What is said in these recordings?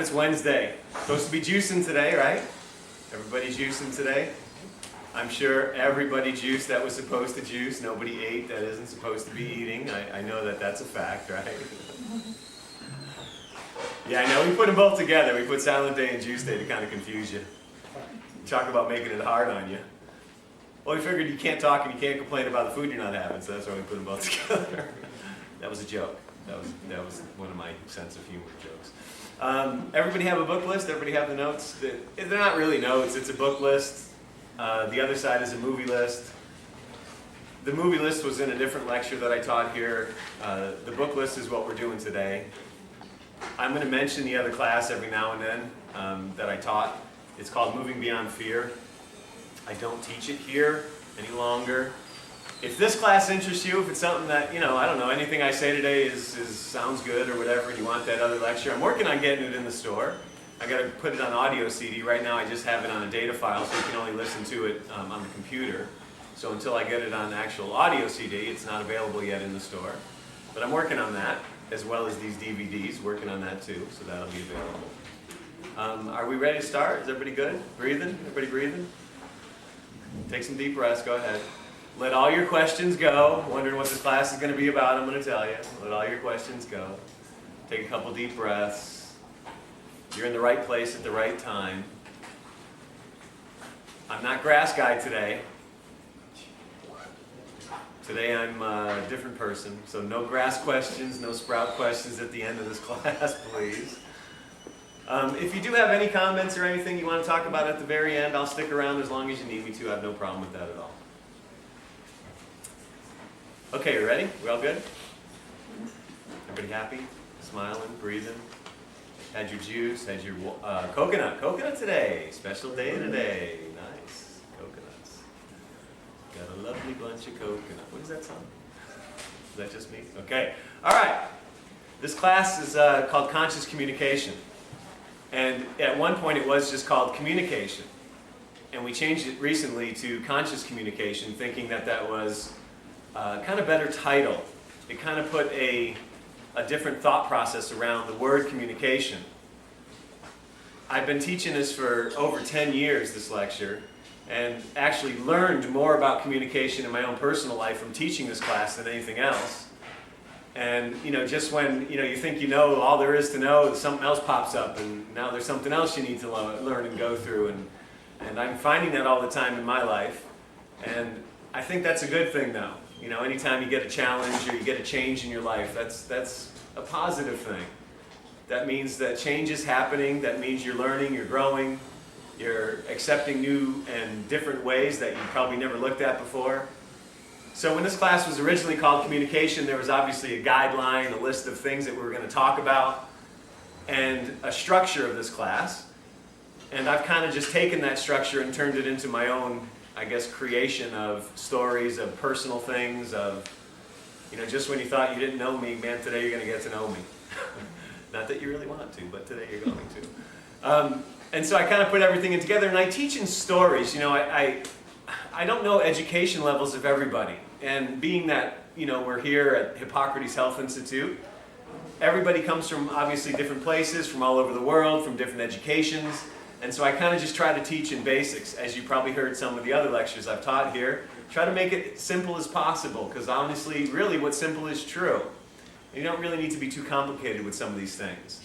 it's Wednesday. Supposed to be juicing today, right? Everybody's juicing today? I'm sure everybody juiced that was supposed to juice. Nobody ate that isn't supposed to be eating. I know that that's a fact, right? Yeah, I know. We put them both together. We put Silent Day and Juice Day to kind of confuse you. Talk about making it hard on you. Well, we figured you can't talk and you can't complain about the food you're not having, so that's why we put them both together. That was a joke. That was one of my sense of humor jokes. Everybody have a book list? Everybody have the notes? They're not really notes. It's a book list. The other side is a movie list. The movie list was in a different lecture that I taught here. The book list is what we're doing today. I'm going to mention the other class every now and then that I taught. It's called Moving Beyond Fear. I don't teach it here any longer. If this class interests you, if it's something that, I don't know, anything I say today sounds good or whatever, and you want that other lecture, I'm working on getting it in the store. I got to put it on audio CD. Right now I just have it on a data file, so you can only listen to it on the computer. So until I get it on actual audio CD, it's not available yet in the store. But I'm working on that, as well as these DVDs, working on that too, so that'll be available. Are we ready to start? Is everybody good? Breathing? Everybody breathing? Take some deep breaths, go ahead. Let all your questions go. Wondering what this class is going to be about, I'm going to tell you. Let all your questions go. Take a couple deep breaths. You're in the right place at the right time. I'm not grass guy today. Today I'm a different person, so no grass questions, no sprout questions at the end of this class, please. If you do have any comments or anything you want to talk about at the very end, I'll stick around as long as you need me to. I have no problem with that at all. Okay, you ready? We all good? Everybody happy? Smiling, breathing? Had your juice, had your coconut. Coconut today. Special day today. Nice. Coconuts. Got a lovely bunch of coconut. What is that song? Is that just me? Okay. All right. This class is called Conscious Communication. And at one point it was just called Communication. And we changed it recently to Conscious Communication, thinking that that was kind of better title. It kind of put a different thought process around the word communication. I've been teaching this for over 10 years, this lecture, and actually learned more about communication in my own personal life from teaching this class than anything else. And just when you think you know all there is to know, something else pops up, and now there's something else you need to learn and go through. And I'm finding that all the time in my life, and I think that's a good thing, though. Anytime you get a challenge or you get a change in your life, that's a positive thing. That means that change is happening. That means you're learning, you're growing, you're accepting new and different ways that you probably never looked at before. So when this class was originally called Communication, there was obviously a guideline, a list of things that we were going to talk about, and a structure of this class. And I've kind of just taken that structure and turned it into my own, I guess, creation of stories, of personal things, of, just when you thought you didn't know me, man, today you're going to get to know me. Not that you really want to, but today you're going to. And so I kind of put everything in together, and I teach in stories. I don't know education levels of everybody, and being that, we're here at Hippocrates Health Institute, everybody comes from obviously different places, from all over the world, from different educations. And so I kind of just try to teach in basics, as you probably heard some of the other lectures I've taught here. Try to make it simple as possible, because honestly, really what's simple is true. You don't really need to be too complicated with some of these things.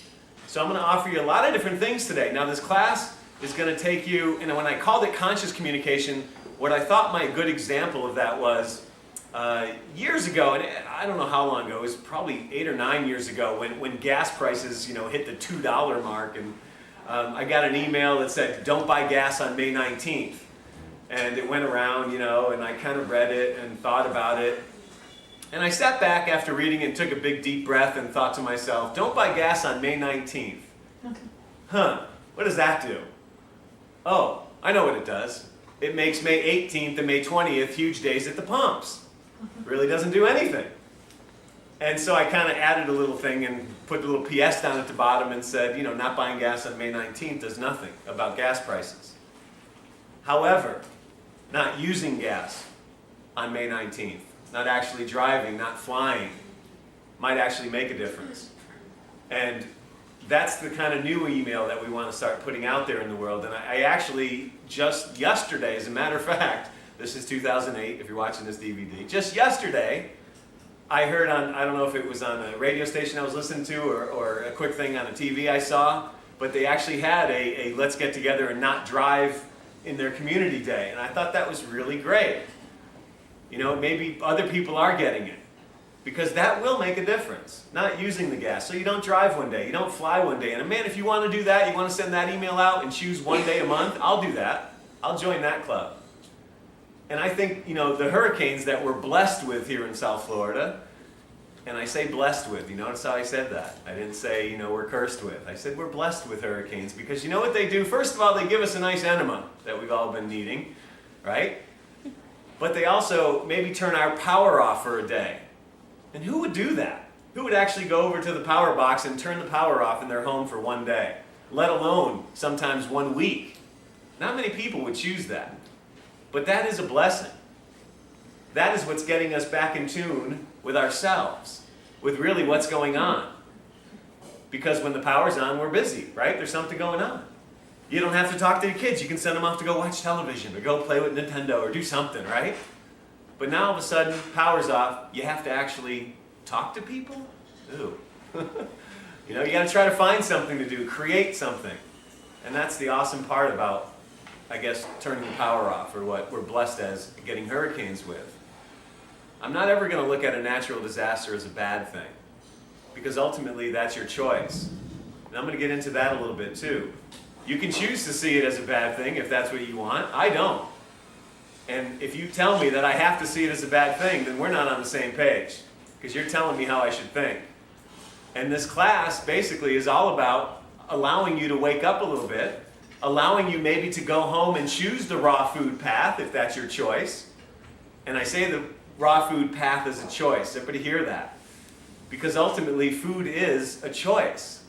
So I'm going to offer you a lot of different things today. Now this class is going to take you, when I called it Conscious Communication, what I thought my good example of that was years ago, and I don't know how long ago, it was probably 8 or 9 years ago, when gas prices hit the $2 mark, and I got an email that said, don't buy gas on May 19th. And it went around, and I kind of read it and thought about it. And I sat back after reading and took a big deep breath and thought to myself, don't buy gas on May 19th. Huh, what does that do? Oh, I know what it does. It makes May 18th and May 20th huge days at the pumps. Really doesn't do anything. And so I kind of added a little thing and put a little PS down at the bottom and said, not buying gas on May 19th does nothing about gas prices. However, not using gas on May 19th, not actually driving, not flying, might actually make a difference. And that's the kind of new email that we want to start putting out there in the world. And I actually, just yesterday, as a matter of fact, this is 2008, if you're watching this DVD, just yesterday, I heard on, I don't know if it was on a radio station I was listening to or a quick thing on a TV I saw, but they actually had a let's get together and not drive in their community day. And I thought that was really great. You know, maybe other people are getting it. Because that will make a difference. Not using the gas. So you don't drive one day, you don't fly one day. And man, if you want to do that, you want to send that email out and choose one day a month, I'll do that. I'll join that club. And I think, you know, the hurricanes that we're blessed with here in South Florida, and I say blessed with, you notice how I said that? I didn't say, you know, we're cursed with. I said we're blessed with hurricanes because you know what they do? First of all, they give us a nice enema that we've all been needing, right? But they also maybe turn our power off for a day. And who would do that? Who would actually go over to the power box and turn the power off in their home for one day? Let alone sometimes 1 week. Not many people would choose that. But that is a blessing. That is what's getting us back in tune with ourselves, with really what's going on. Because when the power's on, we're busy, right? There's something going on. You don't have to talk to your kids. You can send them off to go watch television or go play with Nintendo or do something, right? But now all of a sudden, power's off, you have to actually talk to people? Ooh. You know, you got to try to find something to do, create something. And that's the awesome part about, I guess, turning the power off, or what we're blessed as getting hurricanes with. I'm not ever going to look at a natural disaster as a bad thing, because ultimately that's your choice. And I'm going to get into that a little bit too. You can choose to see it as a bad thing if that's what you want. I don't. And if you tell me that I have to see it as a bad thing, then we're not on the same page, because you're telling me how I should think. And this class basically is all about allowing you to wake up a little bit, allowing you maybe to go home and choose the raw food path if that's your choice. And I say the raw food path is a choice. Everybody hear that? Because ultimately food is a choice.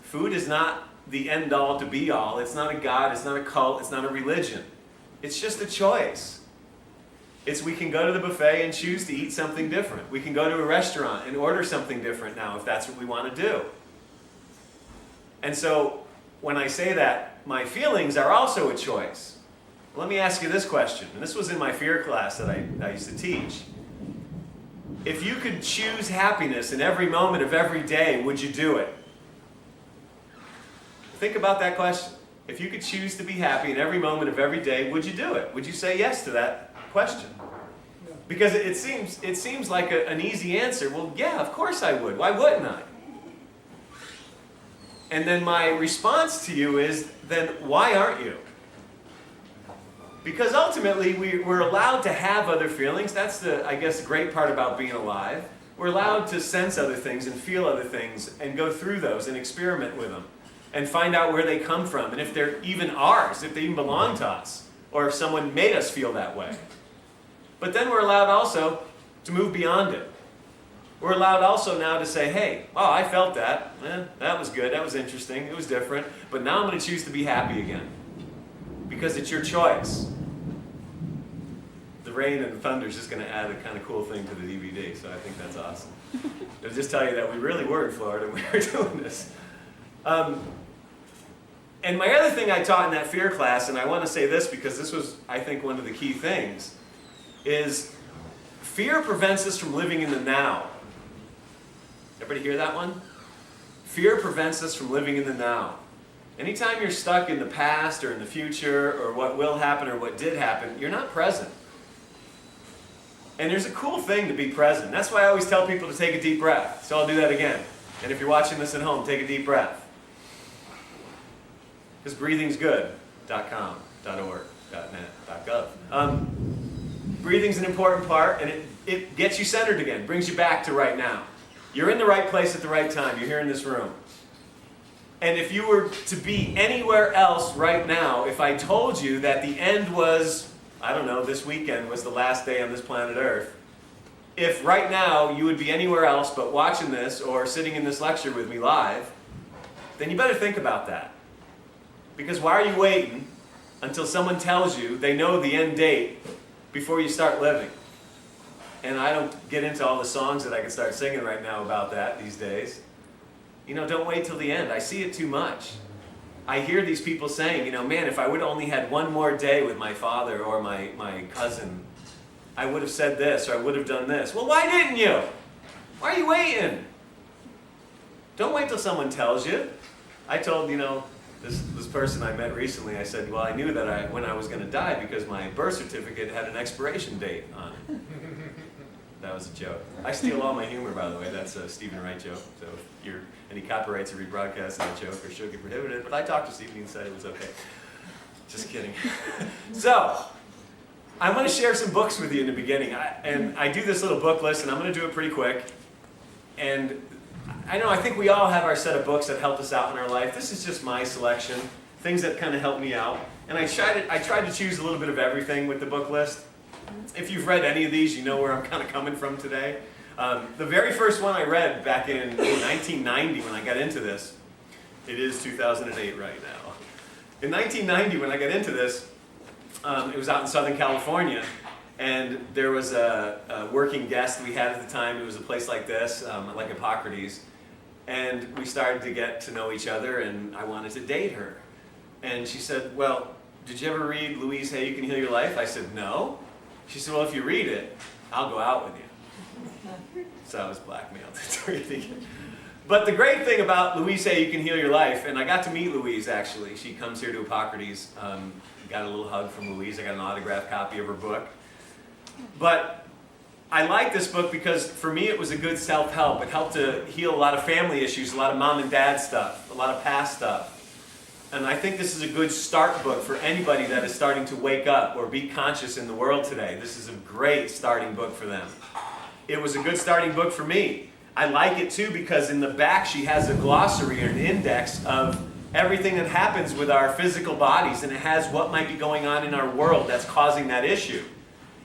Food is not the end all to be all. It's not a god, it's not a cult, it's not a religion. It's just a choice. It's we can go to the buffet and choose to eat something different. We can go to a restaurant and order something different now if that's what we want to do. And so when I say that, my feelings are also a choice. Let me ask you this question, and this was in my fear class that I used to teach. If you could choose happiness in every moment of every day, would you do it? Think about that question. If you could choose to be happy in every moment of every day, would you do it? Would you say yes to that question? Because it seems like an easy answer. Well, yeah, of course I would. Why wouldn't I? And then my response to you is, then why aren't you? Because ultimately we're allowed to have other feelings. That's the, I guess, great part about being alive. We're allowed to sense other things and feel other things and go through those and experiment with them and find out where they come from and if they're even ours, if they even belong to us, or if someone made us feel that way. But then we're allowed also to move beyond it. We're allowed also now to say, hey, oh, I felt that. That was good, that was interesting, it was different, but now I'm going to choose to be happy again. Because it's your choice. The rain and the thunder is just going to add a kind of cool thing to the DVD, so I think that's awesome. It'll just tell you that we really were in Florida and we were doing this. And my other thing I taught in that fear class, and I want to say this because this was, I think, one of the key things, is fear prevents us from living in the now. Everybody hear that one? Fear prevents us from living in the now. Anytime you're stuck in the past or in the future or what will happen or what did happen, you're not present. And there's a cool thing to be present. That's why I always tell people to take a deep breath. So I'll do that again. And if you're watching this at home, take a deep breath. Because breathing's good. .com, .org, .net, .gov. Breathing's an important part, and it gets you centered again, brings you back to right now. You're in the right place at the right time. You're here in this room. And if you were to be anywhere else right now, if I told you that the end was, I don't know, this weekend was the last day on this planet Earth, if right now you would be anywhere else but watching this or sitting in this lecture with me live, then you better think about that. Because why are you waiting until someone tells you they know the end date before you start living? And I don't get into all the songs that I can start singing right now about that these days. Don't wait till the end. I see it too much. I hear these people saying, man, if I would have only had one more day with my father or my cousin, I would have said this or I would have done this. Well, why didn't you? Why are you waiting? Don't wait till someone tells you. I told, this person I met recently, I said, well, I knew that when I was going to die because my birth certificate had an expiration date on it. That was a joke. I steal all my humor, by the way. That's a Stephen Wright joke. So if you're any copyrights or rebroadcasting that joke or should be prohibited, but I talked to Stephen and said it was okay. Just kidding. So, I want to share some books with you in the beginning. I do this little book list, and I'm going to do it pretty quick. And I think we all have our set of books that help us out in our life. This is just my selection, things that kind of help me out. And I tried to choose a little bit of everything with the book list. If you've read any of these, you know where I'm kind of coming from today. The very first one I read back in 1990 when I got into this, it is 2008 right now. In 1990 when I got into this, it was out in Southern California, and there was a working guest we had at the time. It was a place like this, like Hippocrates, and we started to get to know each other, and I wanted to date her. And she said, well, did you ever read Louise, Hey, You Can Heal Your Life? I said, no. She said, well, if you read it, I'll go out with you. So I was blackmailed into reading it. But the great thing about Louise, Hey, You Can Heal Your Life, and I got to meet Louise actually. She comes here to Hippocrates. Got a little hug from Louise. I got an autographed copy of her book. But I like this book because for me it was a good self-help. It helped to heal a lot of family issues, a lot of mom and dad stuff, a lot of past stuff. And I think this is a good start book for anybody that is starting to wake up or be conscious in the world today. This is a great starting book for them. It was a good starting book for me. I like it too because in the back she has a glossary or an index of everything that happens with our physical bodies, and it has what might be going on in our world that's causing that issue.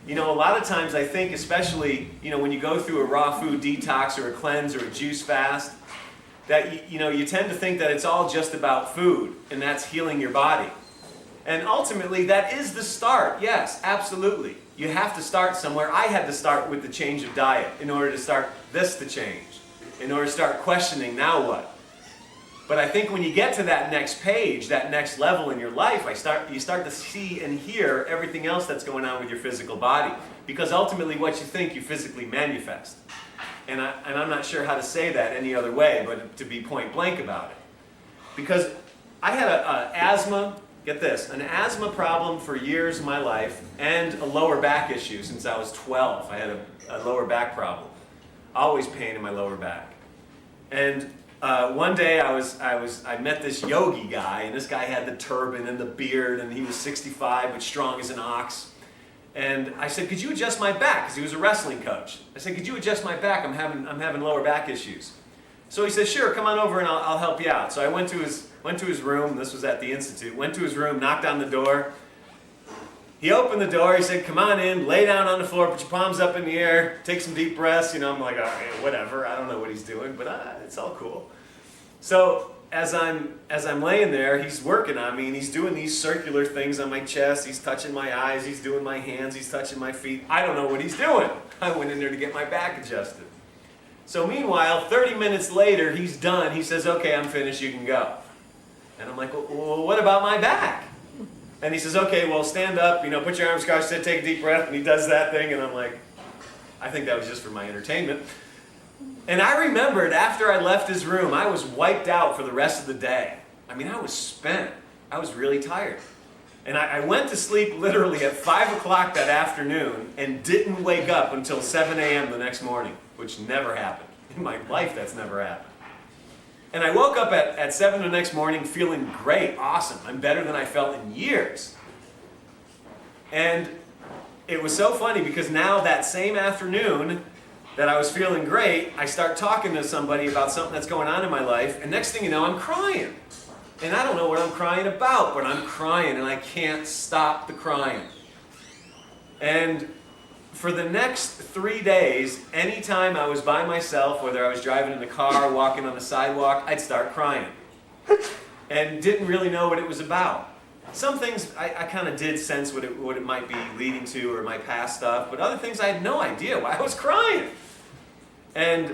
A lot of times I think, especially, when you go through a raw food detox or a cleanse or a juice fast, that you tend to think that it's all just about food and that's healing your body. And ultimately that is the start. Yes, absolutely. You have to start somewhere. I had to start with the change of diet in order to start this to change, in order to start questioning now what. But I think when you get to that next page, that next level in your life, you start to see and hear everything else that's going on with your physical body. Because ultimately what you think, you physically manifest. And I'm not sure how to say that any other way, but to be point blank about it. Because I had asthma, get this, an asthma problem for years of my life and a lower back issue since I was 12. I had a lower back problem. Always pain in my lower back. And one day I met this yogi guy, and this guy had the turban and the beard, and he was 65 but strong as an ox. And I said, could you adjust my back? Because he was a wrestling coach. I said, could you adjust my back? I'm having lower back issues. So he said, sure, come on over and I'll help you out. So I went to his room. This was at the Institute. Went to his room, knocked on the door. He opened the door. He said, come on in, lay down on the floor, put your palms up in the air, take some deep breaths. I'm like, all right, whatever. I don't know what he's doing, but it's all cool. So as I'm laying there, he's working on me, and he's doing these circular things on my chest. He's touching my eyes. He's doing my hands. He's touching my feet. I don't know what he's doing. I went in there to get my back adjusted. So meanwhile, 30 minutes later, he's done. He says, okay, I'm finished. You can go. And I'm like, well, what about my back? And he says, okay, well, stand up, put your arms crossed, take a deep breath, and he does that thing, and I'm like, I think that was just for my entertainment. And I remembered after I left his room, I was wiped out for the rest of the day. I was spent. I was really tired. And I went to sleep literally at 5 o'clock that afternoon and didn't wake up until 7 a.m. the next morning, which never happened. In my life, that's never happened. And I woke up at 7 the next morning feeling great, awesome. I'm better than I felt in years. And it was so funny because now that same afternoon that I was feeling great, I start talking to somebody about something that's going on in my life, and next thing you know, I'm crying. And I don't know what I'm crying about, but I'm crying and I can't stop the crying. And for the next 3 days, anytime I was by myself, whether I was driving in the car, walking on the sidewalk, I'd start crying. And didn't really know what it was about. Some things I kind of did sense what it might be leading to, or my past stuff, but other things I had no idea why I was crying. And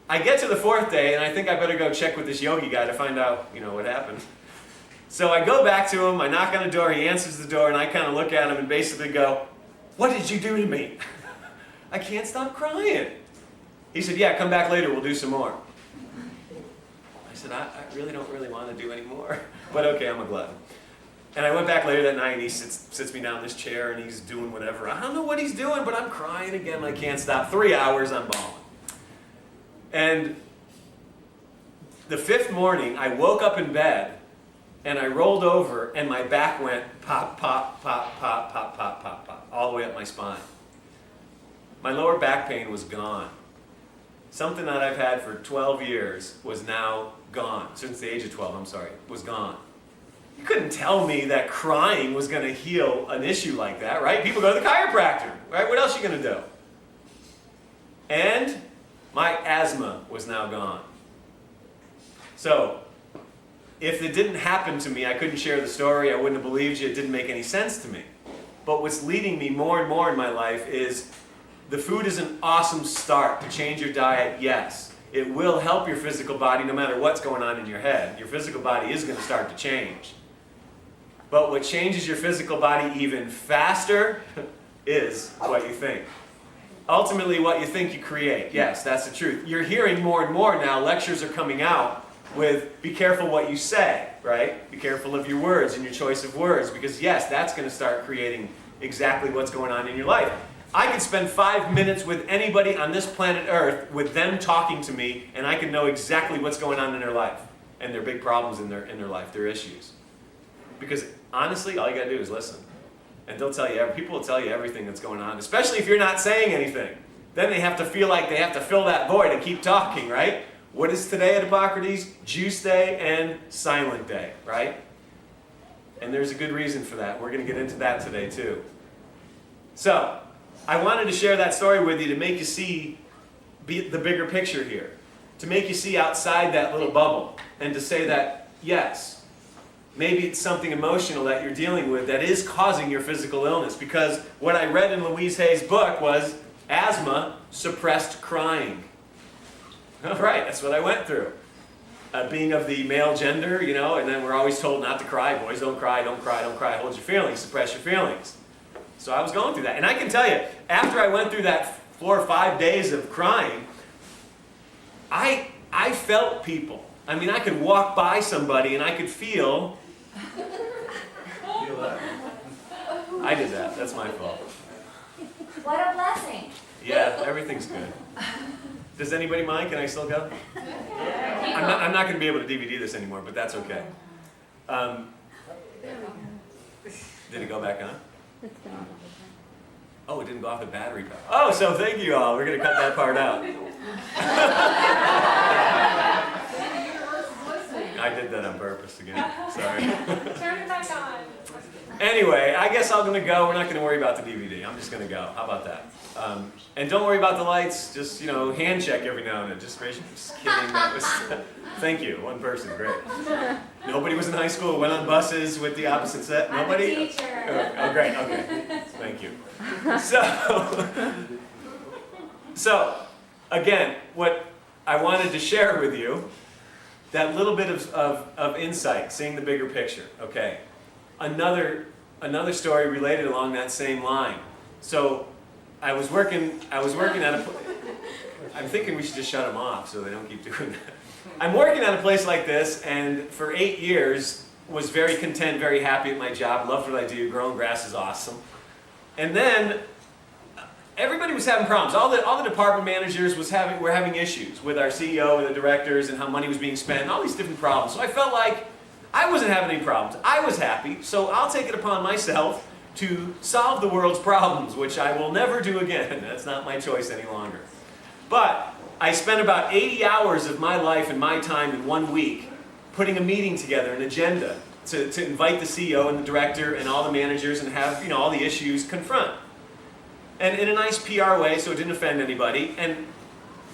I get to the fourth day, and I think I better go check with this yogi guy to find out, what happened. So I go back to him, I knock on the door, he answers the door, and I kind of look at him and basically go, "What did you do to me? I can't stop crying." He said, "Yeah, come back later, we'll do some more." I said, I really don't want to do any more, but okay, I'm a glutton. And I went back later that night, and he sits me down in this chair, and he's doing whatever. I don't know what he's doing, but I'm crying again. I can't stop. 3 hours, I'm bawling. And the fifth morning, I woke up in bed, and I rolled over, and my back went pop, pop, pop, pop, pop, pop, pop, pop, all the way up my spine. My lower back pain was gone. Something that I've had for 12 years was now gone. Since the age of 12, was gone. You couldn't tell me that crying was going to heal an issue like that, right? People go to the chiropractor, right? What else are you going to do? And my asthma was now gone. So, if it didn't happen to me, I couldn't share the story, I wouldn't have believed you, it didn't make any sense to me. But what's leading me more and more in my life is the food is an awesome start to change your diet, yes. It will help your physical body no matter what's going on in your head. Your physical body is going to start to change. But what changes your physical body even faster is what you think. Ultimately, what you think you create. Yes, that's the truth. You're hearing more and more now, lectures are coming out with be careful what you say, right? Be careful of your words and your choice of words, because yes, that's going to start creating exactly what's going on in your life. I could spend 5 minutes with anybody on this planet Earth with them talking to me, and I could know exactly what's going on in their life and their big problems in their life, their issues. Because honestly, all you got to do is listen. And they'll tell you, people will tell you everything that's going on, especially if you're not saying anything. Then they have to feel like they have to fill that void and keep talking, right? What is today at Hippocrates? Juice day and silent day, right? And there's a good reason for that. We're going to get into that today too. So, I wanted to share that story with you to make you see the bigger picture here. To make you see outside that little bubble. And to say that, yes, maybe it's something emotional that you're dealing with that is causing your physical illness. Because what I read in Louise Hay's book was asthma, suppressed crying. All right, that's what I went through. Being of the male gender, and then we're always told not to cry. Boys, don't cry, don't cry, don't cry. Hold your feelings, suppress your feelings. So I was going through that. And I can tell you, after I went through that 4 or 5 days of crying, I felt people. I mean, I could walk by somebody and I could feel... Feel that? I did that. That's my fault. What a blessing. Yeah, everything's good. Does anybody mind? Can I still go? I'm not going to be able to DVD this anymore, but that's okay. Did it go back on? Oh, it didn't go off the battery power. Oh, so thank you all. We're going to cut that part out. I did that on purpose again. Sorry. Turn it back on. Anyway, I guess I'm going to go. We're not going to worry about the DVD. I'm just going to go. How about that? And don't worry about the lights. Just, hand check every now and then. Just kidding. That was, thank you. One person. Great. Nobody was in high school, went on buses with the opposite set. Nobody? I'm a teacher. Oh, great. Okay. Thank you. So, again, what I wanted to share with you, that little bit of insight, seeing the bigger picture. Okay. Another story related along that same line. So, I was working at a... I'm thinking we should just shut them off so they don't keep doing that. I'm working at a place like this, and for 8 years, was very content, very happy at my job, loved what I do, growing grass is awesome. And then, everybody was having problems. All the department managers were having issues with our CEO and the directors and how money was being spent, and all these different problems. So I felt like I wasn't having any problems. I was happy, so I'll take it upon myself to solve the world's problems, which I will never do again. That's not my choice any longer. But I spent about 80 hours of my life and my time in 1 week putting a meeting together, an agenda, to invite the CEO and the director and all the managers and have all the issues confront. And in a nice PR way, so it didn't offend anybody. And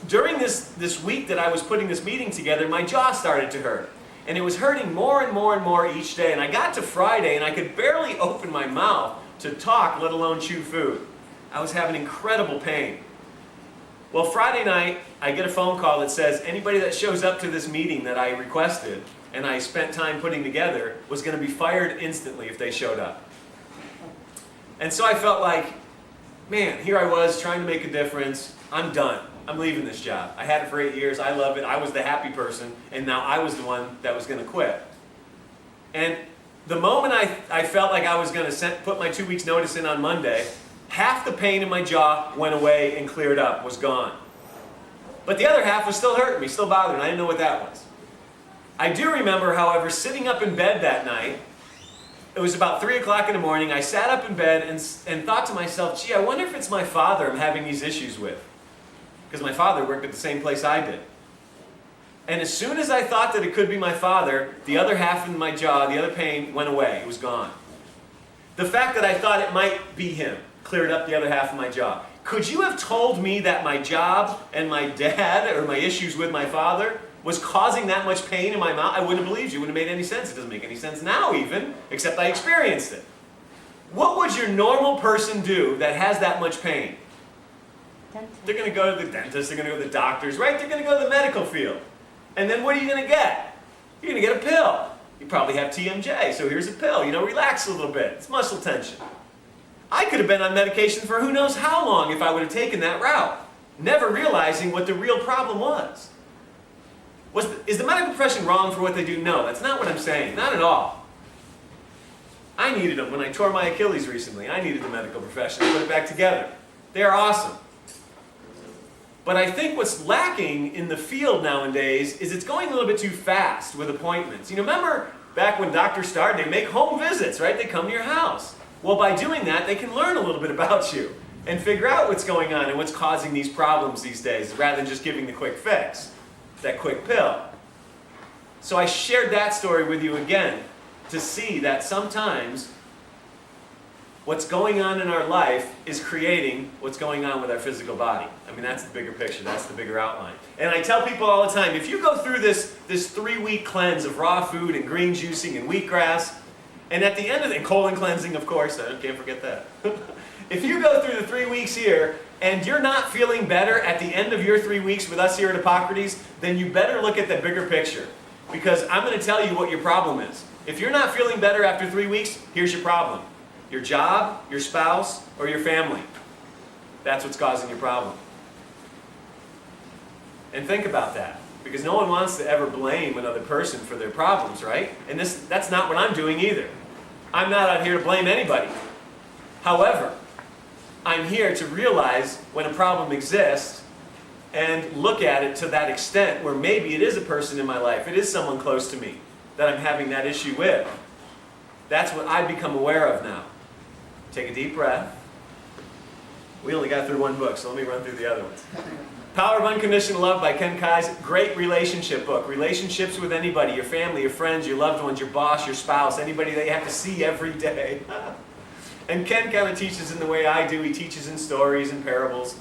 during this week that I was putting this meeting together, my jaw started to hurt. And it was hurting more and more and more each day. And I got to Friday and I could barely open my mouth to talk, let alone chew food. I was having incredible pain. Well, Friday night, I get a phone call that says anybody that shows up to this meeting that I requested and I spent time putting together was going to be fired instantly if they showed up. And so I felt like, man, here I was trying to make a difference. I'm done. I'm leaving this job. I had it for 8 years. I love it. I was the happy person, and now I was the one that was going to quit. And the moment I felt like I was going to put my 2 weeks notice in on Monday, half the pain in my jaw went away and cleared up, was gone. But the other half was still hurting me, still bothering me. I didn't know what that was. I do remember, however, sitting up in bed that night. It was about 3 o'clock in the morning. I sat up in bed and thought to myself, gee, I wonder if it's my father I'm having these issues with. Because my father worked at the same place I did. And as soon as I thought that it could be my father, the other half in my jaw, the other pain went away. It was gone. The fact that I thought it might be him cleared up the other half of my jaw. Could you have told me that my job and my dad, or my issues with my father, was causing that much pain in my mouth? I wouldn't have believed you. It wouldn't have made any sense. It doesn't make any sense now even, except I experienced it. What would your normal person do that has that much pain? Dentist. They're going to go to the dentist, they're going to go to the doctors, right? They're going to go to the medical field. And then what are you going to get? You're going to get a pill. You probably have TMJ, so here's a pill. Relax a little bit. It's muscle tension. I could have been on medication for who knows how long if I would have taken that route, never realizing what the real problem was. Is the medical profession wrong for what they do? No, that's not what I'm saying. Not at all. I needed them when I tore my Achilles recently. I needed the medical profession to put it back together. They are awesome. But I think what's lacking in the field nowadays is it's going a little bit too fast with appointments. Remember back when doctors started, they make home visits, right? They come to your house. Well, by doing that, they can learn a little bit about you and figure out what's going on and what's causing these problems these days, rather than just giving the quick fix, that quick pill. So I shared that story with you again to see that sometimes what's going on in our life is creating what's going on with our physical body. That's the bigger picture. That's the bigger outline. And I tell people all the time, if you go through this 3-week cleanse of raw food and green juicing and wheatgrass, and at the end of it, and colon cleansing, of course, I can't forget that. If you go through the 3 weeks here, and you're not feeling better at the end of your 3 weeks with us here at Hippocrates, then you better look at the bigger picture. Because I'm going to tell you what your problem is. If you're not feeling better after 3 weeks, here's your problem. Your job, your spouse, or your family. That's what's causing your problem. And think about that. Because no one wants to ever blame another person for their problems, right? And that's not what I'm doing either. I'm not out here to blame anybody. However, I'm here to realize when a problem exists and look at it to that extent where maybe it is a person in my life, it is someone close to me that I'm having that issue with. That's what I've become aware of now. Take a deep breath. We only got through one book, so let me run through the other ones. Power of Unconditional Love by Ken Kai's great relationship book. Relationships with anybody, your family, your friends, your loved ones, your boss, your spouse, anybody that you have to see every day. And Ken kind of teaches in the way I do. He teaches in stories and parables.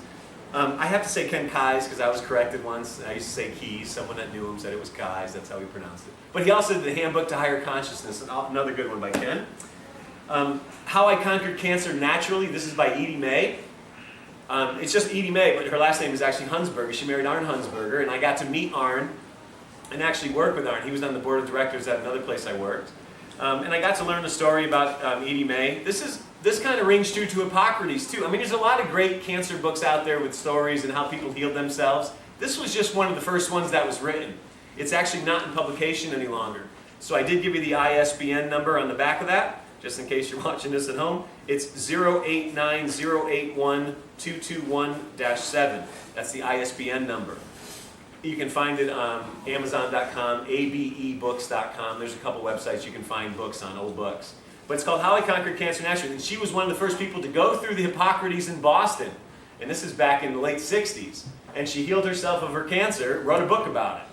I have to say Ken Kai's because I was corrected once. I used to say Keys. Someone that knew him said it was Kai's. That's how he pronounced it. But he also did the Handbook to Higher Consciousness, another good one by Ken. How I Conquered Cancer Naturally. This is by Edie Mae. It's just Edie Mae, but her last name is actually Hunsberger. She married Arn Hunsberger, and I got to meet Arn and actually work with Arn. He was on the board of directors at another place I worked. And I got to learn the story about Edie Mae. This kind of rings true to Hippocrates too. There's a lot of great cancer books out there with stories and how people healed themselves. This was just one of the first ones that was written. It's actually not in publication any longer. So I did give you the ISBN number on the back of that, just in case you're watching this at home. It's 089081221-7. That's the ISBN number. You can find it on Amazon.com, abebooks.com. There's a couple websites you can find books on, old books. But it's called How I Conquered Cancer Naturally. And she was one of the first people to go through the Hippocrates in Boston. And this is back in the late 60s. And she healed herself of her cancer, wrote a book about it.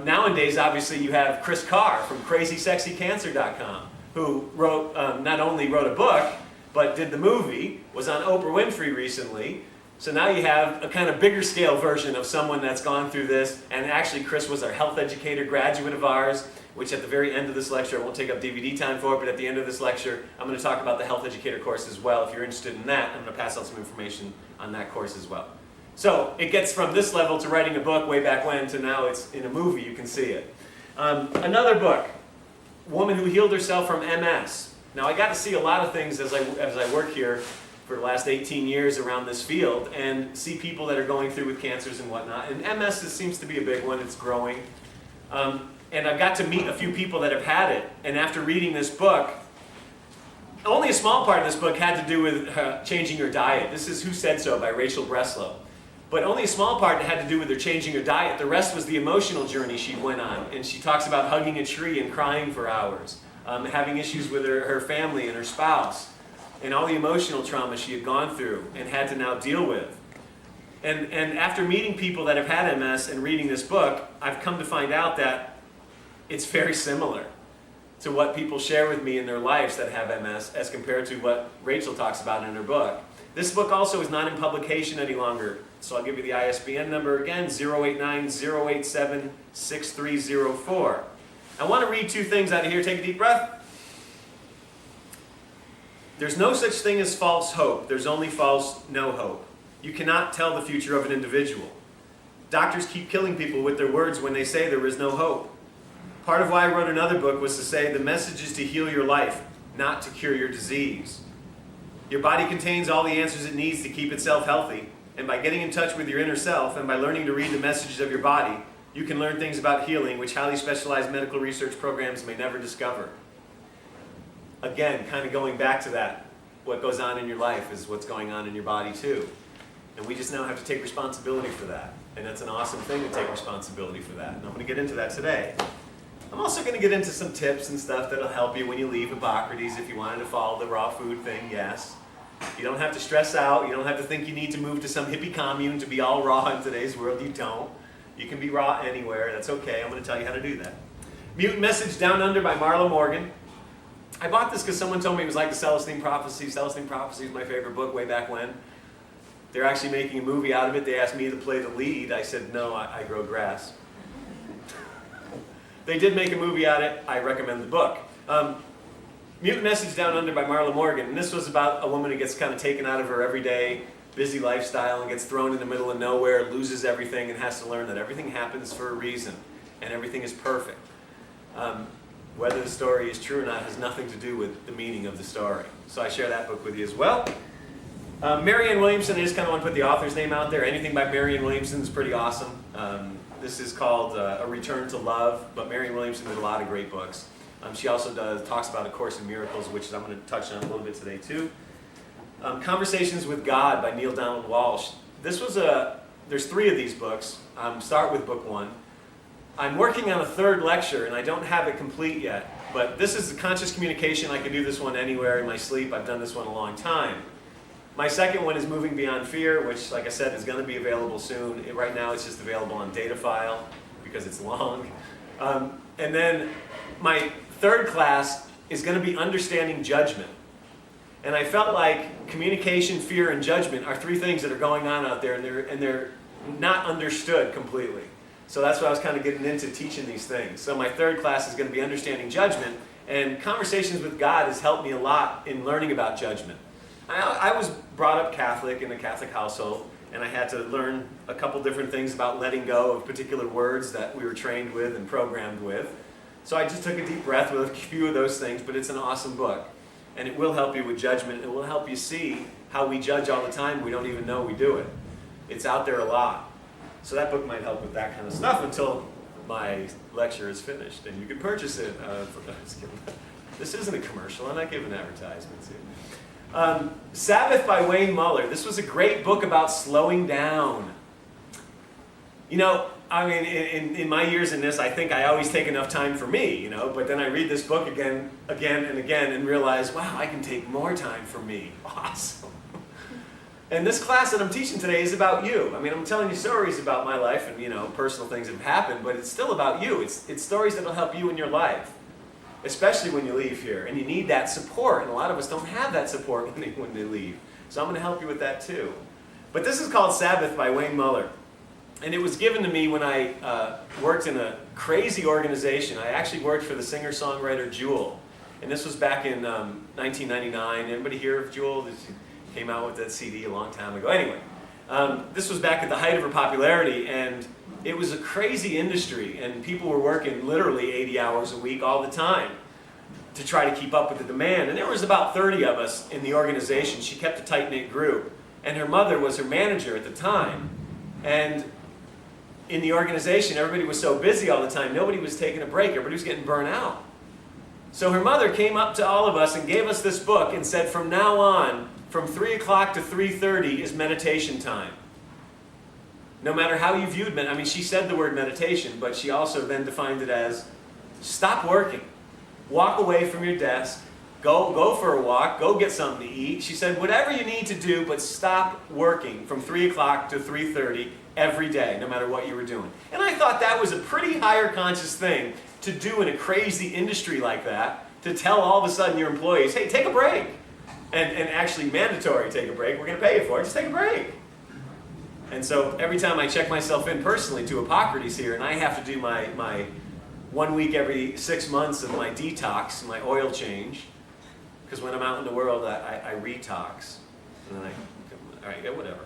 Nowadays, obviously, you have Chris Carr from CrazySexyCancer.com, who not only wrote a book, but did the movie, was on Oprah Winfrey recently. So now you have a kind of bigger scale version of someone that's gone through this. And actually, Chris was our health educator graduate of ours, which at the very end of this lecture, I won't take up DVD time for it, but at the end of this lecture, I'm going to talk about the health educator course as well. If you're interested in that, I'm going to pass out some information on that course as well. So it gets from this level to writing a book way back when to now it's in a movie, you can see it. Another book, Woman Who Healed Herself from MS. Now I got to see a lot of things as I work here for the last 18 years around this field and see people that are going through with cancers and whatnot. And MS seems to be a big one, it's growing. And I've got to meet a few people that have had it. And after reading this book, only a small part of this book had to do with changing her diet. This is Who Said So by Rachel Breslow. But only a small part had to do with her changing her diet. The rest was the emotional journey she went on. And she talks about hugging a tree and crying for hours, having issues with her family and her spouse, and all the emotional trauma she had gone through and had to now deal with. And after meeting people that have had MS and reading this book, I've come to find out that it's very similar to what people share with me in their lives that have MS as compared to what Rachel talks about in her book. This book also is not in publication any longer, so I'll give you the ISBN number again, 089-087-6304. I want to read two things out of here. Take a deep breath. There's no such thing as false hope. There's only false no hope. You cannot tell the future of an individual. Doctors keep killing people with their words when they say there is no hope. Part of why I wrote another book was to say the message is to heal your life, not to cure your disease. Your body contains all the answers it needs to keep itself healthy, and by getting in touch with your inner self and by learning to read the messages of your body, you can learn things about healing which highly specialized medical research programs may never discover. Again, kind of going back to that, what goes on in your life is what's going on in your body too. And we just now have to take responsibility for that. And that's an awesome thing to take responsibility for that. And I'm going to get into that today. I'm also going to get into some tips and stuff that'll help you when you leave Hippocrates if you wanted to follow the raw food thing, yes. You don't have to stress out. You don't have to think you need to move to some hippie commune to be all raw in today's world. You don't. You can be raw anywhere. That's okay. I'm going to tell you how to do that. Mutant Message Down Under by Marla Morgan. I bought this because someone told me it was like the Celestine Prophecy. Celestine Prophecy is my favorite book way back when. They're actually making a movie out of it. They asked me to play the lead. I said, no, I grow grass. They did make a movie out of it. I recommend the book. Mutant Message Down Under by Marla Morgan. And this was about a woman who gets kind of taken out of her everyday busy lifestyle and gets thrown in the middle of nowhere, loses everything, and has to learn that everything happens for a reason and everything is perfect. Whether the story is true or not has nothing to do with the meaning of the story. So I share that book with you as well. Marianne Williamson, I just kind of want to put the author's name out there. Anything by Marianne Williamson is pretty awesome. This is called A Return to Love, but Marianne Williamson did a lot of great books. She also talks about A Course in Miracles, which I'm going to touch on a little bit today too. Conversations with God by Neil Donald Walsh. There's 3 of these books. Start with book 1. I'm working on a 3rd lecture, and I don't have it complete yet, but this is the conscious communication. I can do this one anywhere in my sleep. I've done this one a long time. My second one is Moving Beyond Fear, which, like I said, is going to be available soon. Right now, it's just available on data file because it's long. And then my 3rd class is going to be Understanding Judgment. And I felt like communication, fear, and judgment are 3 things that are going on out there, and they're not understood completely. So that's why I was kind of getting into teaching these things. So my 3rd class is going to be Understanding Judgment, and Conversations with God has helped me a lot in learning about judgment. I was brought up Catholic in a Catholic household, and I had to learn a couple different things about letting go of particular words that we were trained with and programmed with. So I just took a deep breath with a few of those things, but it's an awesome book. And it will help you with judgment. It will help you see how we judge all the time. We don't even know we do it. It's out there a lot. So that book might help with that kind of stuff until my lecture is finished. And you can purchase it. This isn't a commercial. I'm not giving advertisements here. Sabbath by Wayne Muller. This was a great book about slowing down. You know, I mean, in my years in this, I think I always take enough time for me, you know, but then I read this book again and again and realize, wow, I can take more time for me. Awesome. And this class that I'm teaching today is about you. I mean, I'm telling you stories about my life and, you know, personal things that have happened, but it's still about you. It's stories that will help you in your life, especially when you leave here. And you need that support, and a lot of us don't have that support when they leave. So I'm going to help you with that too. But this is called Sabbath by Wayne Muller. And it was given to me when I worked in a crazy organization. I actually worked for the singer-songwriter Jewel. And this was back in 1999. Anybody hear of Jewel? Came out with that CD a long time ago. Anyway, This was back at the height of her popularity, and it was a crazy industry, and people were working literally 80 hours a week all the time to try to keep up with the demand. And there was about 30 of us in the organization. She kept a tight-knit group, and her mother was her manager at the time. And in the organization, everybody was so busy all the time, nobody was taking a break. Everybody was getting burnt out. So her mother came up to all of us and gave us this book and said, from now on, from 3 o'clock to 3:30 is meditation time. No matter how you viewed I mean, she said the word meditation, but she also then defined it as stop working. Walk away from your desk. Go for a walk. Go get something to eat. She said, whatever you need to do, but stop working from 3 o'clock to 3:30 every day, no matter what you were doing. And I thought that was a pretty higher conscious thing to do in a crazy industry like that, to tell all of a sudden your employees, hey, take a break. And actually mandatory take a break. We're going to pay you for it. Just take a break. And so every time I check myself in personally to Hippocrates here, and I have to do my 1 week every 6 months of my detox, my oil change, because when I'm out in the world, I retox. And then all right, yeah, whatever.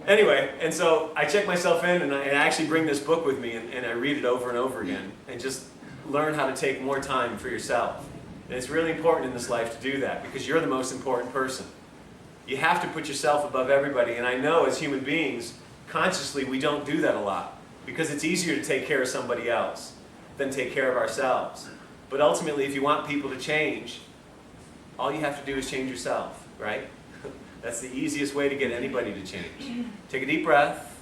Anyway, and so I check myself in, and I actually bring this book with me, and I read it over and over again, and just learn how to take more time for yourself. And it's really important in this life to do that, because you're the most important person. You have to put yourself above everybody, and I know as human beings, consciously, we don't do that a lot, because it's easier to take care of somebody else than take care of ourselves. But ultimately, if you want people to change, all you have to do is change yourself, right? That's the easiest way to get anybody to change. Take a deep breath.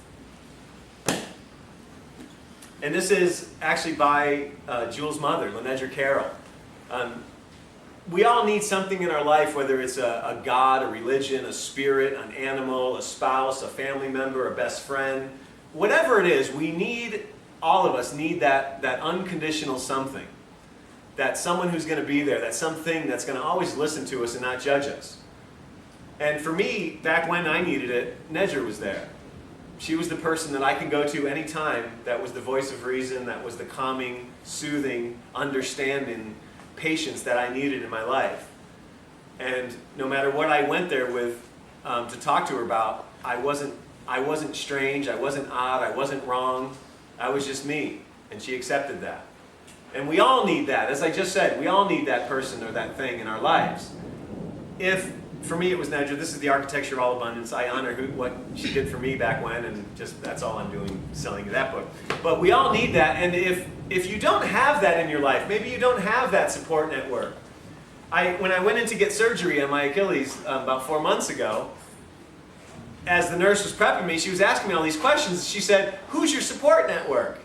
And this is actually by Jules' mother, Lenedra Carroll. We all need something in our life, whether it's a God, a religion, a spirit, an animal, a spouse, a family member, a best friend. Whatever it is, we need, all of us need that unconditional something. That someone who's going to be there, that something that's going to always listen to us and not judge us. And for me, back when I needed it, Nedra was there. She was the person that I could go to any time that was the voice of reason, that was the calming, soothing, understanding patience that I needed in my life. And no matter what I went there with to talk to her about, I wasn't strange, I wasn't odd, I wasn't wrong. I was just me, and she accepted that. And we all need that. As I just said, we all need that person or that thing in our lives. For me, it was Nedra. This is the Architecture of All Abundance. I honor what she did for me back when, and just that's all I'm doing, selling you that book. But we all need that, and if you don't have that in your life, maybe you don't have that support network. When I went in to get surgery on my Achilles about 4 months ago, as the nurse was prepping me, she was asking me all these questions. She said, "Who's your support network?"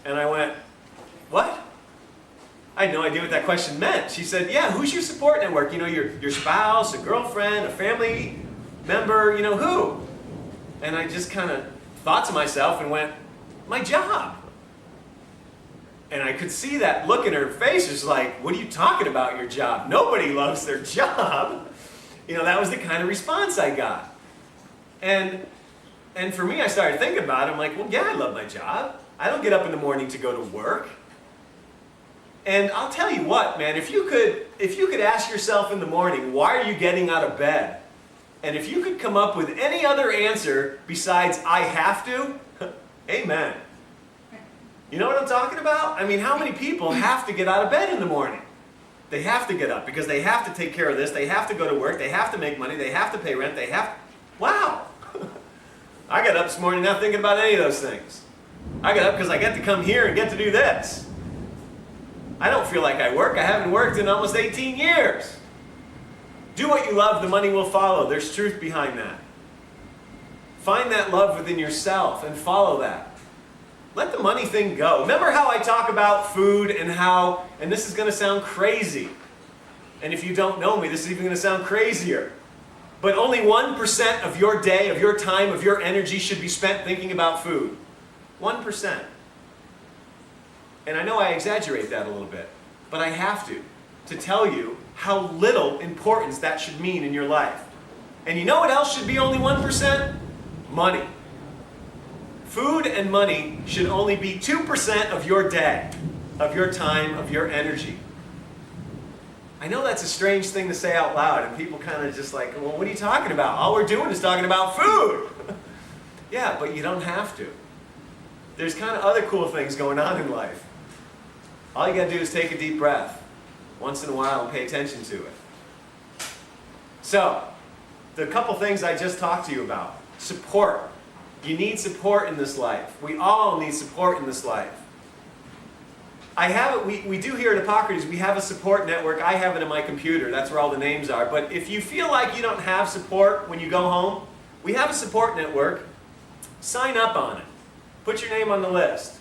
And I went, "What?" I had no idea what that question meant. She said, "Yeah, who's your support network? You know, your spouse, a girlfriend, a family member, you know, who?" And I just kind of thought to myself and went, "My job." And I could see that look in her face. It's like, "What are you talking about, your job? Nobody loves their job." You know, that was the kind of response I got. And for me, I started thinking about it. I'm like, well, yeah, I love my job. I don't get up in the morning to go to work. And I'll tell you what, man, if you could ask yourself in the morning, why are you getting out of bed? And if you could come up with any other answer besides I have to, amen. You know what I'm talking about? I mean, how many people have to get out of bed in the morning? They have to get up because they have to take care of this, they have to go to work, they have to make money, they have to pay rent, wow. I got up this morning not thinking about any of those things. I got up because I get to come here and get to do this. I don't feel like I work. I haven't worked in almost 18 years. Do what you love, the money will follow. There's truth behind that. Find that love within yourself and follow that. Let the money thing go. Remember how I talk about food and how, and this is going to sound crazy. And if you don't know me, this is even going to sound crazier. But only 1% of your day, of your time, of your energy should be spent thinking about food. 1%. And I know I exaggerate that a little bit, but I have to tell you how little importance that should mean in your life. And you know what else should be only 1%? Money. Food and money should only be 2% of your day, of your time, of your energy. I know that's a strange thing to say out loud, and people kind of just like, well, what are you talking about? All we're doing is talking about food. Yeah, but you don't have to. There's kind of other cool things going on in life. All you got to do is take a deep breath once in a while and pay attention to it. So, the couple things I just talked to you about. Support. You need support in this life. We all need support in this life. We do here at Hippocrates, we have a support network. I have it in my computer. That's where all the names are. But if you feel like you don't have support when you go home, we have a support network. Sign up on it. Put your name on the list.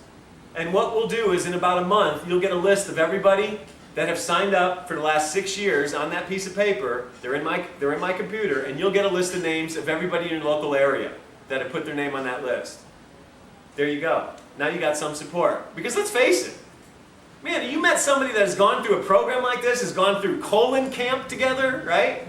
And what we'll do is in about a month, you'll get a list of everybody that have signed up for the last 6 years on that piece of paper. They're in my computer, and you'll get a list of names of everybody in your local area that have put their name on that list. There you go. Now you got some support. Because let's face it, man, you met somebody that has gone through a program like this, has gone through colon camp together, right?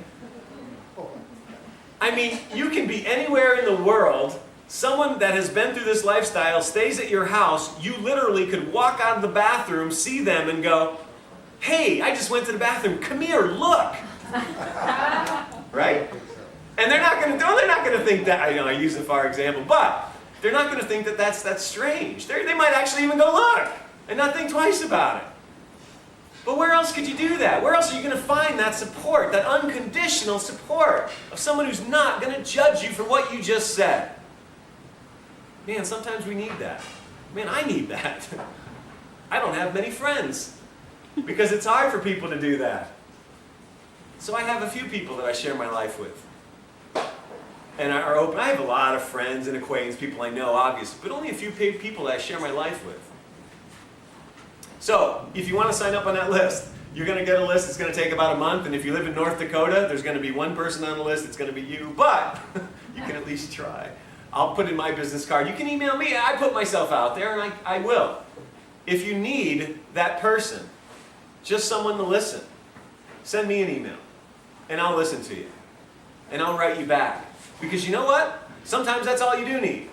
I mean, you can be anywhere in the world. Someone that has been through this lifestyle stays at your house. You literally could walk out of the bathroom, see them, and go, hey, I just went to the bathroom. Come here, look. Right? And they're not going to think that, I use it for example, but they're not going to think that that's strange. They might actually even go look and not think twice about it. But where else could you do that? Where else are you going to find that support, that unconditional support of someone who's not going to judge you for what you just said? Man, sometimes we need that. Man, I need that. I don't have many friends because it's hard for people to do that. So I have a few people that I share my life with. And are open. I have a lot of friends and acquaintances, people I know, obviously, but only a few people that I share my life with. So, if you want to sign up on that list, you're going to get a list. It's going to take about a month, and if you live in North Dakota, there's going to be one person on the list. It's going to be you, but you can at least try. I'll put in my business card. You can email me. I put myself out there, and I will. If you need that person, just someone to listen, send me an email, and I'll listen to you, and I'll write you back. Because you know what? Sometimes that's all you do need.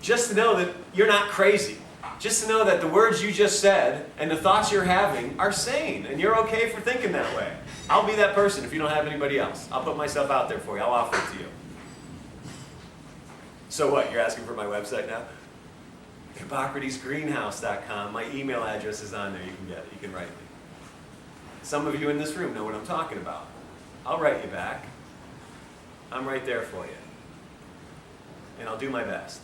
Just to know that you're not crazy. Just to know that the words you just said and the thoughts you're having are sane, and you're okay for thinking that way. I'll be that person if you don't have anybody else. I'll put myself out there for you. I'll offer it to you. So what? You're asking for my website now? HippocratesGreenhouse.com. My email address is on there. You can get it. You can write me. Some of you in this room know what I'm talking about. I'll write you back. I'm right there for you. And I'll do my best.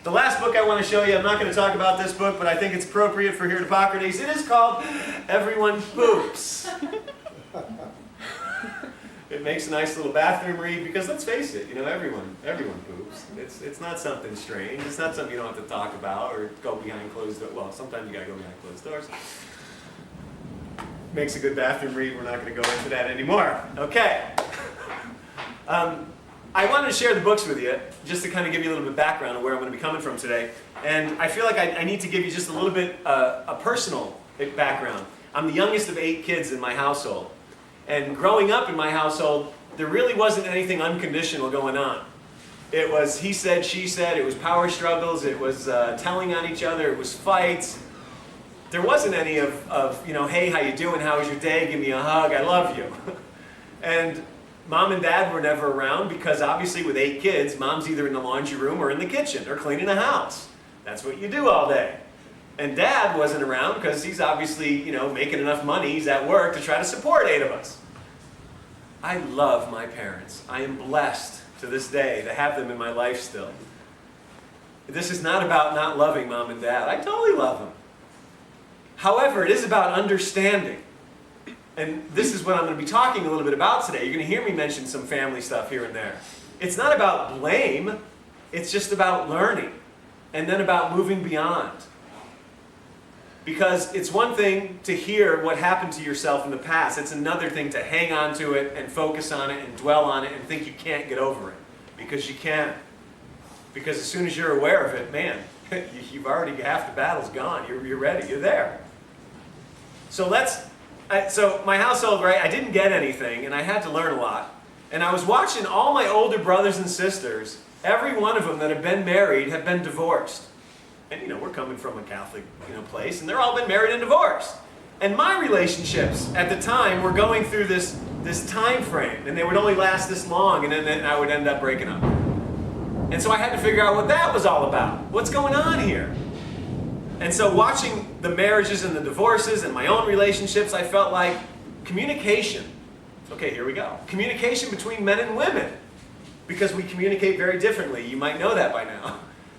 The last book I want to show you, I'm not going to talk about this book, but I think it's appropriate for here at Hippocrates. It is called Everyone Poops. It makes a nice little bathroom read because let's face it, everyone poops. It's not something strange. It's not something you don't have to talk about or go behind closed doors. Well, sometimes you got to go behind closed doors. Makes a good bathroom read. We're not going to go into that anymore. Okay. I wanted to share the books with you just to kind of give you a little bit of background of where I'm going to be coming from today. And I feel like I need to give you just a little bit a personal background. I'm the youngest of 8 kids in my household. And growing up in my household, there really wasn't anything unconditional going on. It was he said, she said, it was power struggles, it was telling on each other, it was fights. There wasn't any of hey, how you doing, how was your day, give me a hug, I love you. And Mom and Dad were never around because obviously with 8 kids, Mom's either in the laundry room or in the kitchen or cleaning the house. That's what you do all day. And Dad wasn't around because he's obviously, making enough money, he's at work to try to support 8 of us. I love my parents. I am blessed to this day to have them in my life still. This is not about not loving Mom and Dad. I totally love them. However, it is about understanding. And this is what I'm going to be talking a little bit about today. You're going to hear me mention some family stuff here and there. It's not about blame. It's just about learning. And then about moving beyond. Because it's one thing to hear what happened to yourself in the past. It's another thing to hang on to it and focus on it and dwell on it and think you can't get over it. Because you can. Because as soon as you're aware of it, man, you've already, half the battle's gone. You're ready. You're there. So my household, right, I didn't get anything and I had to learn a lot. And I was watching all my older brothers and sisters, every one of them that have been married have been divorced. And we're coming from a Catholic place, and they're all been married and divorced. And my relationships at the time were going through this time frame, and they would only last this long, and then I would end up breaking up. And so I had to figure out what that was all about. What's going on here? And so watching the marriages and the divorces and my own relationships, I felt like communication. Okay, here we go. Communication between men and women. Because we communicate very differently. You might know that by now.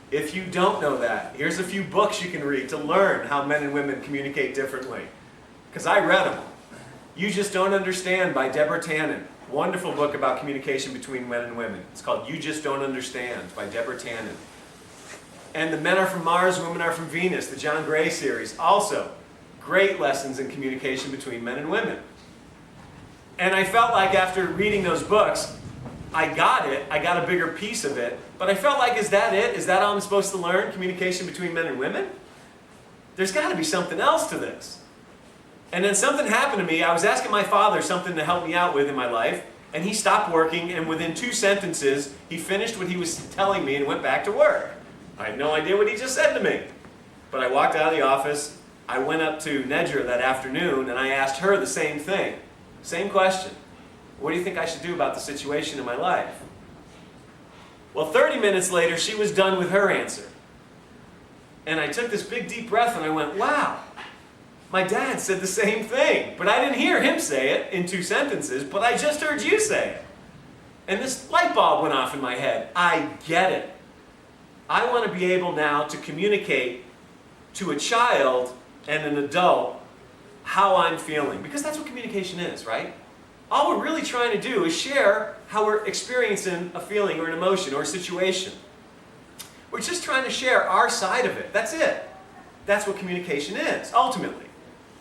If you don't know that, here's a few books you can read to learn how men and women communicate differently. Because I read them. You Just Don't Understand by Deborah Tannen. Wonderful book about communication between men and women. It's called You Just Don't Understand by Deborah Tannen. And The Men Are From Mars, Women Are From Venus, the John Gray series. Also, great lessons in communication between men and women. And I felt like after reading those books, I got it. I got a bigger piece of it. But I felt like, is that it? Is that all I'm supposed to learn? Communication between men and women? There's got to be something else to this. And then something happened to me. I was asking my father something to help me out with in my life, and he stopped working, and within 2 sentences, he finished what he was telling me and went back to work. I had no idea what he just said to me. But I walked out of the office, I went up to Nedra that afternoon, and I asked her the same thing. Same question. What do you think I should do about the situation in my life? Well, 30 minutes later, she was done with her answer. And I took this big deep breath and I went, wow, my dad said the same thing. But I didn't hear him say it in 2 sentences, but I just heard you say it. And this light bulb went off in my head. I get it. I want to be able now to communicate to a child and an adult how I'm feeling. Because that's what communication is, right? All we're really trying to do is share how we're experiencing a feeling or an emotion or a situation. We're just trying to share our side of it. That's it. That's what communication is, ultimately.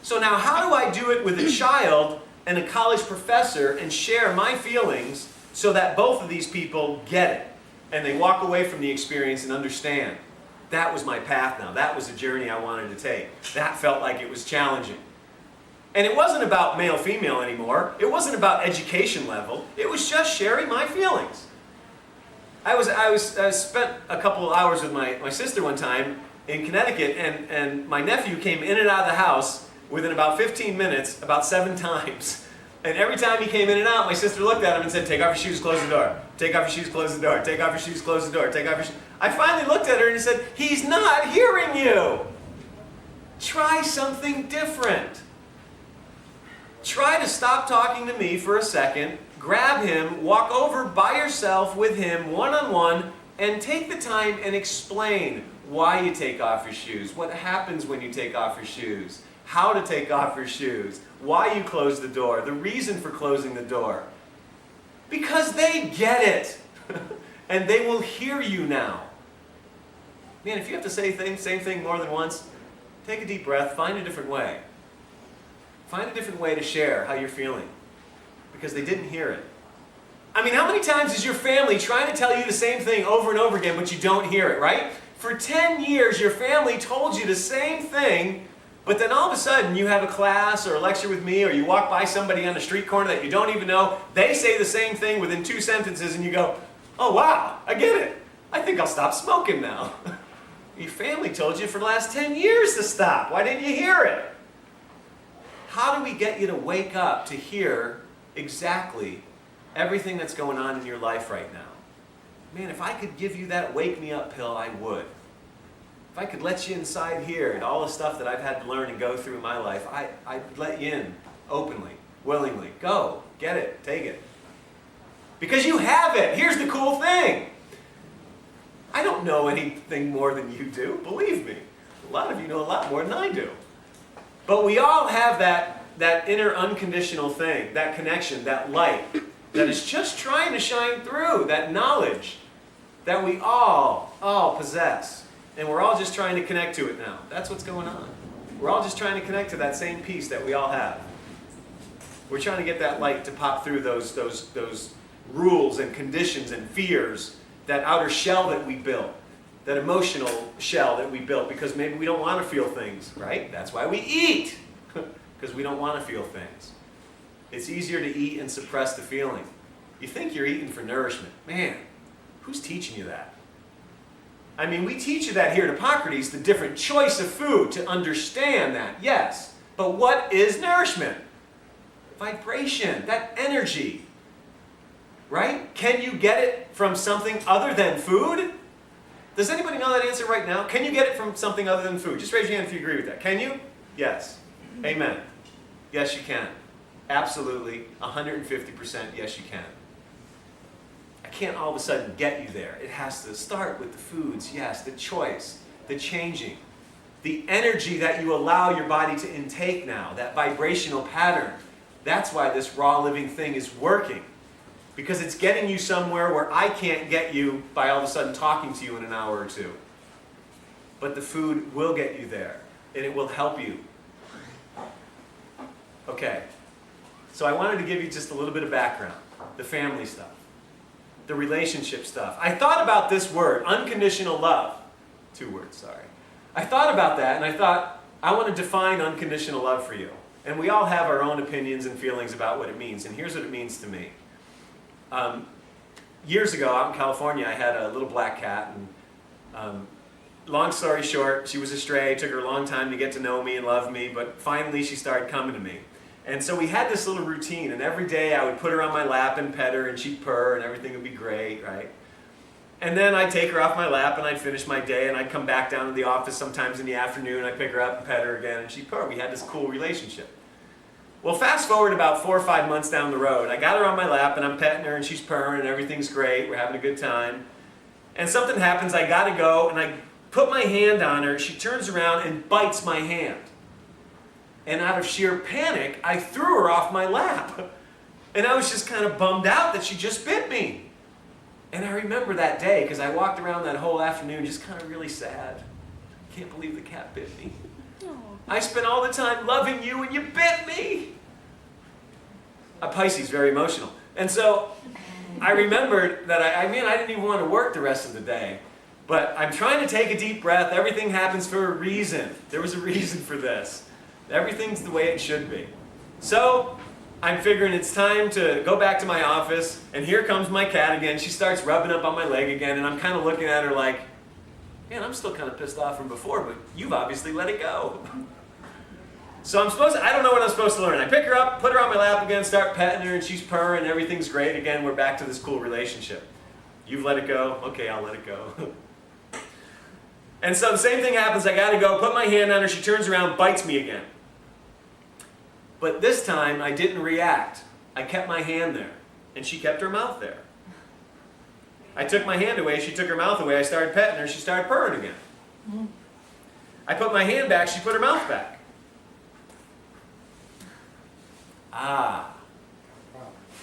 So now how do I do it with a child and a college professor and share my feelings so that both of these people get it and they walk away from the experience and understand? That was my path now. That was a journey I wanted to take. That felt like it was challenging. And it wasn't about male-female anymore. It wasn't about education level. It was just sharing my feelings. I spent a couple of hours with my sister one time in Connecticut, and my nephew came in and out of the house within about 15 minutes, about 7 times. And every time he came in and out, my sister looked at him and said, take off your shoes, close the door. Take off your shoes, close the door. Take off your shoes, close the door. Take off your shoes. I finally looked at her and said, he's not hearing you. Try something different. Try to stop talking to me for a second, grab him, walk over by yourself with him one-on-one, and take the time and explain why you take off your shoes, what happens when you take off your shoes, how to take off your shoes, why you close the door, the reason for closing the door. Because they get it, and they will hear you now. Man, if you have to say the same thing more than once, take a deep breath, find a different way. Find a different way to share how you're feeling, because they didn't hear it. I mean, how many times is your family trying to tell you the same thing over and over again, but you don't hear it, right? For 10 years, your family told you the same thing, but then all of a sudden you have a class or a lecture with me, or you walk by somebody on a street corner that you don't even know, they say the same thing within 2 sentences, and you go, oh wow, I get it. I think I'll stop smoking now. Your family told you for the last 10 years to stop. Why didn't you hear it? How do we get you to wake up to hear exactly everything that's going on in your life right now? Man, if I could give you that wake me up pill, I would. If I could let you inside here and all the stuff that I've had to learn and go through in my life, I'd let you in openly, willingly. Go, get it, take it. Because you have it. Here's the cool thing. I don't know anything more than you do, believe me. A lot of you know a lot more than I do. But we all have that inner unconditional thing, that connection, that light, that is just trying to shine through, that knowledge that we all possess. And we're all just trying to connect to it now. That's what's going on. We're all just trying to connect to that same piece that we all have. We're trying to get that light to pop through those rules and conditions and fears, that outer shell that we built. That emotional shell that we built, because maybe we don't want to feel things, right? That's why we eat, because we don't want to feel things. It's easier to eat and suppress the feeling. You think you're eating for nourishment. Man, who's teaching you that? I mean, we teach you that here at Hippocrates, the different choice of food, to understand that, yes. But what is nourishment? Vibration, that energy. Right? Can you get it from something other than food? Does anybody know that answer right now? Can you get it from something other than food? Just raise your hand if you agree with that. Can you? Yes. Amen. Yes, you can. Absolutely. 150% yes, you can. I can't all of a sudden get you there. It has to start with the foods, yes, the choice, the changing, the energy that you allow your body to intake now, that vibrational pattern. That's why this raw living thing is working. Because it's getting you somewhere where I can't get you by all of a sudden talking to you in an hour or two. But the food will get you there, and it will help you. Okay, so I wanted to give you just a little bit of background, the family stuff, the relationship stuff. I thought about this word, unconditional love. 2 words, sorry. I thought about that, and I thought, I want to define unconditional love for you. And we all have our own opinions and feelings about what it means, and here's what it means to me. Years ago, out in California, I had a little black cat, and long story short, she was a stray. It took her a long time to get to know me and love me, but finally she started coming to me. And so we had this little routine, and every day I would put her on my lap and pet her, and she'd purr, and everything would be great, right? And then I'd take her off my lap, and I'd finish my day, and I'd come back down to the office sometimes in the afternoon, I'd pick her up and pet her again, and she'd purr. We had this cool relationship. Well, fast forward about 4 or 5 months down the road. I got her on my lap, and I'm petting her, and she's purring, and everything's great. We're having a good time. And something happens. I got to go, and I put my hand on her. She turns around and bites my hand. And out of sheer panic, I threw her off my lap. And I was just kind of bummed out that she just bit me. And I remember that day, because I walked around that whole afternoon just kind of really sad. Can't believe the cat bit me. I spent all the time loving you, and you bit me. A Pisces, very emotional. And so I remembered that I didn't even want to work the rest of the day. But I'm trying to take a deep breath. Everything happens for a reason. There was a reason for this. Everything's the way it should be. So I'm figuring it's time to go back to my office, and here comes my cat again. She starts rubbing up on my leg again, and I'm kind of looking at her like, man, I'm still kind of pissed off from before, but you've obviously let it go. So I don't know what I'm supposed to learn. I pick her up, put her on my lap again, start petting her, and she's purring, everything's great. Again, we're back to this cool relationship. You've let it go? Okay, I'll let it go. And so the same thing happens. I got to go, put my hand on her, she turns around, bites me again. But this time, I didn't react. I kept my hand there, and she kept her mouth there. I took my hand away, she took her mouth away, I started petting her, she started purring again. I put my hand back, she put her mouth back.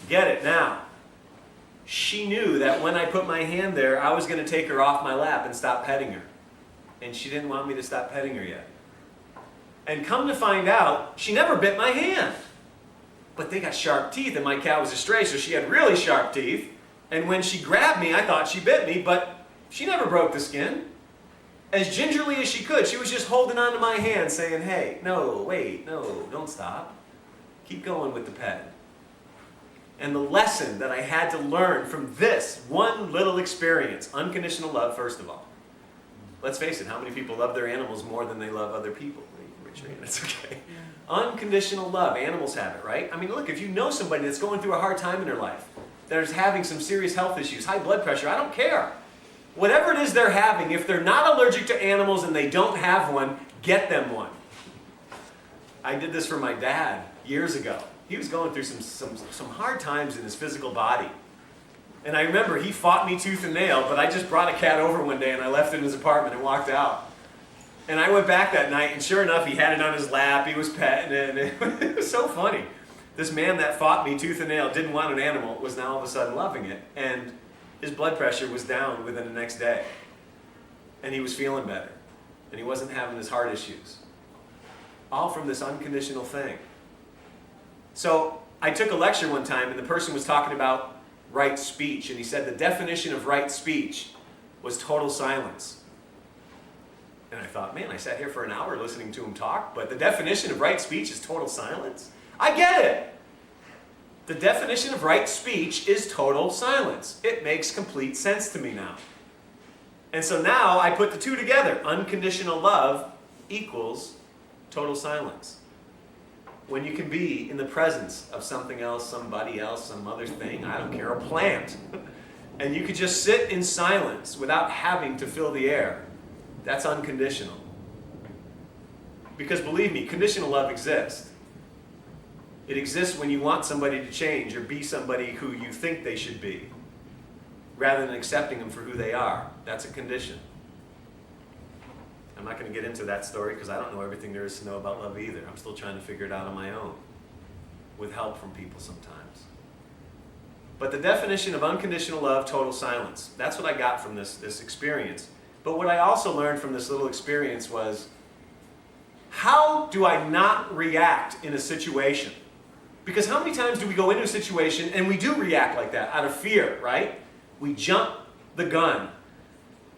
Get it now. She knew that when I put my hand there, I was going to take her off my lap and stop petting her. And she didn't want me to stop petting her yet. And come to find out, she never bit my hand. But they got sharp teeth, and my cat was a stray, so she had really sharp teeth. And when she grabbed me, I thought she bit me, but she never broke the skin. As gingerly as she could, she was just holding on to my hand, saying, hey, no, wait, no, don't stop. Keep going with the pet. And the lesson that I had to learn from this one little experience, unconditional love, first of all. Let's face it, how many people love their animals more than they love other people? It's okay. Unconditional love, animals have it, right? I mean, look, if you know somebody that's going through a hard time in their life, that is having some serious health issues, high blood pressure, I don't care. Whatever it is they're having, if they're not allergic to animals and they don't have one, get them one. I did this for my dad years ago. He was going through some hard times in his physical body. And I remember he fought me tooth and nail, but I just brought a cat over one day and I left it in his apartment and walked out. And I went back that night, and sure enough, he had it on his lap, he was petting it, and it was so funny. This man that fought me tooth and nail, didn't want an animal, was now all of a sudden loving it. And his blood pressure was down within the next day. And he was feeling better. And he wasn't having his heart issues. All from this unconditional thing. So I took a lecture one time, and the person was talking about right speech. And he said the definition of right speech was total silence. And I thought, man, I sat here for an hour listening to him talk, but the definition of right speech is total silence? I get it. The definition of right speech is total silence. It makes complete sense to me now. And so now I put the two together. Unconditional love equals total silence. when you can be in the presence of something else, somebody else, some other thing, I don't care, a plant, and you could just sit in silence without having to fill the air. That's unconditional. Because believe me, conditional love exists. It exists when you want somebody to change or be somebody who you think they should be, rather than accepting them for who they are. That's a condition. I'm not going to get into that story because I don't know everything there is to know about love either. I'm still trying to figure it out on my own, with help from people sometimes. But the definition of unconditional love, total silence. That's what I got from this experience. But what I also learned from this little experience was, how do I not react in a situation? Because how many times do we go into a situation and we do react like that out of fear, right? We jump the gun.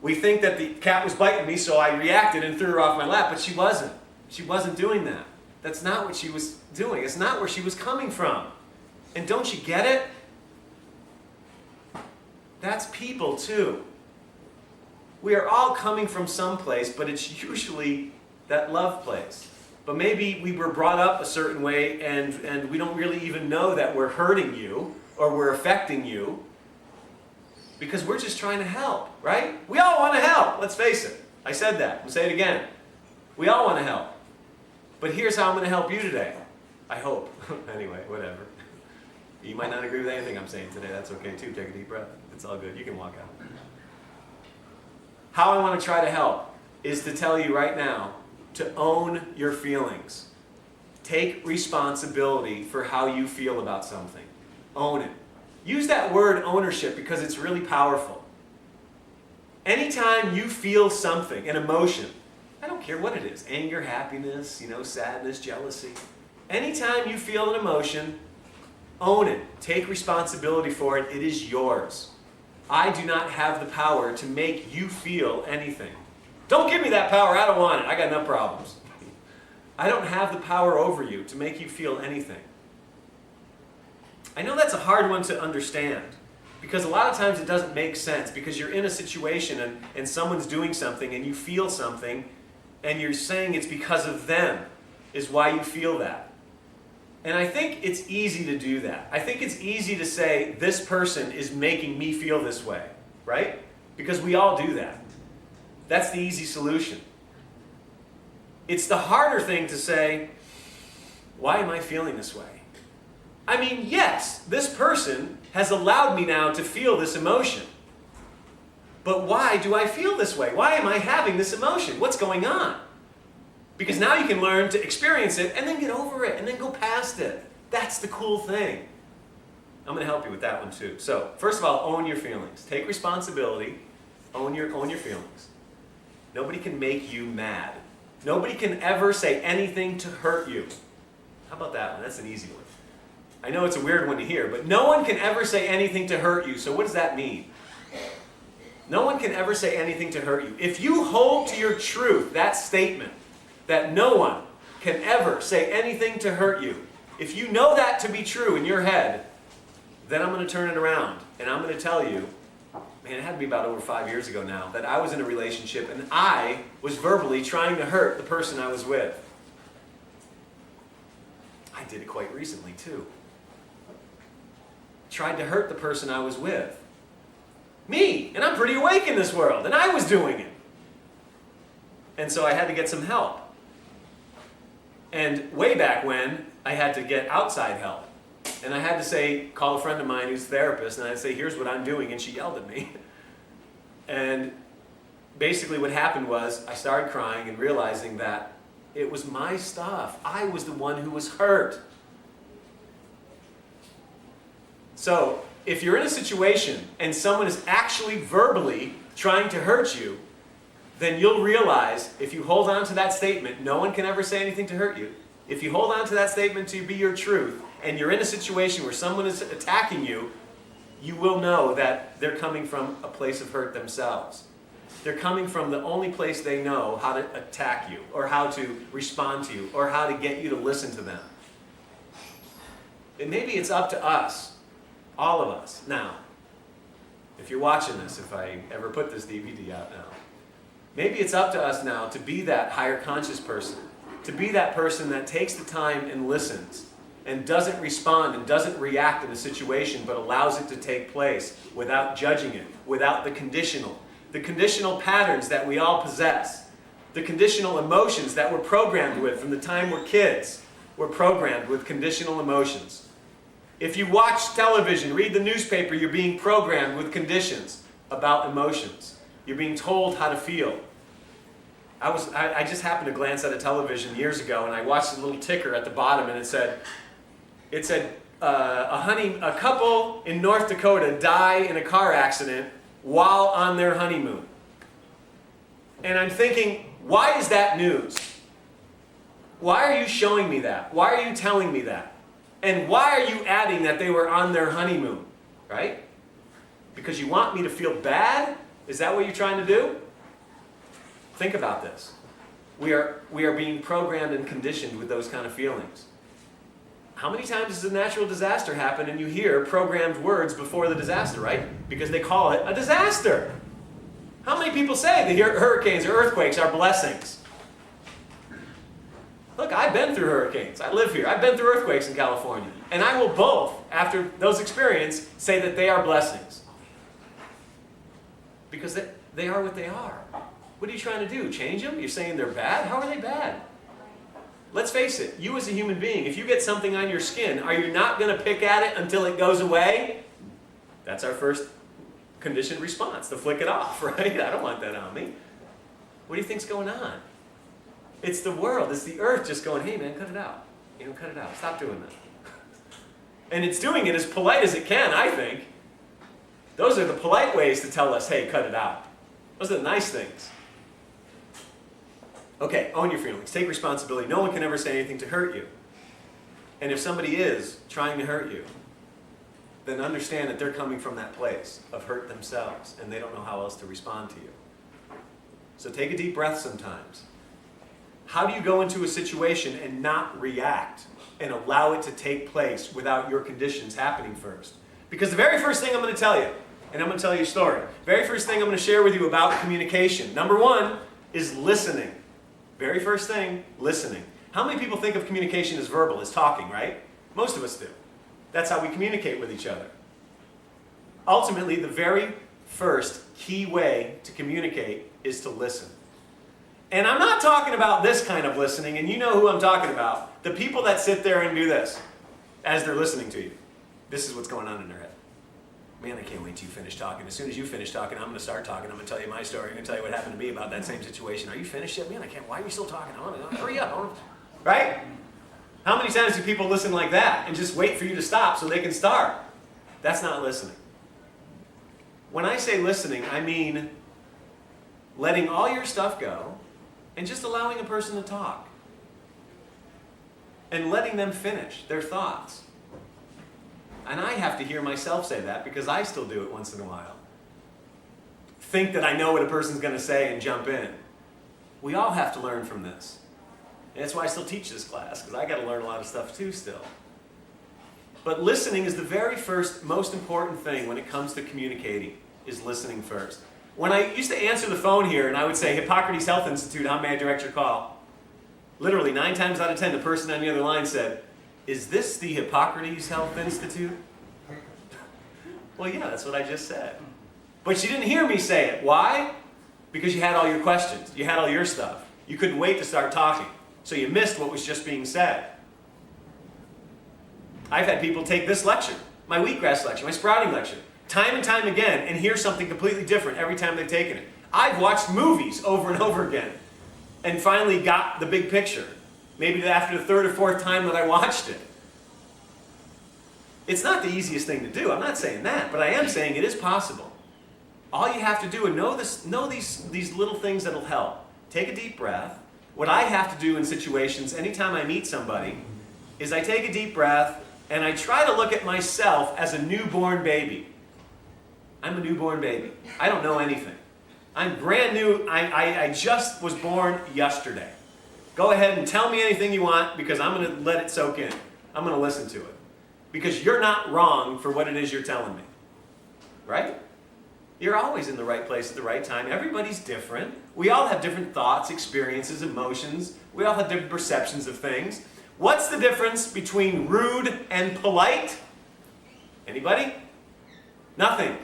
We think that the cat was biting me, so I reacted and threw her off my lap, but she wasn't. She wasn't doing that. That's not what she was doing. It's not where she was coming from. And don't you get it? That's people too. We are all coming from someplace, but it's usually that love place. But maybe we were brought up a certain way and we don't really even know that we're hurting you or we're affecting you because we're just trying to help, right? We all want to help, let's face it. I said that. I'll say it again. We all want to help. But here's how I'm going to help you today. I hope. Anyway, whatever. You might not agree with anything I'm saying today. That's okay too. Take a deep breath. It's all good. You can walk out. How I want to try to help is to tell you right now to own your feelings. Take responsibility for how you feel about something. Own it. Use that word ownership because it's really powerful. Anytime you feel something, an emotion, I don't care what it is, anger, happiness, sadness, jealousy. Anytime you feel an emotion, own it. Take responsibility for it. It is yours. I do not have the power to make you feel anything. Don't give me that power. I don't want it. I got enough problems. I don't have the power over you to make you feel anything. I know that's a hard one to understand because a lot of times it doesn't make sense because you're in a situation and someone's doing something and you feel something and you're saying it's because of them is why you feel that. And I think it's easy to do that. I think it's easy to say this person is making me feel this way, right? Because we all do that. That's the easy solution. It's the harder thing to say, why am I feeling this way? I mean, yes, this person has allowed me now to feel this emotion. But why do I feel this way? Why am I having this emotion? What's going on? Because now you can learn to experience it and then get over it and then go past it. That's the cool thing. I'm going to help you with that one too. So, first of all, own your feelings. Take responsibility. Own your feelings. Nobody can make you mad. Nobody can ever say anything to hurt you. How about that one? That's an easy one. I know it's a weird one to hear, but no one can ever say anything to hurt you. So what does that mean? No one can ever say anything to hurt you. If you hold to your truth, that statement, that no one can ever say anything to hurt you, if you know that to be true in your head, then I'm going to turn it around and I'm going to tell you, man, it had to be about over 5 years ago now, that I was in a relationship and I was verbally trying to hurt the person I was with. I did it quite recently too. Tried to hurt the person I was with. Me! And I'm pretty awake in this world, and I was doing it. And so I had to get some help. And way back when, I had to get outside help. And I had to call a friend of mine who's a therapist, and I'd say, here's what I'm doing, and she yelled at me. And basically what happened was, I started crying and realizing that it was my stuff. I was the one who was hurt. So, if you're in a situation and someone is actually verbally trying to hurt you, then you'll realize if you hold on to that statement, no one can ever say anything to hurt you. If you hold on to that statement to be your truth, and you're in a situation where someone is attacking you, you will know that they're coming from a place of hurt themselves. They're coming from the only place they know how to attack you, or how to respond to you, or how to get you to listen to them. And maybe it's up to us, all of us, now, if you're watching this, if I ever put this DVD out now, maybe it's up to us now to be that higher conscious person to be that person that takes the time and listens and doesn't respond and doesn't react in a situation, but allows it to take place without judging it, without the conditional patterns that we all possess, the conditional emotions that we're programmed with from the time we're kids. We're programmed with conditional emotions. If you watch television, read the newspaper, you're being programmed with conditions about emotions. You're being told how to feel. I just happened to glance at a television years ago, and I watched a little ticker at the bottom, and it said a couple in North Dakota die in a car accident while on their honeymoon. And I'm thinking, why is that news? Why are you showing me that? Why are you telling me that? And why are you adding that they were on their honeymoon? Right? Because you want me to feel bad? Is that what you're trying to do? Think about this. We are being programmed and conditioned with those kind of feelings. How many times does a natural disaster happen and you hear programmed words before the disaster, right? Because they call it a disaster. How many people say the hurricanes or earthquakes are blessings? Look, I've been through hurricanes. I live here. I've been through earthquakes in California. And I will both, after those experiences, say that they are blessings. Because they are what they are. What are you trying to do? Change them? You're saying they're bad? How are they bad? Let's face it, you as a human being, if you get something on your skin, are you not going to pick at it until it goes away? That's our first conditioned response, to flick it off, right? I don't want that on me. What do you think's going on? It's the world, it's the earth just going, hey man, cut it out. Cut it out. Stop doing that. And it's doing it as polite as it can, I think. Those are the polite ways to tell us, hey, cut it out. Those are the nice things. Okay, own your feelings. Take responsibility. No one can ever say anything to hurt you. And if somebody is trying to hurt you, then understand that they're coming from that place of hurt themselves, and they don't know how else to respond to you. So take a deep breath sometimes. How do you go into a situation and not react and allow it to take place without your conditions happening first? Because the very first thing I'm going to tell you, and I'm going to tell you a story, very first thing I'm going to share with you about communication. Number one is listening. Very first thing, listening. How many people think of communication as verbal, as talking, right? Most of us do. That's how we communicate with each other. Ultimately, the very first key way to communicate is to listen. And I'm not talking about this kind of listening, and you know who I'm talking about. The people that sit there and do this as they're listening to you. This is what's going on in their head. Man, I can't wait till you finish talking. As soon as you finish talking, I'm going to start talking. I'm going to tell you my story. I'm going to tell you what happened to me about that same situation. Are you finished yet? Man, I can't. Why are you still talking? I want to hurry up. Right? How many times do people listen like that and just wait for you to stop so they can start? That's not listening. When I say listening, I mean letting all your stuff go and just allowing a person to talk. And letting them finish their thoughts. And I have to hear myself say that because I still do it once in a while. Think that I know what a person's going to say and jump in. We all have to learn from this. And that's why I still teach this class, because I got to learn a lot of stuff too still. But listening is the very first, most important thing when it comes to communicating, is listening first. When I used to answer the phone here and I would say, Hippocrates Health Institute, how may I direct your call? Literally 9 times out of 10, the person on the other line said, is this the Hippocrates Health Institute? Well, yeah, that's what I just said. But you didn't hear me say it. Why? Because you had all your questions. You had all your stuff. You couldn't wait to start talking. So you missed what was just being said. I've had people take this lecture, my wheatgrass lecture, my sprouting lecture, time and time again, and hear something completely different every time they've taken it. I've watched movies over and over again and finally got the big picture. Maybe after the 3rd or 4th time that I watched it. It's not the easiest thing to do. I'm not saying that, but I am saying it is possible. All you have to do is know these little things that'll help. Take a deep breath. What I have to do in situations, anytime I meet somebody, is I take a deep breath and I try to look at myself as a newborn baby. I'm a newborn baby. I don't know anything. I'm brand new. I just was born yesterday. Go ahead and tell me anything you want because I'm going to let it soak in. I'm going to listen to it. Because you're not wrong for what it is you're telling me. Right? You're always in the right place at the right time. Everybody's different. We all have different thoughts, experiences, emotions. We all have different perceptions of things. What's the difference between rude and polite? Anybody? Nothing.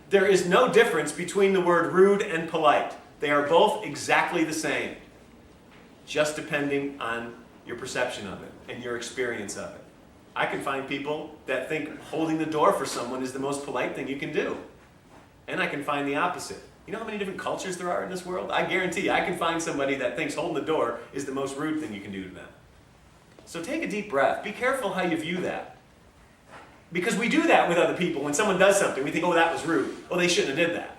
There is no difference between the word rude and polite. They are both exactly the same, just depending on your perception of it and your experience of it. I can find people that think holding the door for someone is the most polite thing you can do. And I can find the opposite. You know how many different cultures there are in this world? I guarantee you, I can find somebody that thinks holding the door is the most rude thing you can do to them. So take a deep breath. Be careful how you view that. Because we do that with other people. When someone does something, we think, oh, that was rude. Oh, they shouldn't have did that.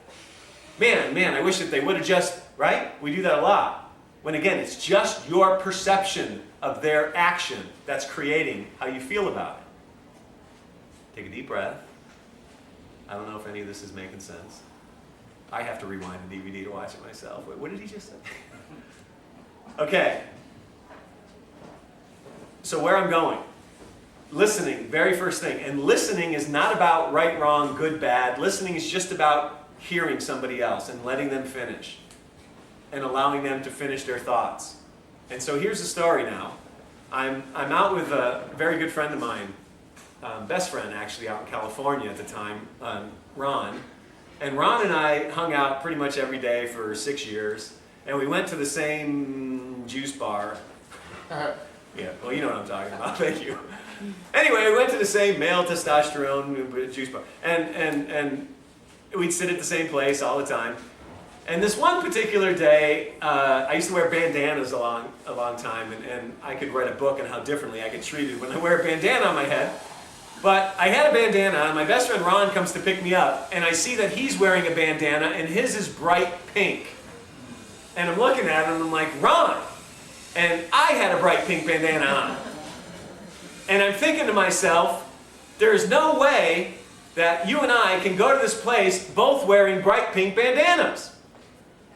Man, I wish that they would have just, right? We do that a lot. When again, it's just your perception of their action that's creating how you feel about it. Take a deep breath. I don't know if any of this is making sense. I have to rewind the DVD to watch it myself. Wait, what did he just say? Okay. So where I'm going. Listening, very first thing. And listening is not about right, wrong, good, bad. Listening is just about hearing somebody else and letting them finish. And allowing them to finish their thoughts. And so here's the story now. I'm out with a very good friend of mine, best friend actually, out in California at the time, Ron. And Ron and I hung out pretty much every day for 6 years. And we went to the same juice bar. Yeah, well, you know what I'm talking about. Thank you. Anyway, we went to the same male testosterone juice bar. And we'd sit at the same place all the time. And this one particular day, I used to wear bandanas a long time, and I could write a book on how differently I get treated when I wear a bandana on my head. But I had a bandana on. My best friend Ron comes to pick me up, and I see that he's wearing a bandana, and his is bright pink. And I'm looking at him, and I'm like, Ron! And I had a bright pink bandana on. And I'm thinking to myself, there's no way that you and I can go to this place both wearing bright pink bandanas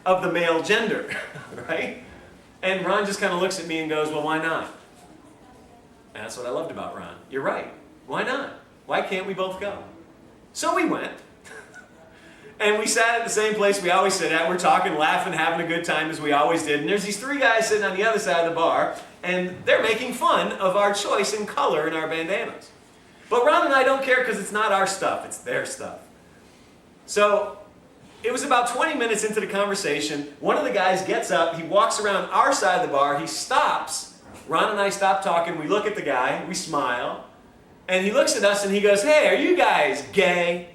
of the male gender, right? And Ron just kind of looks at me and goes, well, why not? And that's what I loved about Ron. You're right. Why not? Why can't we both go? So we went. And we sat at the same place we always sit at. We're talking, laughing, having a good time as we always did. And there's these three guys sitting on the other side of the bar, and they're making fun of our choice in color in our bandanas. But Ron and I don't care because it's not our stuff, it's their stuff. So it was about 20 minutes into the conversation. One of the guys gets up, he walks around our side of the bar, he stops. Ron and I stop talking, we look at the guy, we smile, and he looks at us and he goes, hey, are you guys gay?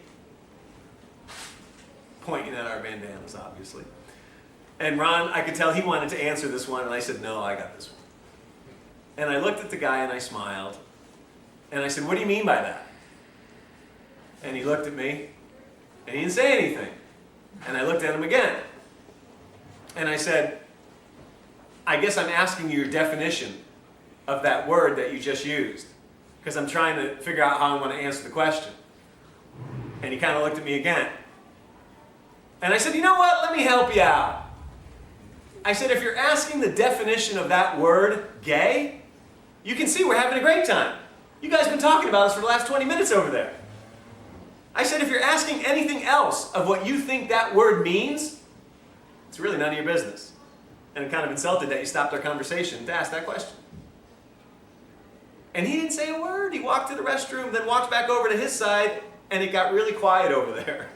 Pointing at our bandanas, obviously. And Ron, I could tell he wanted to answer this one, and I said, no, I got this one. And I looked at the guy and I smiled, and I said, what do you mean by that? And he looked at me, and he didn't say anything. And I looked at him again. And I said, I guess I'm asking you your definition of that word that you just used. Because I'm trying to figure out how I want to answer the question. And he kind of looked at me again. And I said, you know what? Let me help you out. I said, if you're asking the definition of that word, gay, you can see we're having a great time. You guys have been talking about us for the last 20 minutes over there. I said, if you're asking anything else of what you think that word means, it's really none of your business. And I'm kind of insulted that you stopped our conversation to ask that question. And he didn't say a word. He walked to the restroom, then walked back over to his side, and it got really quiet over there.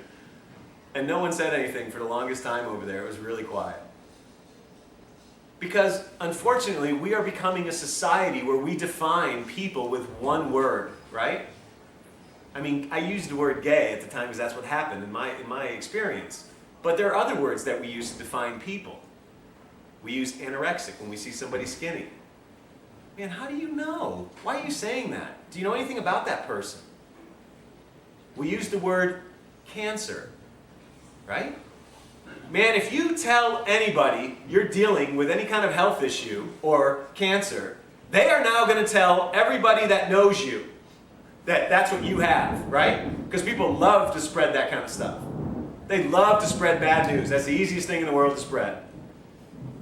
And no one said anything for the longest time over there. It was really quiet. Because, unfortunately, we are becoming a society where we define people with one word, right? I mean, I used the word gay at the time because that's what happened in my experience. But there are other words that we use to define people. We use anorexic when we see somebody skinny. Man, how do you know? Why are you saying that? Do you know anything about that person? We use the word cancer, right? Man, if you tell anybody you're dealing with any kind of health issue or cancer, they are now going to tell everybody that knows you that that's what you have, right? Because people love to spread that kind of stuff. They love to spread bad news. That's the easiest thing in the world to spread.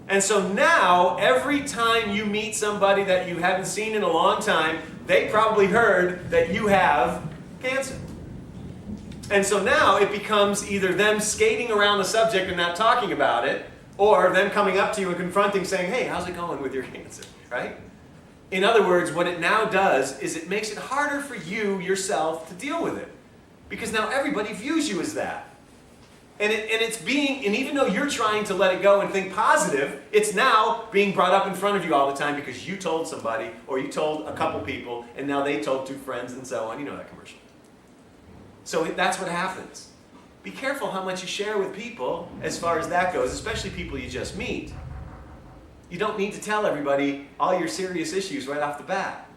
And so now, every time you meet somebody that you haven't seen in a long time, they probably heard that you have cancer. And so now it becomes either them skating around the subject and not talking about it, or them coming up to you and confronting, saying, hey, how's it going with your cancer, right? In other words, what it now does is it makes it harder for you yourself to deal with it. Because now everybody views you as that. And even though you're trying to let it go and think positive, it's now being brought up in front of you all the time because you told somebody, or you told a couple people, and now they told 2 friends and so on. You know that commercial. So that's what happens. Be careful how much you share with people as far as that goes, especially people you just meet. You don't need to tell everybody all your serious issues right off the bat.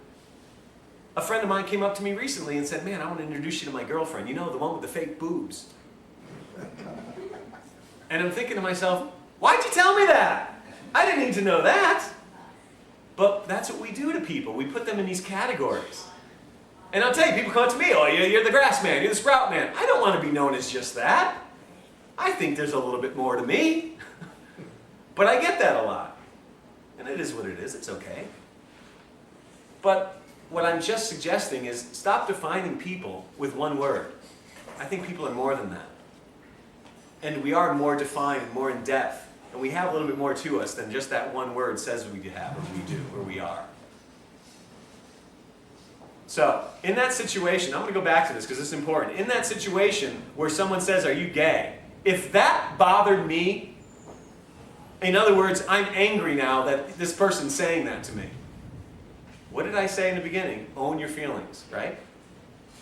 A friend of mine came up to me recently and said, man, I want to introduce you to my girlfriend. You know, the one with the fake boobs. And I'm thinking to myself, why'd you tell me that? I didn't need to know that. But that's what we do to people. We put them in these categories. And I'll tell you, people come up to me, oh, you're the grass man, you're the sprout man. I don't want to be known as just that. I think there's a little bit more to me. But I get that a lot. And it is what it is, it's okay. But what I'm just suggesting is stop defining people with one word. I think people are more than that. And we are more defined and more in depth. And we have a little bit more to us than just that one word says we have, or we do, or we are. So, in that situation, I'm going to go back to this because it's important. In that situation where someone says, are you gay? If that bothered me, in other words, I'm angry now that this person's saying that to me. What did I say in the beginning? Own your feelings, right?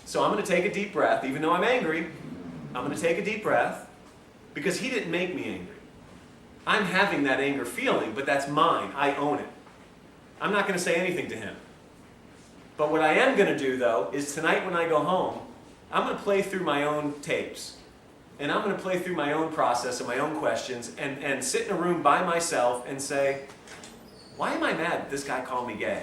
So I'm going to take a deep breath, even though I'm angry. I'm going to take a deep breath because he didn't make me angry. I'm having that anger feeling, but that's mine. I own it. I'm not going to say anything to him. But what I am going to do, though, is tonight when I go home, I'm going to play through my own tapes. And I'm going to play through my own process and my own questions and sit in a room by myself and say, why am I mad that this guy called me gay?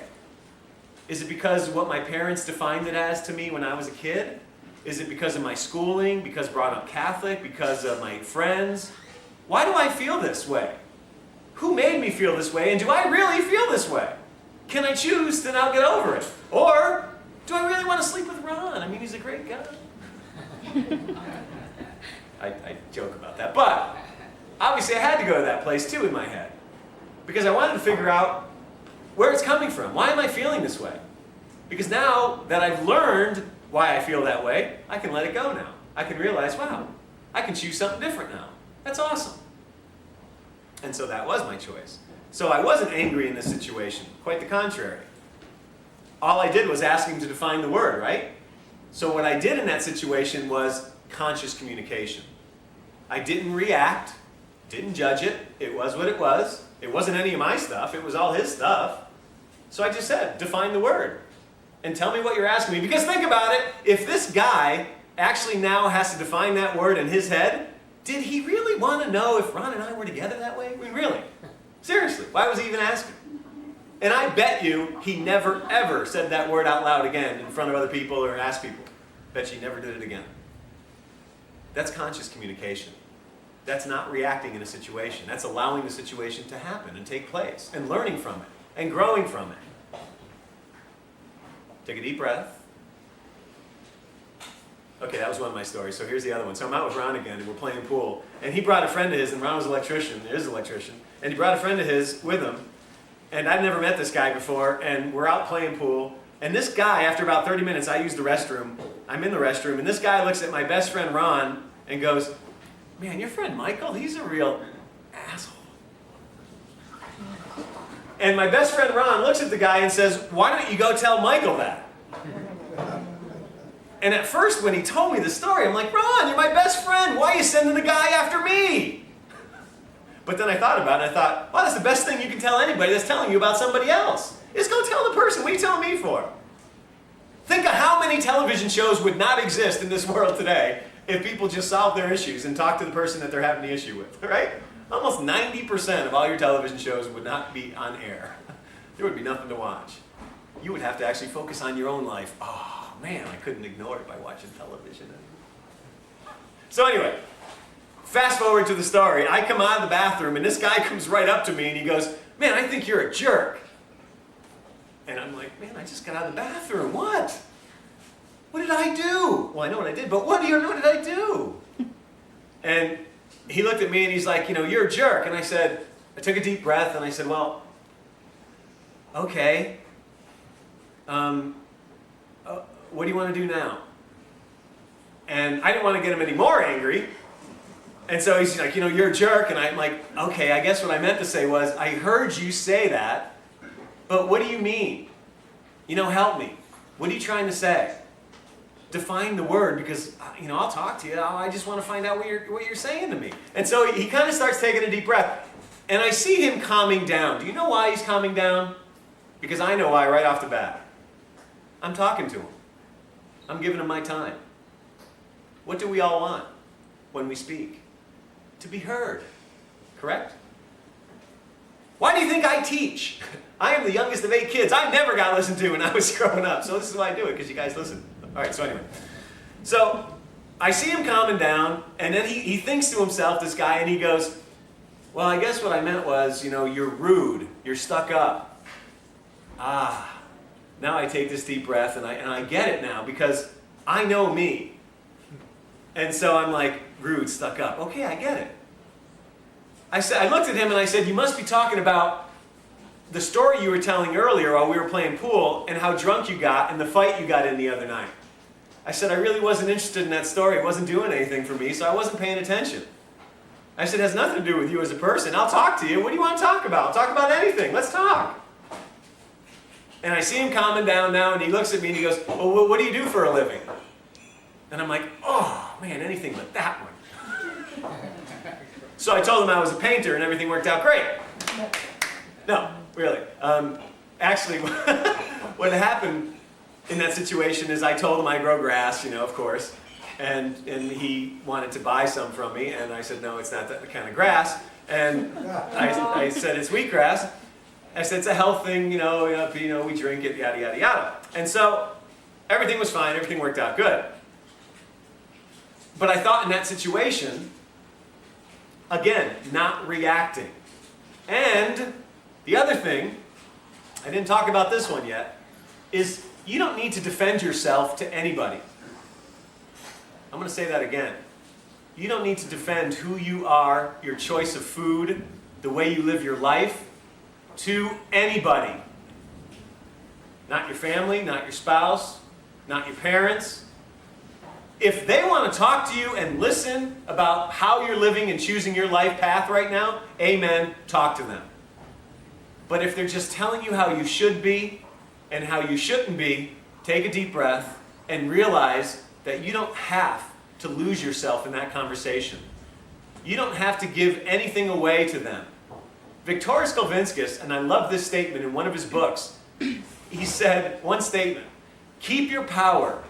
Is it because of what my parents defined it as to me when I was a kid? Is it because of my schooling, because brought up Catholic, because of my friends? Why do I feel this way? Who made me feel this way, and do I really feel this way? Can I choose to now get over it? Or do I really want to sleep with Ron? I mean, he's a great guy. I joke about that. But obviously I had to go to that place too in my head. Because I wanted to figure out where it's coming from. Why am I feeling this way? Because now that I've learned why I feel that way, I can let it go now. I can realize, wow, I can choose something different now. That's awesome. And so that was my choice. So I wasn't angry in this situation. Quite the contrary. All I did was ask him to define the word, right? So what I did in that situation was conscious communication. I didn't react, didn't judge it. It was what it was. It wasn't any of my stuff. It was all his stuff. So I just said, define the word. And tell me what you're asking me. Because think about it. If this guy actually now has to define that word in his head, did he really want to know if Ron and I were together that way? I mean, really? Seriously, why was he even asking? And I bet you he never, ever said that word out loud again in front of other people or asked people. Bet you he never did it again. That's conscious communication. That's not reacting in a situation. That's allowing the situation to happen and take place and learning from it and growing from it. Take a deep breath. Okay, that was one of my stories. So here's the other one. So I'm out with Ron again, and we're playing pool. And he brought a friend of his, and Ron was an electrician. He is an electrician. And he brought a friend of his with him. And I'd never met this guy before. And we're out playing pool. And this guy, after about 30 minutes, I use the restroom. I'm in the restroom. And this guy looks at my best friend, Ron, and goes, man, your friend Michael, he's a real asshole. And my best friend, Ron, looks at the guy and says, why don't you go tell Michael that? And at first, when he told me the story, I'm like, Ron, you're my best friend. Why are you sending the guy after me? But then I thought about it, and I thought, well, that's the best thing you can tell anybody that's telling you about somebody else. Is go tell the person. What are you telling me for? Think of how many television shows would not exist in this world today if people just solved their issues and talked to the person that they're having the issue with, right? Almost 90% of all your television shows would not be on air. There would be nothing to watch. You would have to actually focus on your own life. Oh, man, I couldn't ignore it by watching television. So anyway, fast forward to the story. I come out of the bathroom, and this guy comes right up to me, and he goes, man, I think you're a jerk. And I'm like, man, I just got out of the bathroom. What? what did I do? Well, I know what I did, but what did I do? And he looked at me and he's like, you're a jerk. And I took a deep breath and I said, well, okay. What do you want to do now? And I didn't want to get him any more angry. And so he's like, you're a jerk. And I'm like, okay, I guess what I meant to say was, I heard you say that, but what do you mean? Help me. What are you trying to say? Define the word, because, I'll talk to you. I just want to find out what you're saying to me. And so he kind of starts taking a deep breath. And I see him calming down. Do you know why he's calming down? Because I know why right off the bat. I'm talking to him. I'm giving him my time. What do we all want when we speak? To be heard. Correct? Why do you think I teach? I am the youngest of 8 kids. I never got listened to when I was growing up. So this is why I do it, because you guys listen. All right, so anyway. So I see him calming down, and then he thinks to himself, this guy, and he goes, well, I guess what I meant was, you're rude. You're stuck up. Now I take this deep breath, and I get it now, because I know me. And so I'm like, rude, stuck up. Okay, I get it. I looked at him and I said, you must be talking about the story you were telling earlier while we were playing pool and how drunk you got and the fight you got in the other night. I said, I really wasn't interested in that story. It wasn't doing anything for me, so I wasn't paying attention. I said, it has nothing to do with you as a person. I'll talk to you. What do you want to talk about? I'll talk about anything. Let's talk. And I see him calming down now, and he looks at me and he goes, well, what do you do for a living? And I'm like, oh, man, anything but that one. So I told him I was a painter, and everything worked out great. No, really. Actually, what happened in that situation is I told him I grow grass, of course, and he wanted to buy some from me, and I said, no, it's not that kind of grass. And I said, it's wheatgrass. I said, it's a health thing, we drink it, yada, yada, yada. And so everything was fine, everything worked out good. But I thought in that situation, again, not reacting. And the other thing, I didn't talk about this one yet, is you don't need to defend yourself to anybody. I'm going to say that again. You don't need to defend who you are, your choice of food, the way you live your life, to anybody. Not your family, not your spouse, not your parents. If they want to talk to you and listen about how you're living and choosing your life path right now, amen, talk to them. But if they're just telling you how you should be and how you shouldn't be, take a deep breath and realize that you don't have to lose yourself in that conversation. You don't have to give anything away to them. Viktoras Kulvinskas, and I love this statement in one of his books, he said one statement, keep your power.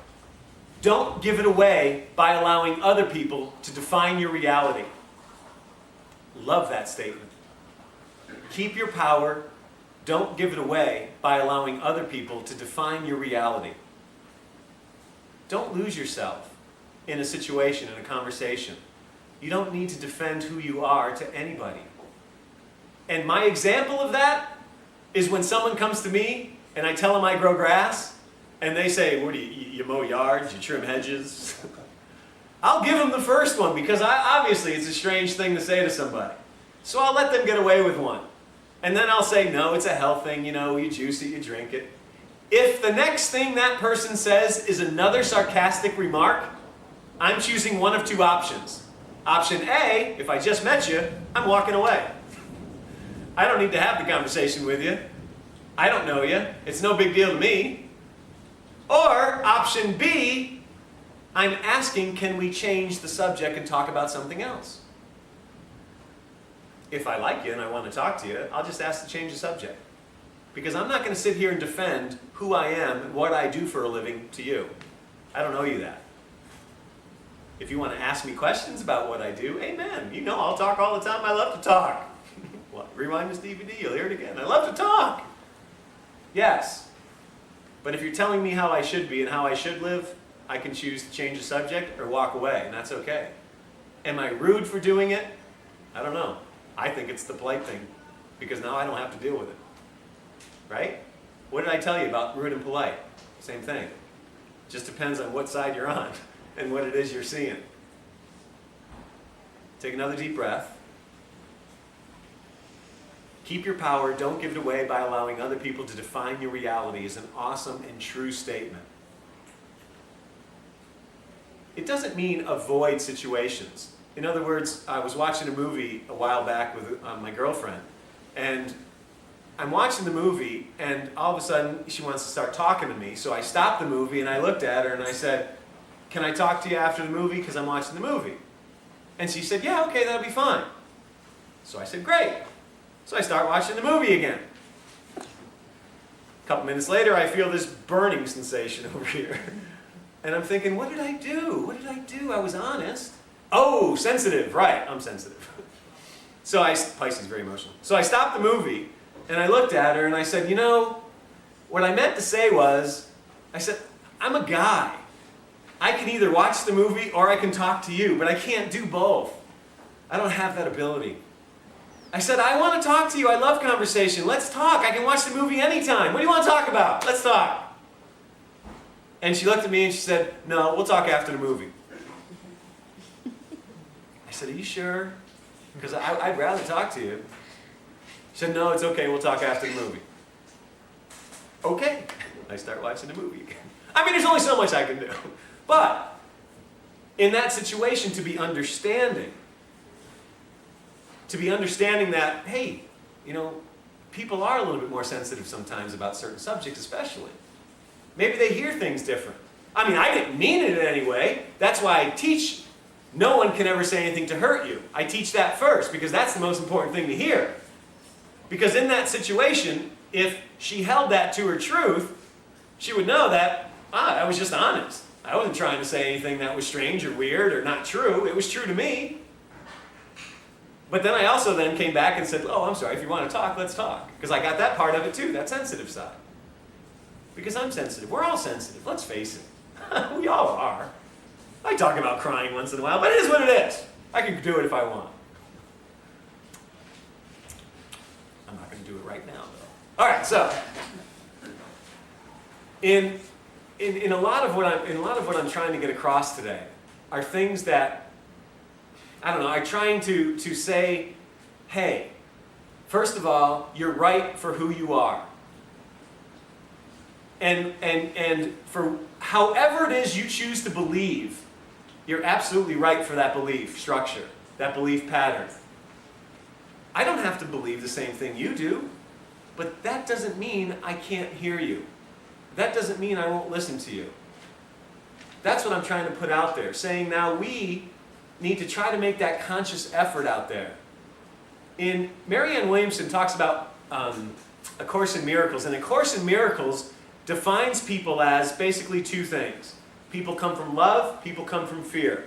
Don't give it away by allowing other people to define your reality. Love that statement. Keep your power. Don't give it away by allowing other people to define your reality. Don't lose yourself in a situation, in a conversation. You don't need to defend who you are to anybody. And my example of that is when someone comes to me and I tell them I grow grass, and they say, what do you mow yards, you trim hedges? I'll give them the first one because obviously it's a strange thing to say to somebody. So I'll let them get away with one. And then I'll say, no, it's a health thing, you juice it, you drink it. If the next thing that person says is another sarcastic remark, I'm choosing one of two options. Option A, if I just met you, I'm walking away. I don't need to have the conversation with you. I don't know you. It's no big deal to me. Or option B, I'm asking, can we change the subject and talk about something else? If I like you and I want to talk to you, I'll just ask to change the subject. Because I'm not going to sit here and defend who I am and what I do for a living to you. I don't owe you that. If you want to ask me questions about what I do, amen. I'll talk all the time. I love to talk. Rewind this DVD, you'll hear it again. I love to talk. Yes. But if you're telling me how I should be and how I should live, I can choose to change the subject or walk away, and that's okay. Am I rude for doing it? I don't know. I think it's the polite thing, because now I don't have to deal with it. Right? What did I tell you about rude and polite? Same thing. Just depends on what side you're on and what it is you're seeing. Take another deep breath. Keep your power, don't give it away by allowing other people to define your reality is an awesome and true statement. It doesn't mean avoid situations. In other words, I was watching a movie a while back with my girlfriend, and I'm watching the movie, and all of a sudden she wants to start talking to me, so I stopped the movie and I looked at her and I said, "Can I talk to you after the movie because I'm watching the movie?" And she said, "Yeah, okay, that'll be fine." So I said, "Great." So I start watching the movie again. A couple minutes later, I feel this burning sensation over here. And I'm thinking, what did I do? What did I do? I was honest. Oh, sensitive, right, I'm sensitive. So Pisces, very emotional. So I stopped the movie, and I looked at her, and I said, "You know, what I meant to say was," I said, "I'm a guy. I can either watch the movie or I can talk to you, but I can't do both. I don't have that ability." I said, "I want to talk to you. I love conversation. Let's talk. I can watch the movie anytime. What do you want to talk about? Let's talk." And she looked at me and she said, "No, we'll talk after the movie." I said, "Are you sure? Because I'd rather talk to you." She said, "No, it's okay. We'll talk after the movie." Okay. I start watching the movie again. I mean, there's only so much I can do. But in that situation, to be understanding that, hey, you know, people are a little bit more sensitive sometimes about certain subjects especially. Maybe they hear things different. I mean, I didn't mean it in any way. That's why I teach no one can ever say anything to hurt you. I teach that first because that's the most important thing to hear. Because in that situation, if she held that to her truth, she would know that, I was just honest. I wasn't trying to say anything that was strange or weird or not true. It was true to me. But then I also then came back and said, "Oh, I'm sorry, if you want to talk, let's talk." Because I got that part of it too, that sensitive side. Because I'm sensitive. We're all sensitive, let's face it. We all are. I talk about crying once in a while, but it is what it is. I can do it if I want. I'm not going to do it right now, though. All right, so in a lot of what I'm trying to get across today are things that, I don't know, I'm trying to say, hey, first of all, you're right for who you are. And for however it is you choose to believe, you're absolutely right for that belief structure, that belief pattern. I don't have to believe the same thing you do, but that doesn't mean I can't hear you. That doesn't mean I won't listen to you. That's what I'm trying to put out there, saying now we need to try to make that conscious effort out there. Marianne Williamson talks about A Course in Miracles, and A Course in Miracles defines people as basically two things. People come from love, people come from fear.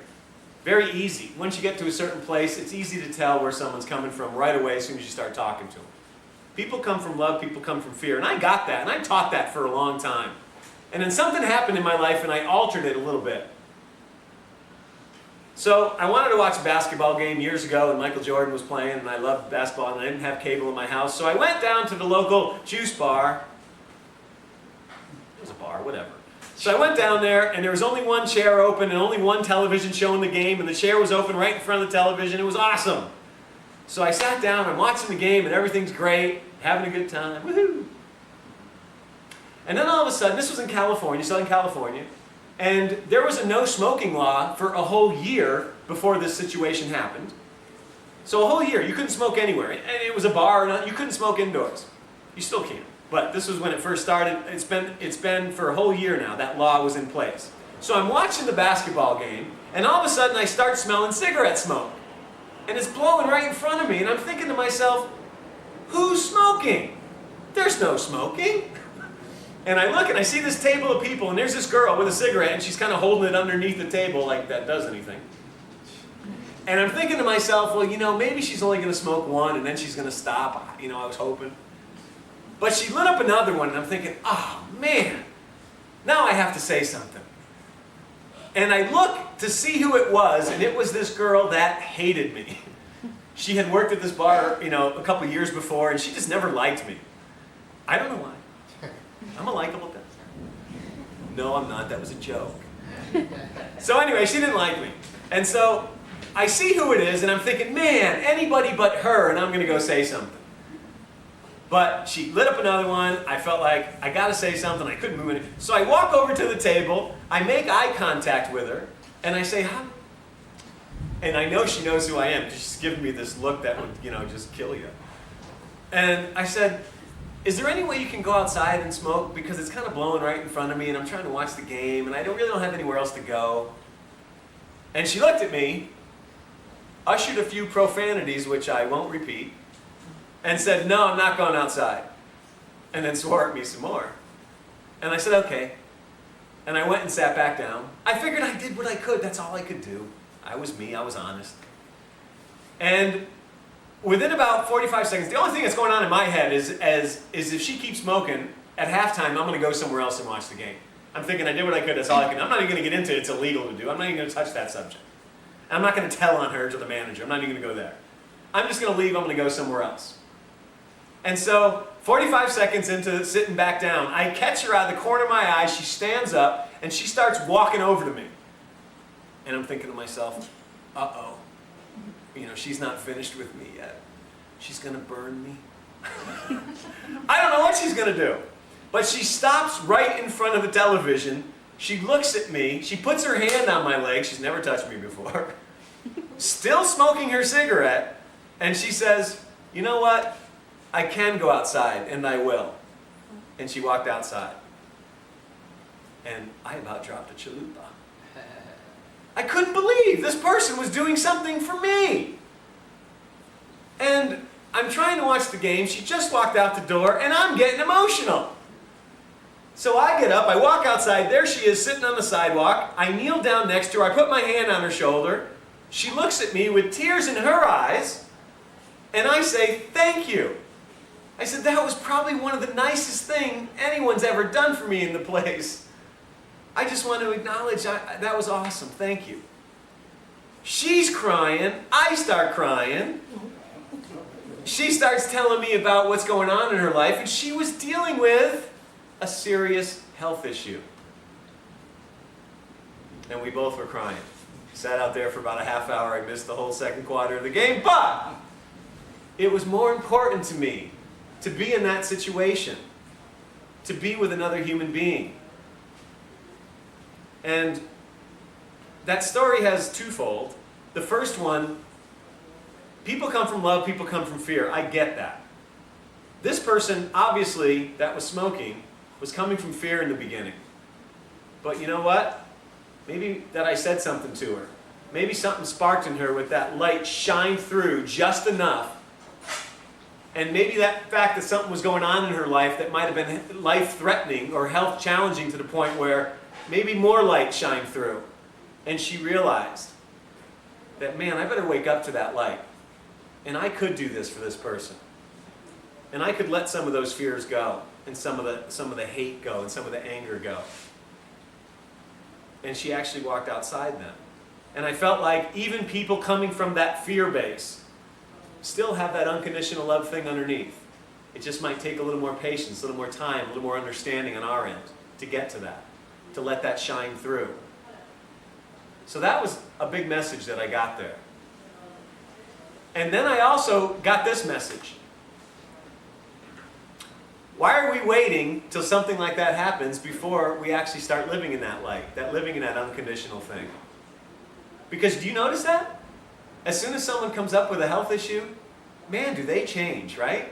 Very easy. Once you get to a certain place, it's easy to tell where someone's coming from right away as soon as you start talking to them. People come from love, people come from fear. And I got that, and I taught that for a long time. And then something happened in my life, and I altered it a little bit. So I wanted to watch a basketball game years ago, and Michael Jordan was playing, and I loved basketball, and I didn't have cable in my house. So I went down to the local juice bar. It was a bar, whatever. So I went down there, and there was only one chair open and only one television showing the game, and the chair was open right in front of the television. It was awesome. So I sat down, I'm watching the game, and everything's great, having a good time. Woohoo! And then all of a sudden, this was in California, Southern California, and there was a no smoking law for a whole year before this situation happened. So a whole year, you couldn't smoke anywhere. And it was a bar, and you couldn't smoke indoors. You still can't. But this was when it first started. It's been for a whole year now, that law was in place. So I'm watching the basketball game, and all of a sudden I start smelling cigarette smoke. And it's blowing right in front of me, and I'm thinking to myself, who's smoking? There's no smoking. And I look and I see this table of people, and there's this girl with a cigarette, and she's kind of holding it underneath the table like that does anything. And I'm thinking to myself, well, you know, maybe she's only going to smoke one, and then she's going to stop. You know, I was hoping. But she lit up another one, and I'm thinking, oh, man, now I have to say something. And I look to see who it was, and it was this girl that hated me. She had worked at this bar, you know, a couple years before, and she just never liked me. I don't know why. I'm a likable guy. No, I'm not. That was a joke. So anyway, she didn't like me. And so I see who it is, and I'm thinking, man, anybody but her, and I'm going to go say something. But she lit up another one. I felt like I got to say something. I couldn't move it. So I walk over to the table. I make eye contact with her, and I say, hi. And I know she knows who I am because she's giving me this look that would, just kill you. And I said, is there any way you can go outside and smoke? Because it's kind of blowing right in front of me, and I'm trying to watch the game, and I really don't have anywhere else to go. And she looked at me, ushered a few profanities, which I won't repeat, and said, no, I'm not going outside. And then swore at me some more. And I said, okay. And I went and sat back down. I figured I did what I could. That's all I could do. I was me. I was honest. And within about 45 seconds, the only thing that's going on in my head is if she keeps smoking, at halftime, I'm going to go somewhere else and watch the game. I'm thinking I did what I could. That's all I could do. I'm not even going to get into it. It's illegal to do. I'm not even going to touch that subject. I'm not going to tell on her to the manager. I'm not even going to go there. I'm just going to leave. I'm going to go somewhere else. And so 45 seconds into sitting back down, I catch her out of the corner of my eye. She stands up, and she starts walking over to me. And I'm thinking to myself, uh-oh. She's not finished with me yet. She's going to burn me. I don't know what she's going to do. But she stops right in front of the television. She looks at me. She puts her hand on my leg. She's never touched me before. Still smoking her cigarette. And she says, you know what? I can go outside, and I will. And she walked outside. And I about dropped a chalupa. I couldn't believe this person was doing something for me. And I'm trying to watch the game. She just walked out the door, and I'm getting emotional. So I get up, I walk outside. There she is sitting on the sidewalk. I kneel down next to her. I put my hand on her shoulder. She looks at me with tears in her eyes, and I say, thank you. I said, that was probably one of the nicest things anyone's ever done for me in the place. I just want to acknowledge that was awesome. Thank you. She's crying. I start crying. She starts telling me about what's going on in her life, and she was dealing with a serious health issue. And we both were crying. Sat out there for about a half hour. I missed the whole second quarter of the game, but it was more important to me to be in that situation, to be with another human being. And that story has twofold. The first one, people come from love, people come from fear. I get that. This person, obviously, that was smoking, was coming from fear in the beginning. But you know what? Maybe that I said something to her. Maybe something sparked in her with that light shined through just enough. And maybe that fact that something was going on in her life that might have been life-threatening or health-challenging to the point where maybe more light shined through. And she realized that, man, I better wake up to that light. And I could do this for this person. And I could let some of those fears go, and some of the hate go, and some of the anger go. And she actually walked outside then. And I felt like even people coming from that fear base still have that unconditional love thing underneath. It just might take a little more patience, a little more time, a little more understanding on our end to get to that, to let that shine through. So that was a big message that I got there. And then I also got this message. Why are we waiting till something like that happens before we actually start living in that light, living in that unconditional thing? Because do you notice that? As soon as someone comes up with a health issue, man, do they change, right?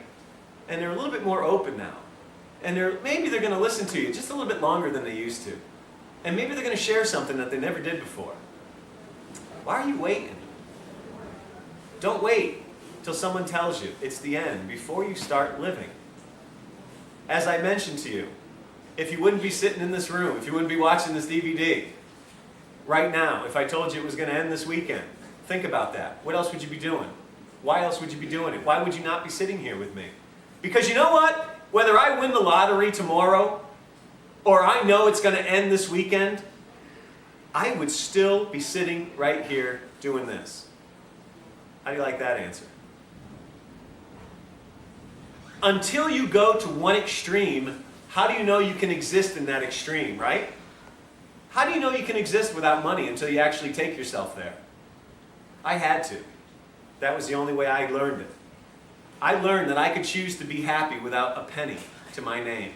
And they're a little bit more open now. And maybe they're going to listen to you just a little bit longer than they used to. And maybe they're going to share something that they never did before. Why are you waiting? Don't wait till someone tells you it's the end before you start living. As I mentioned to you, if you wouldn't be sitting in this room, if you wouldn't be watching this DVD right now, if I told you it was going to end this weekend, think about that. What else would you be doing? Why else would you be doing it? Why would you not be sitting here with me? Because you know what? Whether I win the lottery tomorrow or I know it's going to end this weekend, I would still be sitting right here doing this. How do you like that answer? Until you go to one extreme, how do you know you can exist in that extreme, right? How do you know you can exist without money until you actually take yourself there? I had to. That was the only way I learned it. I learned that I could choose to be happy without a penny to my name,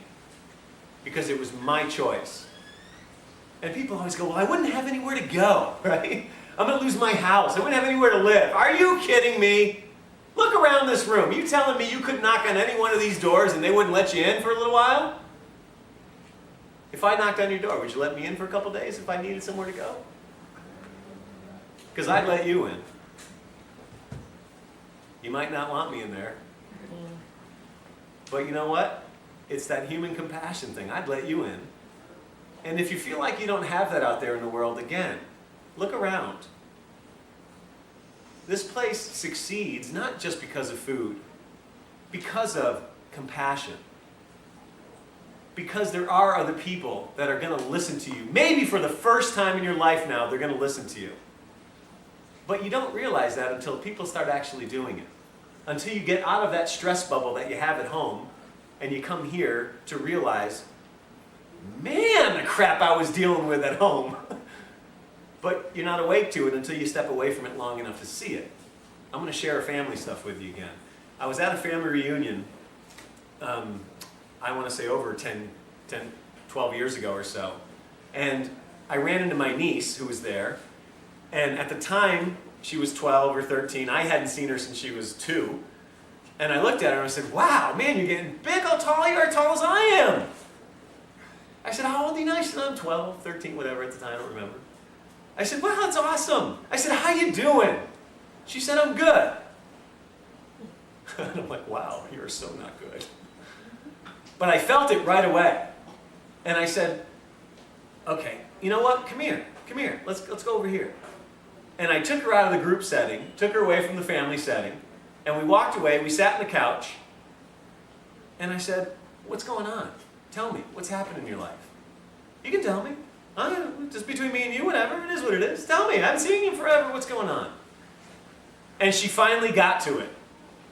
because it was my choice. And people always go, well, I wouldn't have anywhere to go, right? I'm going to lose my house. I wouldn't have anywhere to live. Are you kidding me? Look around this room. You telling me you could knock on any one of these doors and they wouldn't let you in for a little while? If I knocked on your door, would you let me in for a couple days if I needed somewhere to go? Because I'd let you in. You might not want me in there. But you know what? It's that human compassion thing. I'd let you in. And if you feel like you don't have that out there in the world, again, look around. This place succeeds not just because of food, because of compassion. Because there are other people that are going to listen to you. Maybe for the first time in your life now, they're going to listen to you. But you don't realize that until people start actually doing it. Until you get out of that stress bubble that you have at home, and you come here to realize, man, the crap I was dealing with at home. But you're not awake to it until you step away from it long enough to see it. I'm going to share family stuff with you again. I was at a family reunion, I want to say over 12 years ago or so. And I ran into my niece who was there. And at the time, she was 12 or 13. I hadn't seen her since she was 2. And I looked at her and I said, wow, man, you're getting big. How tall you are, as tall as I am. I said, how old are you now? She said, I'm 12, 13, whatever at the time, I don't remember. I said, wow, that's awesome. I said, how you doing? She said, I'm good. And I'm like, wow, you're so not good. But I felt it right away. And I said, okay, you know what? Come here. Let's go over here. And I took her out of the group setting, took her away from the family setting, and we walked away. We sat on the couch. And I said, what's going on? Tell me, what's happened in your life? You can tell me. Just between me and you, whatever. It is what it is. Tell me. I haven't seen you forever. What's going on? And she finally got to it.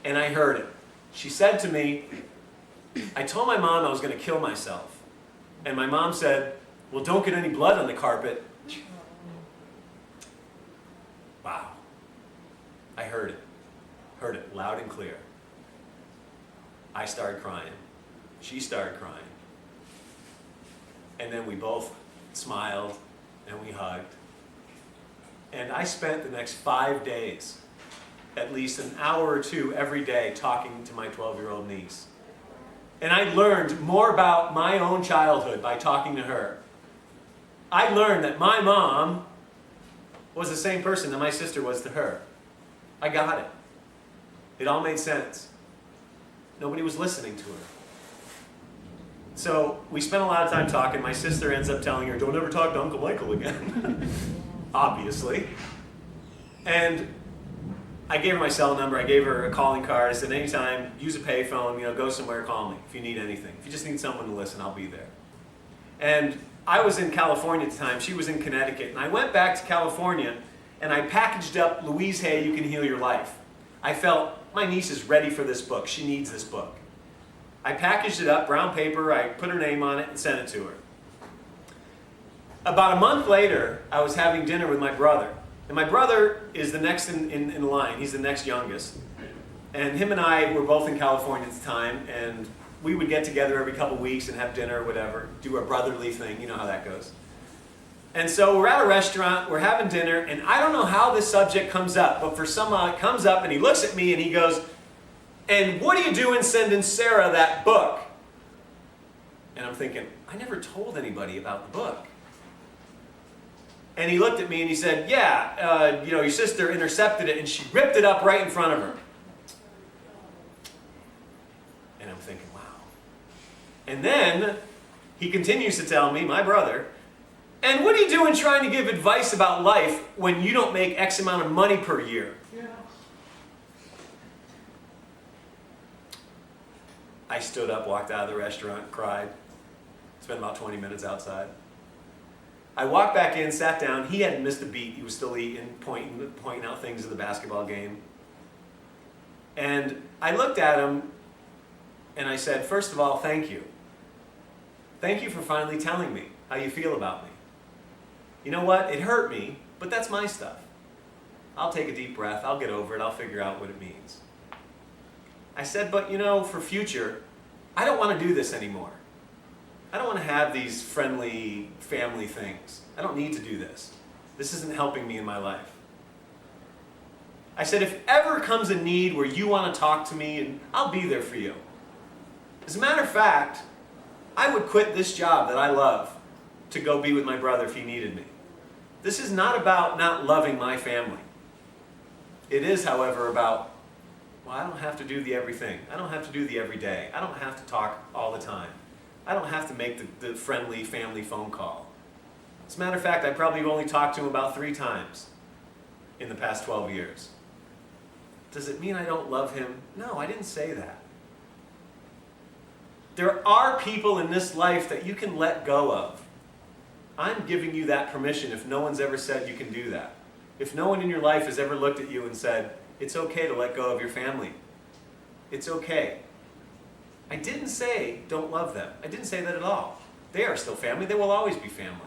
And I heard it. She said to me, I told my mom I was going to kill myself. And my mom said, well, don't get any blood on the carpet. Wow. I heard it. Heard it loud and clear. I started crying. She started crying. And then we both smiled and we hugged. And I spent the next 5 days, at least an hour or two every day, talking to my 12-year-old niece. And I learned more about my own childhood by talking to her. I learned that my mom was the same person that my sister was to her. I got it. It all made sense. Nobody was listening to her. So we spent a lot of time talking. My sister ends up telling her, don't ever talk to Uncle Michael again. Obviously. And I gave her my cell number. I gave her a calling card. I said, anytime, use a payphone, go somewhere, call me if you need anything. If you just need someone to listen, I'll be there. And I was in California at the time. She was in Connecticut. And I went back to California and I packaged up Louise Hay, You Can Heal Your Life. I felt my niece is ready for this book. She needs this book. I packaged it up, brown paper, I put her name on it and sent it to her. About a month later, I was having dinner with my brother. And my brother is the next in line. He's the next youngest. And him and I were both in California at the time, and we would get together every couple weeks and have dinner or whatever, do our brotherly thing, you know how that goes. And so we're at a restaurant, we're having dinner, and I don't know how this subject comes up, but for somehow it comes up and he looks at me and he goes, and what are you doing sending Sarah that book? And I'm thinking, I never told anybody about the book. And he looked at me and he said, yeah, your sister intercepted it and she ripped it up right in front of her. And I'm thinking, wow. And then he continues to tell me, my brother, and what are you doing trying to give advice about life when you don't make X amount of money per year? Yeah. I stood up, walked out of the restaurant, cried. Spent about 20 minutes outside. I walked back in, sat down. He hadn't missed a beat. He was still eating, pointing out things in the basketball game. And I looked at him and I said, first of all, thank you. Thank you for finally telling me how you feel about me. You know what? It hurt me, but that's my stuff. I'll take a deep breath. I'll get over it. I'll figure out what it means. I said, but you know, for future, I don't want to do this anymore. I don't want to have these friendly family things. I don't need to do this. This isn't helping me in my life. I said, if ever comes a need where you want to talk to me, and I'll be there for you. As a matter of fact, I would quit this job that I love to go be with my brother if he needed me. This is not about not loving my family. It is, however, about, well, I don't have to do the everything. I don't have to do the everyday. I don't have to talk all the time. I don't have to make the friendly family phone call. As a matter of fact, I probably only talked to him about 3 times in the past 12 years. Does it mean I don't love him? No, I didn't say that. There are people in this life that you can let go of. I'm giving you that permission if no one's ever said you can do that. If no one in your life has ever looked at you and said, it's okay to let go of your family. It's okay. I didn't say don't love them. I didn't say that at all. They are still family. They will always be family.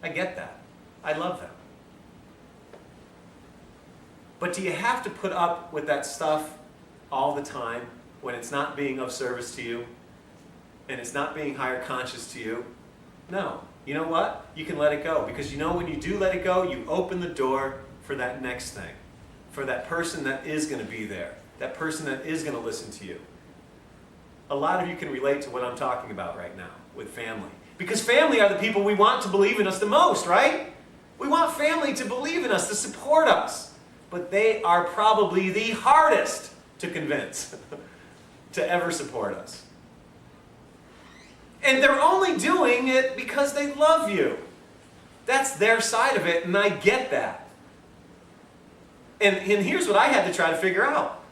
I get that. I love them. But do you have to put up with that stuff all the time when it's not being of service to you and it's not being higher conscious to you? No. You know what? You can let it go, because you know when you do let it go, you open the door for that next thing, for that person that is going to be there, that person that is going to listen to you. A lot of you can relate to what I'm talking about right now with family, because family are the people we want to believe in us the most, right? We want family to believe in us, to support us, but they are probably the hardest to convince to ever support us. And they're only doing it because they love you. That's their side of it, and I get that. And here's what I had to try to figure out.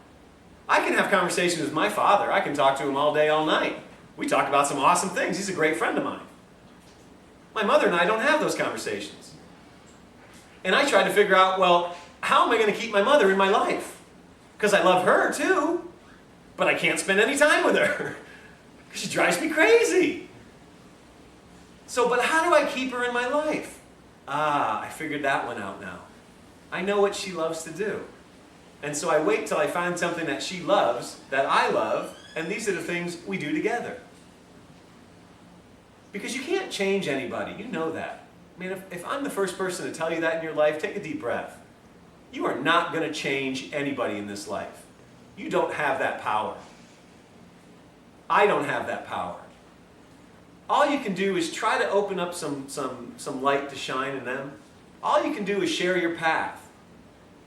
I can have conversations with my father. I can talk to him all day, all night. We talk about some awesome things. He's a great friend of mine. My mother and I don't have those conversations. And I tried to figure out, well, how am I going to keep my mother in my life? Because I love her too, but I can't spend any time with her. She drives me crazy. So, but how do I keep her in my life? I figured that one out now. I know what she loves to do. And so I wait till I find something that she loves, that I love, and these are the things we do together. Because you can't change anybody, you know that. I mean, if I'm the first person to tell you that in your life, take a deep breath. You are not going to change anybody in this life. You don't have that power. I don't have that power. All you can do is try to open up some light to shine in them. All you can do is share your path.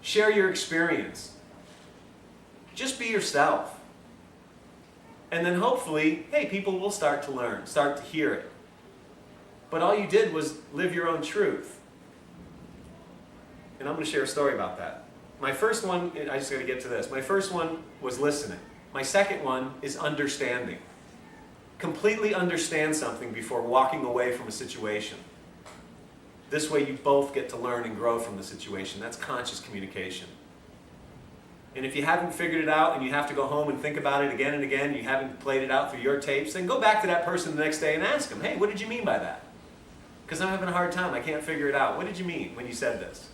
Share your experience. Just be yourself. And then hopefully, hey, people will start to learn, start to hear it. But all you did was live your own truth. And I'm going to share a story about that. My first one, I just got to get to this. My first one was listening. My second one is understanding. Completely understand something before walking away from a situation. This way you both get to learn and grow from the situation. That's conscious communication. And if you haven't figured it out and you have to go home and think about it again and again, you haven't played it out through your tapes, then go back to that person the next day and ask them, hey, what did you mean by that? Because I'm having a hard time. I can't figure it out. What did you mean when you said this?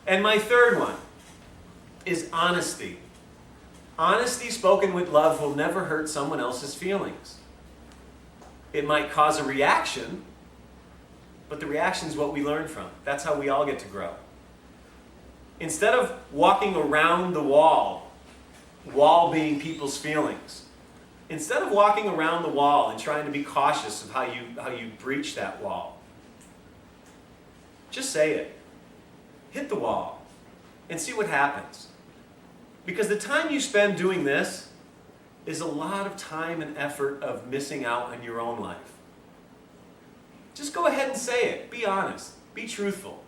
And my third one is honesty. Honesty spoken with love will never hurt someone else's feelings. It might cause a reaction, but the reaction is what we learn from. That's how we all get to grow. Instead of walking around the wall being people's feelings, instead of walking around the wall and trying to be cautious of how you breach that wall, just say it. Hit the wall and see what happens. Because the time you spend doing this is a lot of time and effort of missing out on your own life. Just go ahead and say it. Be honest. Be truthful.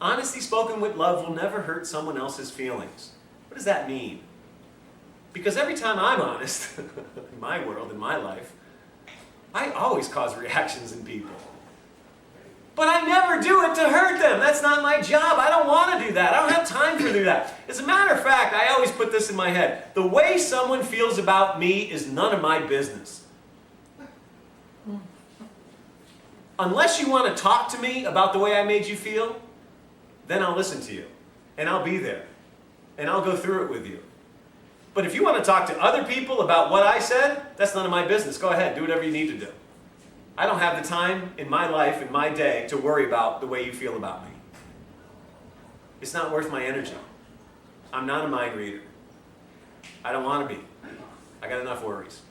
Honesty spoken with love will never hurt someone else's feelings. What does that mean? Because every time I'm honest, in my world, in my life, I always cause reactions in people. But I never do it to hurt them. That's not my job. I don't want to do that. I don't have time to do that. As a matter of fact, I always put this in my head. The way someone feels about me is none of my business. Unless you want to talk to me about the way I made you feel, then I'll listen to you. And I'll be there. And I'll go through it with you. But if you want to talk to other people about what I said, that's none of my business. Go ahead, do whatever you need to do. I don't have the time in my life, in my day, to worry about the way you feel about me. It's not worth my energy. I'm not a mind reader. I don't want to be. I got enough worries.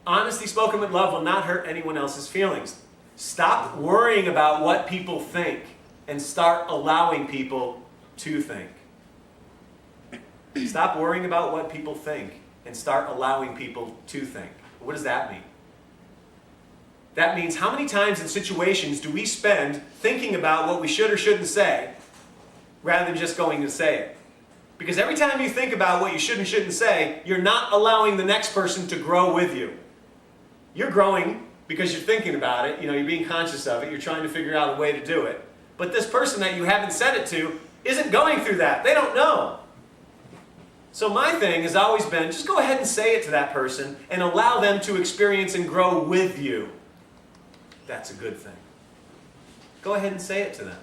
Honesty spoken with love will not hurt anyone else's feelings. Stop worrying about what people think and start allowing people to think. Stop worrying about what people think and start allowing people to think. What does that mean? That means how many times in situations do we spend thinking about what we should or shouldn't say rather than just going to say it? Because every time you think about what you should and shouldn't say, you're not allowing the next person to grow with you. You're growing because you're thinking about it, you're being conscious of it, you're trying to figure out a way to do it. But this person that you haven't said it to isn't going through that. They don't know. So my thing has always been, just go ahead and say it to that person and allow them to experience and grow with you. That's a good thing. Go ahead and say it to them.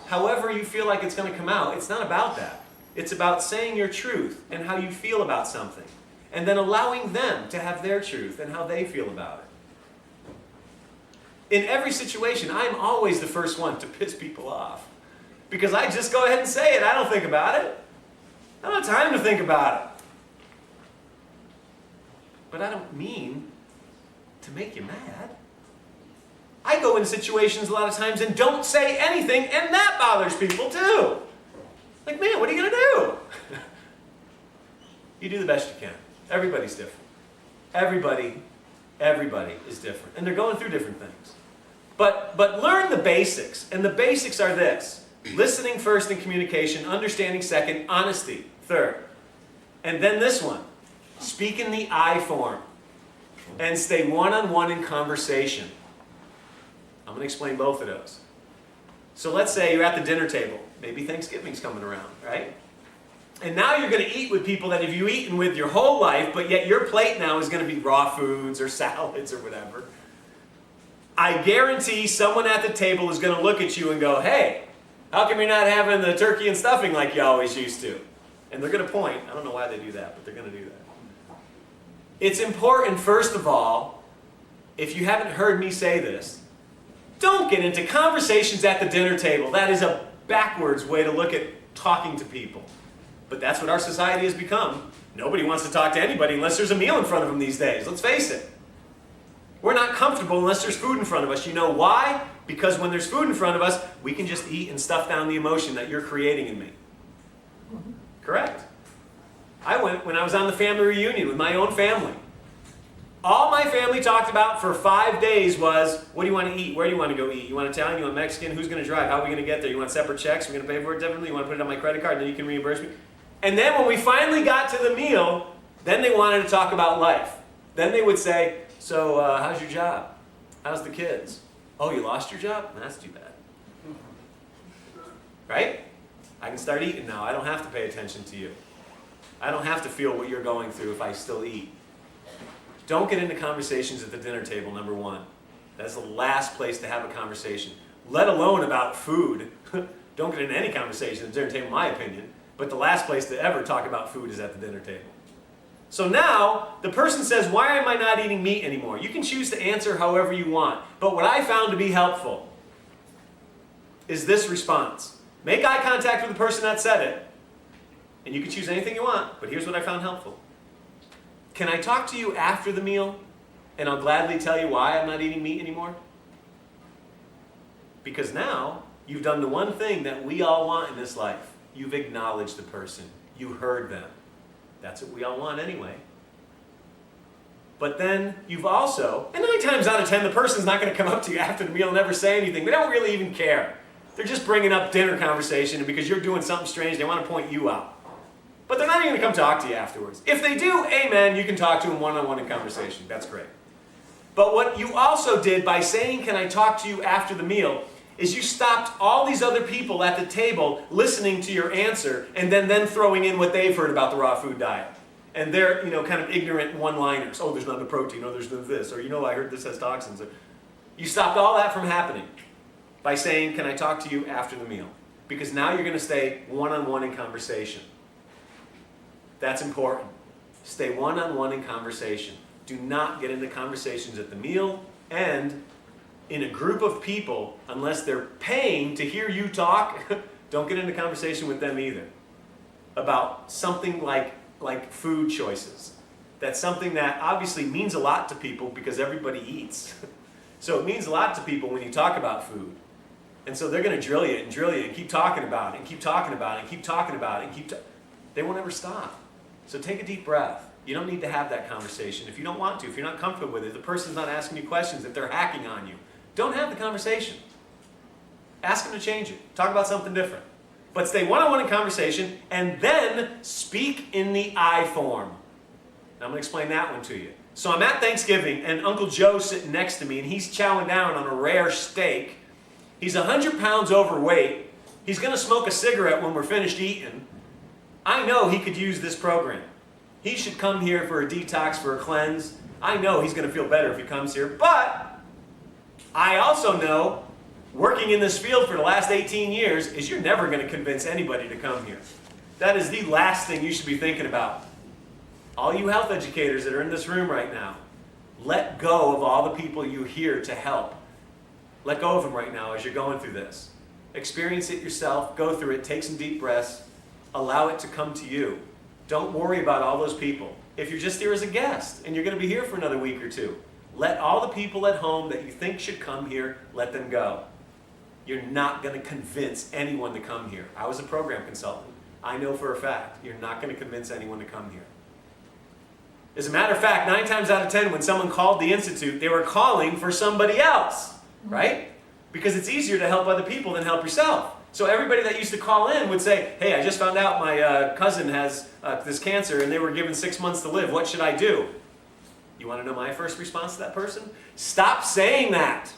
However you feel like it's going to come out, it's not about that. It's about saying your truth and how you feel about something. And then allowing them to have their truth and how they feel about it. In every situation, I'm always the first one to piss people off. Because I just go ahead and say it. I don't think about it. I don't have time to think about it. But I don't mean to make you mad. I go in situations a lot of times and don't say anything, and that bothers people too. Like, man, what are you going to do? You do the best you can. Everybody's different. Everybody is different. And they're going through different things. But learn the basics. And the basics are this. Listening first in communication. Understanding second. Honesty third. And then this one. Speak in the I form. And stay one-on-one in conversation. I'm going to explain both of those. So let's say you're at the dinner table. Maybe Thanksgiving's coming around, right? And now you're going to eat with people that have you eaten with your whole life, but yet your plate now is going to be raw foods or salads or whatever. I guarantee someone at the table is going to look at you and go, hey, how come you're not having the turkey and stuffing like you always used to? And they're going to point. I don't know why they do that, but they're going to do that. It's important, first of all, if you haven't heard me say this, don't get into conversations at the dinner table. That is a backwards way to look at talking to people. But that's what our society has become. Nobody wants to talk to anybody unless there's a meal in front of them these days. Let's face it. We're not comfortable unless there's food in front of us. You know why? Because when there's food in front of us, we can just eat and stuff down the emotion that you're creating in me. Correct? I went when I was on the family reunion with my own family. All my family talked about for 5 days was, what do you want to eat? Where do you want to go eat? You want Italian? You want Mexican? Who's going to drive? How are we going to get there? You want separate checks? We're going to pay for it differently? You want to put it on my credit card? Then you can reimburse me? And then when we finally got to the meal, then they wanted to talk about life. Then they would say, so how's your job? How's the kids? Oh, you lost your job? That's too bad. Right? I can start eating now. I don't have to pay attention to you. I don't have to feel what you're going through if I still eat. Don't get into conversations at the dinner table, number one. That's the last place to have a conversation. Let alone about food. Don't get into any conversation at the dinner table, in my opinion. But the last place to ever talk about food is at the dinner table. So now, the person says, why am I not eating meat anymore? You can choose to answer however you want. But what I found to be helpful is this response. Make eye contact with the person that said it. And you can choose anything you want, but here's what I found helpful. Can I talk to you after the meal, and I'll gladly tell you why I'm not eating meat anymore? Because now, you've done the one thing that we all want in this life. You've acknowledged the person. You heard them. That's what we all want anyway. But then you've also, and 9 times out of 10, the person's not going to come up to you after the meal and never say anything. They don't really even care. They're just bringing up dinner conversation, and because you're doing something strange, they want to point you out. But they're not even going to come talk to you afterwards. If they do, amen, you can talk to them one-on-one in conversation. That's great. But what you also did by saying, can I talk to you after the meal, is you stopped all these other people at the table listening to your answer and then throwing in what they've heard about the raw food diet. And they're, kind of ignorant one-liners. Oh, there's not the protein. Oh, there's no this. Or, I heard this has toxins. You stopped all that from happening by saying, can I talk to you after the meal? Because now you're going to stay one-on-one in conversation. That's important. Stay one-on-one in conversation. Do not get into conversations at the meal and in a group of people unless they're paying to hear you talk. Don't get into conversation with them either about something like food choices. That's something that obviously means a lot to people because everybody eats. So it means a lot to people when you talk about food. And so they're going to drill you and keep talking about it and keep talking about it and keep talking about it and they won't ever stop. So take a deep breath. You don't need to have that conversation. If you don't want to, if you're not comfortable with it, if the person's not asking you questions, if they're hacking on you, don't have the conversation. Ask them to change it. Talk about something different. But stay one-on-one in conversation and then speak in the I form. Now I'm going to explain that one to you. So I'm at Thanksgiving and Uncle Joe's sitting next to me and he's chowing down on a rare steak. He's 100 pounds overweight. He's going to smoke a cigarette when we're finished eating. I know he could use this program. He should come here for a detox, for a cleanse. I know he's going to feel better if he comes here. But I also know, working in this field for the last 18 years, is you're never going to convince anybody to come here. That is the last thing you should be thinking about. All you health educators that are in this room right now, let go of all the people you hear to help. Let go of them right now as you're going through this. Experience it yourself. Go through it. Take some deep breaths. Allow it to come to you. Don't worry about all those people. If you're just here as a guest and you're going to be here for another week or two, let all the people at home that you think should come here, let them go. You're not going to convince anyone to come here. I was a program consultant. I know for a fact you're not going to convince anyone to come here. As a matter of fact, 9 times out of 10, when someone called the Institute, they were calling for somebody else. Right? Because it's easier to help other people than help yourself. So everybody that used to call in would say, hey, I just found out my cousin has this cancer and they were given 6 months to live. What should I do? You want to know my first response to that person? Stop saying that.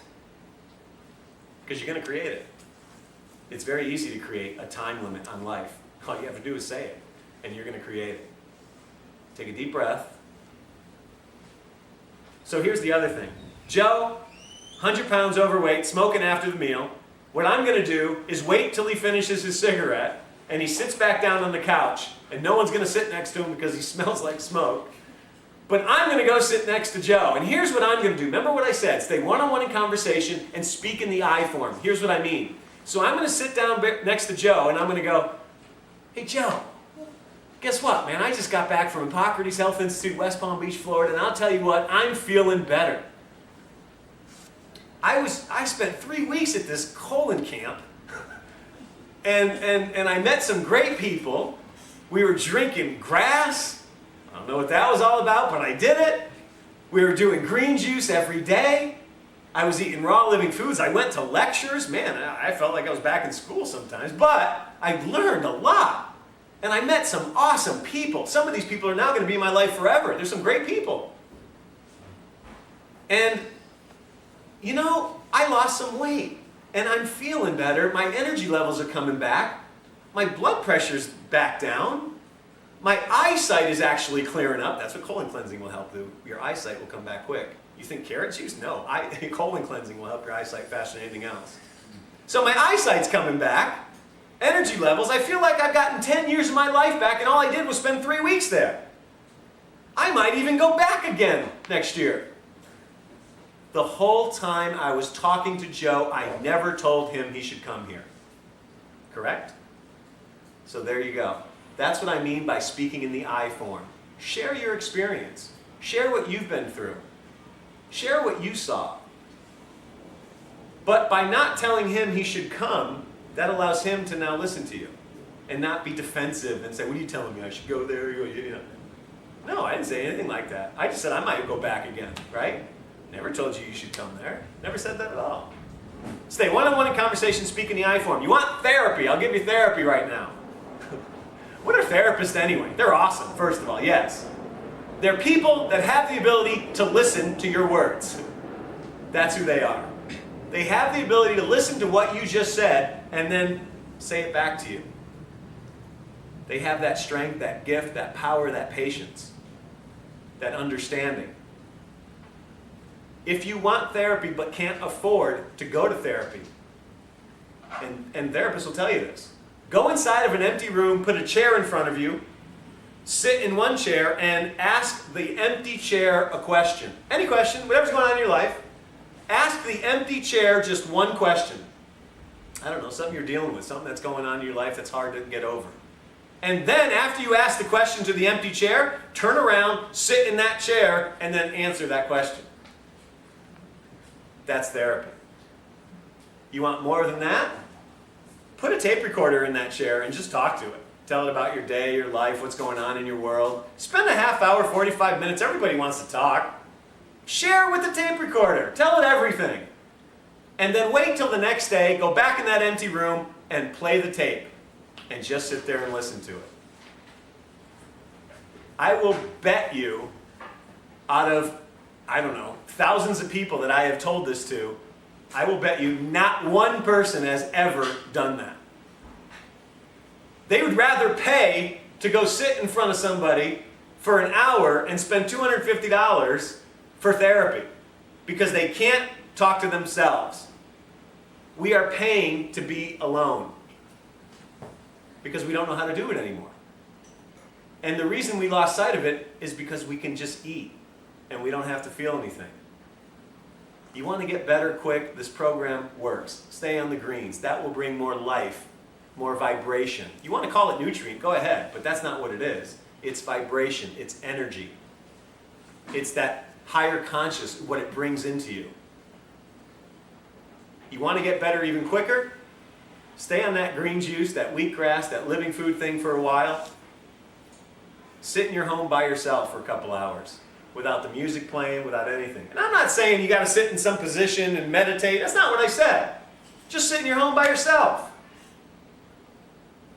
Because you're going to create it. It's very easy to create a time limit on life. All you have to do is say it, and you're going to create it. Take a deep breath. So here's the other thing. Joe, 100 pounds overweight, smoking after the meal. What I'm going to do is wait till he finishes his cigarette and he sits back down on the couch and no one's going to sit next to him because he smells like smoke. But I'm going to go sit next to Joe. And here's what I'm going to do. Remember what I said. Stay one-on-one in conversation and speak in the I form. Here's what I mean. So I'm going to sit down next to Joe and I'm going to go, hey Joe, guess what, man? I just got back from Hippocrates Health Institute, West Palm Beach, Florida, and I'll tell you what, I'm feeling better. I spent 3 weeks at this colon camp, and I met some great people. We were drinking grass. I don't know what that was all about, but I did it. We were doing green juice every day. I was eating raw living foods. I went to lectures. Man, I felt like I was back in school sometimes, but I learned a lot. And I met some awesome people. Some of these people are now going to be in my life forever. There's some great people. And you know, I lost some weight and I'm feeling better. My energy levels are coming back. My blood pressure's back down. My eyesight is actually clearing up. That's what colon cleansing will help do. Your eyesight will come back quick. You think carrot juice? No. Colon cleansing will help your eyesight faster than anything else. So my eyesight's coming back. Energy levels, I feel like I've gotten 10 years of my life back and all I did was spend 3 weeks there. I might even go back again next year. The whole time I was talking to Joe, I never told him he should come here. Correct? So there you go. That's what I mean by speaking in the I form. Share your experience. Share what you've been through. Share what you saw. But by not telling him he should come, that allows him to now listen to you and not be defensive and say, what are you telling me? I should go there? No, I didn't say anything like that. I just said I might go back again, right? Never told you should come there. Never said that at all. Stay one-on-one in conversation, speak in the I form. You want therapy? I'll give you therapy right now. What are therapists anyway? They're awesome, first of all, yes. They're people that have the ability to listen to your words. That's who they are. They have the ability to listen to what you just said and then say it back to you. They have that strength, that gift, that power, that patience, that understanding. If you want therapy but can't afford to go to therapy, and therapists will tell you this, go inside of an empty room, put a chair in front of you, sit in one chair, and ask the empty chair a question. Any question, whatever's going on in your life, ask the empty chair just one question. I don't know, something you're dealing with, something that's going on in your life that's hard to get over. And then after you ask the question to the empty chair, turn around, sit in that chair, and then answer that question. That's therapy. You want more than that? Put a tape recorder in that chair and just talk to it. Tell it about your day, your life, what's going on in your world. Spend a half hour, 45 minutes. Everybody wants to talk. Share with the tape recorder. Tell it everything. And then wait till the next day, go back in that empty room and play the tape. And just sit there and listen to it. I will bet you, out of, I don't know, thousands of people that I have told this to, I will bet you not one person has ever done that. They would rather pay to go sit in front of somebody for an hour and spend $250 for therapy because they can't talk to themselves. We are paying to be alone because we don't know how to do it anymore. And the reason we lost sight of it is because we can just eat and we don't have to feel anything. You want to get better quick, this program works. Stay on the greens. That will bring more life, more vibration. You want to call it nutrient, go ahead, but that's not what it is. It's vibration, it's energy. It's that higher conscious, what it brings into you. You want to get better even quicker? Stay on that green juice, that wheatgrass, that living food thing for a while. Sit in your home by yourself for a couple hours without the music playing, without anything. And I'm not saying you got to sit in some position and meditate. That's not what I said. Just sit in your home by yourself.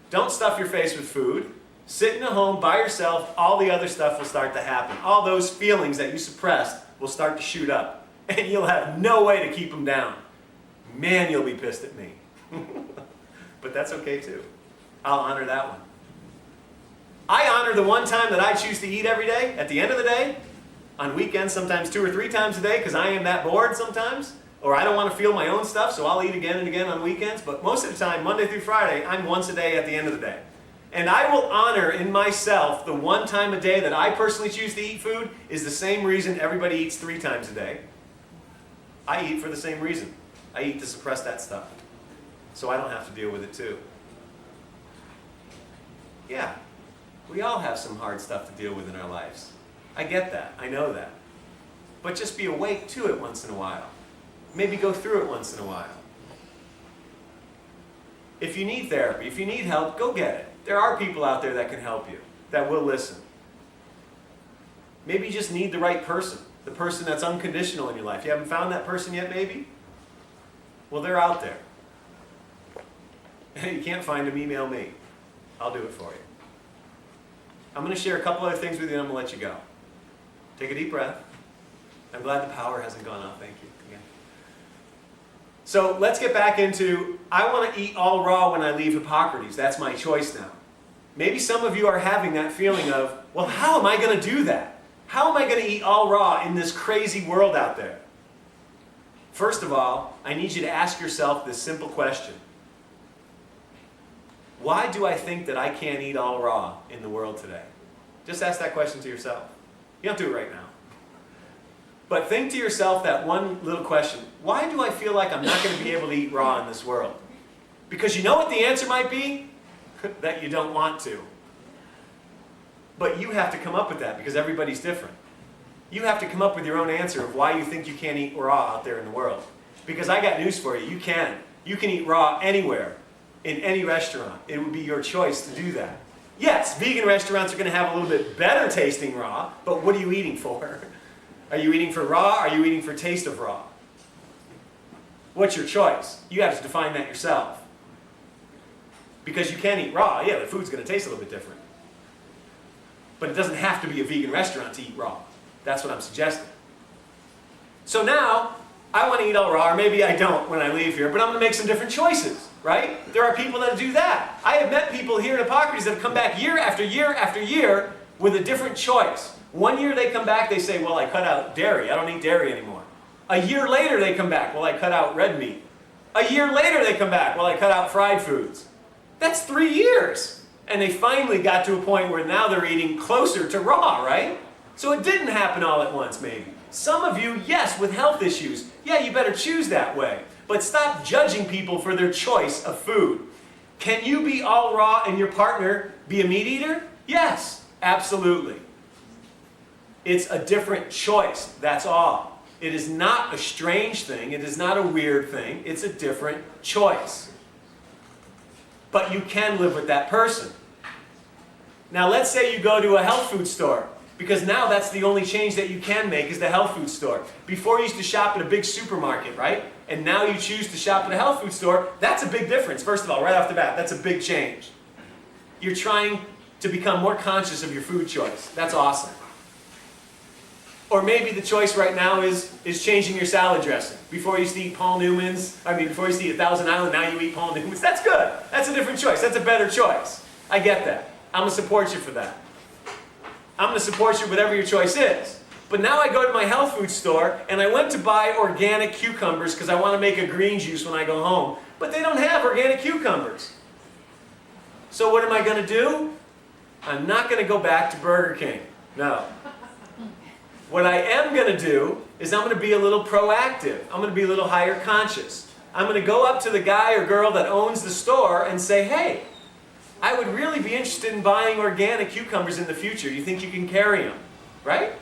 Don't stuff your face with food. Sit in a home by yourself. All the other stuff will start to happen. All those feelings that you suppressed will start to shoot up. And you'll have no way to keep them down. Man, you'll be pissed at me. But that's okay too. I'll honor that one. I honor the one time that I choose to eat every day, at the end of the day, on weekends, sometimes 2 or 3 times a day, because I am that bored sometimes, or I don't want to feel my own stuff, so I'll eat again and again on weekends. But most of the time, Monday through Friday, I'm once a day at the end of the day. And I will honor in myself the one time a day that I personally choose to eat food is the same reason everybody eats 3 times a day. I eat for the same reason. I eat to suppress that stuff, so I don't have to deal with it too. Yeah, we all have some hard stuff to deal with in our lives. I get that, I know that. But just be awake to it once in a while. Maybe go through it once in a while. If you need therapy, if you need help, go get it. There are people out there that can help you, that will listen. Maybe you just need the right person, the person that's unconditional in your life. You haven't found that person yet, maybe? Well, they're out there. You can't find them, email me. I'll do it for you. I'm going to share a couple other things with you and I'm going to let you go. Take a deep breath. I'm glad the power hasn't gone off. Thank you. Again. So let's get back into, I want to eat all raw when I leave Hippocrates. That's my choice now. Maybe some of you are having that feeling of, well, how am I going to do that? How am I going to eat all raw in this crazy world out there? First of all, I need you to ask yourself this simple question. Why do I think that I can't eat all raw in the world today? Just ask that question to yourself. You don't do it right now. But think to yourself that one little question. Why do I feel like I'm not going to be able to eat raw in this world? Because you know what the answer might be? That you don't want to. But you have to come up with that because everybody's different. You have to come up with your own answer of why you think you can't eat raw out there in the world. Because I got news for you. You can. You can eat raw anywhere, in any restaurant. It would be your choice to do that. Yes, vegan restaurants are going to have a little bit better tasting raw, but what are you eating for? Are you eating for raw? Are you eating for taste of raw? What's your choice? You have to define that yourself. Because you can eat raw, yeah, the food's going to taste a little bit different. But it doesn't have to be a vegan restaurant to eat raw. That's what I'm suggesting. So now, I want to eat all raw, or maybe I don't when I leave here, but I'm going to make some different choices, right? There are people that do that. I have met people here at Hippocrates that have come back year after year after year with a different choice. One year they come back, they say, well, I cut out dairy. I don't eat dairy anymore. A year later they come back, well, I cut out red meat. A year later they come back, well, I cut out fried foods. That's 3 years. And they finally got to a point where now they're eating closer to raw, right? So it didn't happen all at once, maybe. Some of you, yes, with health issues, yeah, you better choose that way. But stop judging people for their choice of food. Can you be all raw and your partner be a meat eater? Yes, absolutely. It's a different choice, that's all. It is not a strange thing, it is not a weird thing, it's a different choice. But you can live with that person. Now let's say you go to a health food store, because now that's the only change that you can make is the health food store. Before you used to shop at a big supermarket, right? And now you choose to shop at a health food store. That's a big difference, first of all, right off the bat. That's a big change. You're trying to become more conscious of your food choice. That's awesome. Or maybe the choice right now is changing your salad dressing. Before you used to eat Paul Newman's, before you used to eat 1,000 Island, now you eat Paul Newman's. That's good. That's a different choice. That's a better choice. I get that. I'm going to support you for that. I'm going to support you whatever your choice is. But now I go to my health food store and I went to buy organic cucumbers because I want to make a green juice when I go home. But they don't have organic cucumbers. So what am I going to do? I'm not going to go back to Burger King. No. What I am going to do is I'm going to be a little proactive. I'm going to be a little higher conscious. I'm going to go up to the guy or girl that owns the store and say, hey, I would really be interested in buying organic cucumbers in the future. Do you think you can carry them? Right?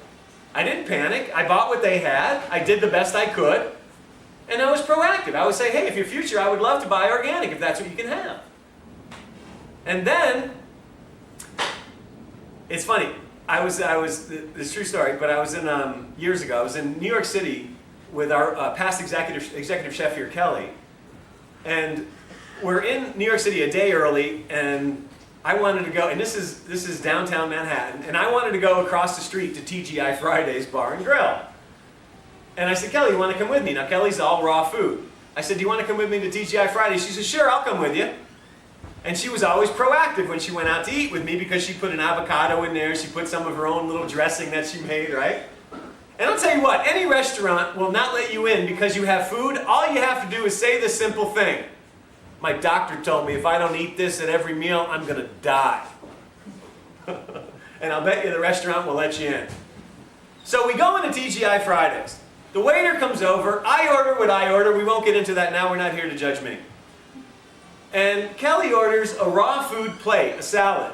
I didn't panic. I bought what they had. I did the best I could. And I was proactive. I would say, hey, if your future, I would love to buy organic if that's what you can have. And then, it's funny. This is a true story, but I was in, years ago, I was in New York City with our past executive chef here, Kelly. And we're in New York City a day early, and I wanted to go, and this is downtown Manhattan, and I wanted to go across the street to TGI Fridays Bar and Grill. And I said, Kelly, you want to come with me? Now, Kelly's all raw food. I said, do you want to come with me to TGI Fridays? She said, sure, I'll come with you. And she was always proactive when she went out to eat with me because she put an avocado in there, she put some of her own little dressing that she made, right? And I'll tell you what, any restaurant will not let you in because you have food. All you have to do is say this simple thing. My doctor told me if I don't eat this at every meal, I'm going to die. And I'll bet you the restaurant will let you in. So we go into TGI Fridays. The waiter comes over. I order what I order. We won't get into that now. We're not here to judge me. And Kelly orders a raw food plate, a salad,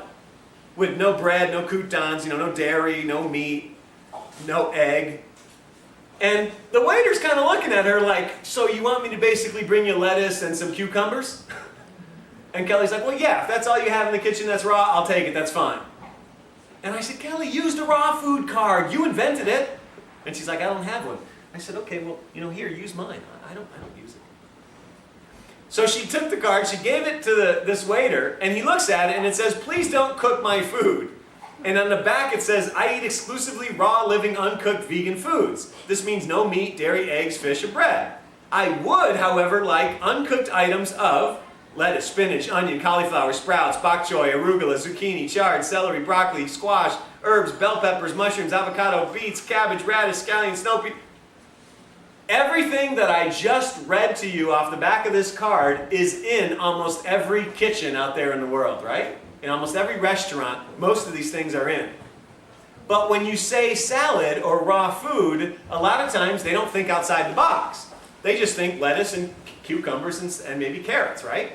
with no bread, no croutons, no dairy, no meat, no egg. And the waiter's kind of looking at her like, so you want me to basically bring you lettuce and some cucumbers? And Kelly's like, well, yeah, if that's all you have in the kitchen that's raw, I'll take it, that's fine. And I said, Kelly, use the raw food card. You invented it. And she's like, I don't have one. I said, okay, well, here, use mine. I don't use it. So she took the card, she gave it to this waiter, and he looks at it and it says, please don't cook my food. And on the back it says, I eat exclusively raw, living, uncooked vegan foods. This means no meat, dairy, eggs, fish, or bread. I would, however, like uncooked items of lettuce, spinach, onion, cauliflower, sprouts, bok choy, arugula, zucchini, chard, celery, broccoli, squash, herbs, bell peppers, mushrooms, avocado, beets, cabbage, radish, scallion, snow pea. Everything that I just read to you off the back of this card is in almost every kitchen out there in the world, right? In almost every restaurant, most of these things are in. But when you say salad or raw food, a lot of times they don't think outside the box. They just think lettuce and cucumbers and maybe carrots, right?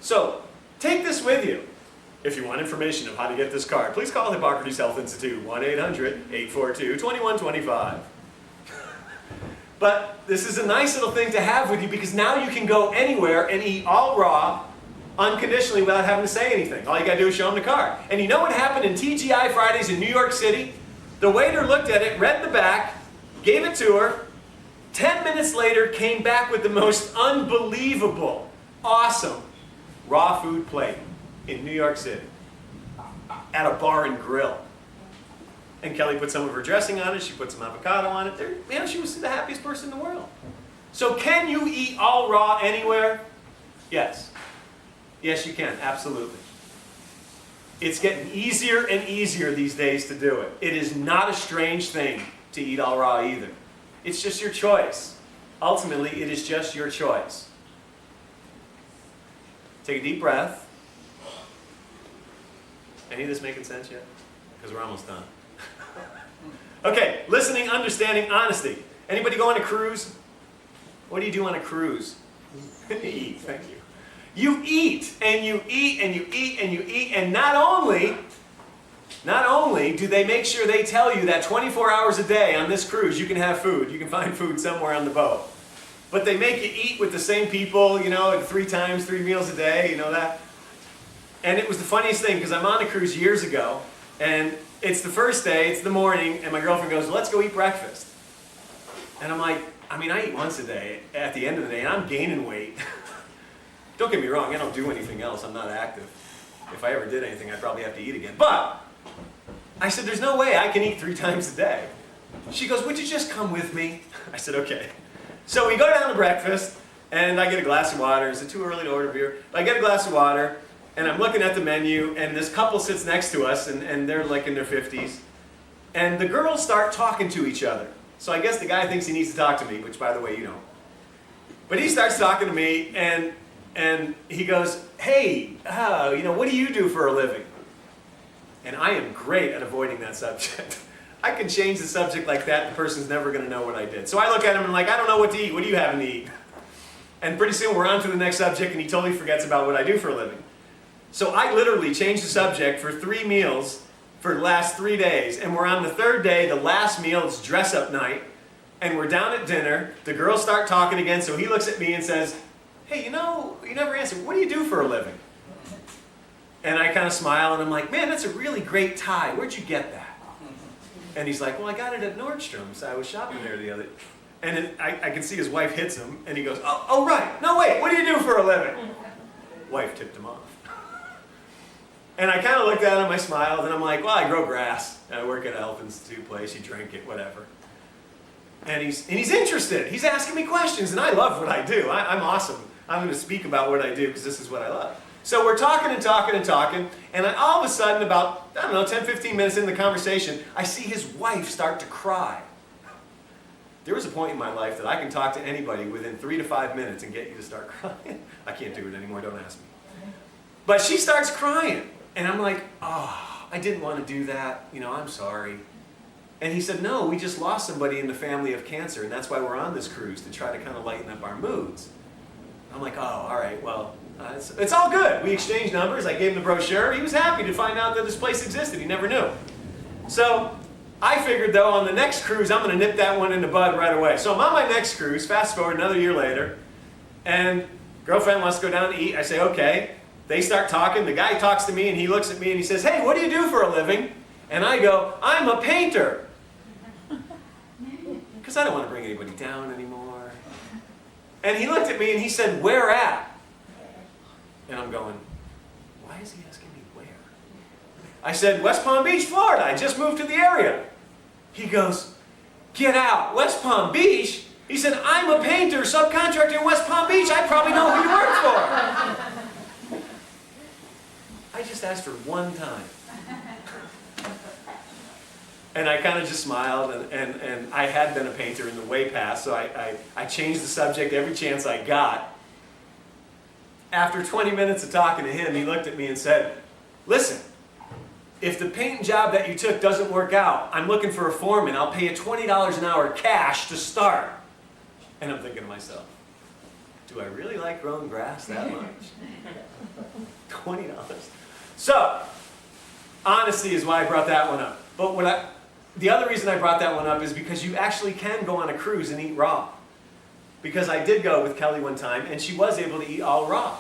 So, take this with you. If you want information of how to get this card, please call Hippocrates Health Institute, 1-800-842-2125. But this is a nice little thing to have with you because now you can go anywhere and eat all raw, unconditionally without having to say anything. All you got to do is show them the card. And you know what happened in TGI Fridays in New York City? The waiter looked at it, read the back, gave it to her, 10 minutes later came back with the most unbelievable, awesome raw food plate in New York City at a bar and grill. And Kelly put some of her dressing on it, she put some avocado on it. Man, she was the happiest person in the world. So can you eat all raw anywhere? Yes. Yes, you can, absolutely. It's getting easier and easier these days to do it. It is not a strange thing to eat all raw either. It's just your choice. Ultimately, it is just your choice. Take a deep breath. Any of this making sense yet? Because we're almost done. Okay, listening, understanding, honesty. Anybody go on a cruise? What do you do on a cruise? Eat, thank you. You eat, and you eat, and you eat, and you eat, and not only do they make sure they tell you that 24 hours a day on this cruise you can have food, you can find food somewhere on the boat, but they make you eat with the same people, you know, 3 meals a day, you know that. And it was the funniest thing, because I'm on a cruise years ago, and it's the first day, it's the morning, and my girlfriend goes, let's go eat breakfast. And I'm like, I mean, I eat once a day at the end of the day, and I'm gaining weight. Don't get me wrong, I don't do anything else, I'm not active. If I ever did anything, I'd probably have to eat again. But I said, there's no way I can eat 3 times a day. She goes, would you just come with me? I said, okay. So we go down to breakfast, and I get a glass of water. Is it too early to order beer? I get a glass of water, and I'm looking at the menu, and this couple sits next to us, and they're like in their 50s. And the girls start talking to each other. So I guess the guy thinks he needs to talk to me, which, by the way, you know. But he starts talking to me, and he goes, hey, you know, what do you do for a living? And I am great at avoiding that subject. I can change the subject like that, the person's never going to know what I did. So I look at him and I'm like, I don't know what to eat. What do you having to eat? And pretty soon we're on to the next subject, and he totally forgets about what I do for a living. So I literally changed the subject for 3 meals for the last 3 days. And we're on the 3rd day, the last meal, it's dress-up night. And we're down at dinner. The girls start talking again, so he looks at me and says, hey, you know, you never answered. What do you do for a living? And I kind of smile, and I'm like, man, that's a really great tie. Where'd you get that? And he's like, well, I got it at Nordstrom's. I was shopping there the other. And I can see his wife hits him, and he goes, oh, right. No, wait, what do you do for a living? Wife tipped him off. And I kind of looked at him, I smiled, and I'm like, well, I grow grass. I work at a health institute place, you drink it, whatever. And he's interested. He's asking me questions, and I love what I do. I'm awesome. I'm going to speak about what I do because this is what I love. So we're talking and talking and talking, and all of a sudden, about, I don't know, 10, 15 minutes into the conversation, I see his wife start to cry. There was a point in my life that I can talk to anybody within 3 to 5 minutes and get you to start crying. I can't do it anymore, don't ask me. But she starts crying, and I'm like, oh, I didn't want to do that. You know, I'm sorry. And he said, no, we just lost somebody in the family of cancer, and that's why we're on this cruise, to try to kind of lighten up our moods. I'm like, oh, all right, well, it's all good. We exchanged numbers. I gave him the brochure. He was happy to find out that this place existed. He never knew. So I figured, though, on the next cruise, I'm going to nip that one in the bud right away. So I'm on my next cruise, fast forward another year later, and girlfriend wants to go down to eat. I say, okay. They start talking. The guy talks to me, and he looks at me, and he says, hey, what do you do for a living? And I go, I'm a painter. Because I don't want to bring anybody down anymore. And he looked at me and he said, where at? And I'm going, why is he asking me where? I said, West Palm Beach, Florida. I just moved to the area. He goes, get out. West Palm Beach? He said, I'm a painter, subcontractor in West Palm Beach. I probably know who you work for. I just asked for one time. And I kind of just smiled, and I had been a painter in the way past, so I changed the subject every chance I got. After 20 minutes of talking to him, he looked at me and said, listen, if the painting job that you took doesn't work out, I'm looking for a foreman. I'll pay you $20 an hour cash to start. And I'm thinking to myself, do I really like growing grass that much? $20. So, honesty is why I brought that one up. But the other reason I brought that one up is because you actually can go on a cruise and eat raw. Because I did go with Kelly one time, and she was able to eat all raw.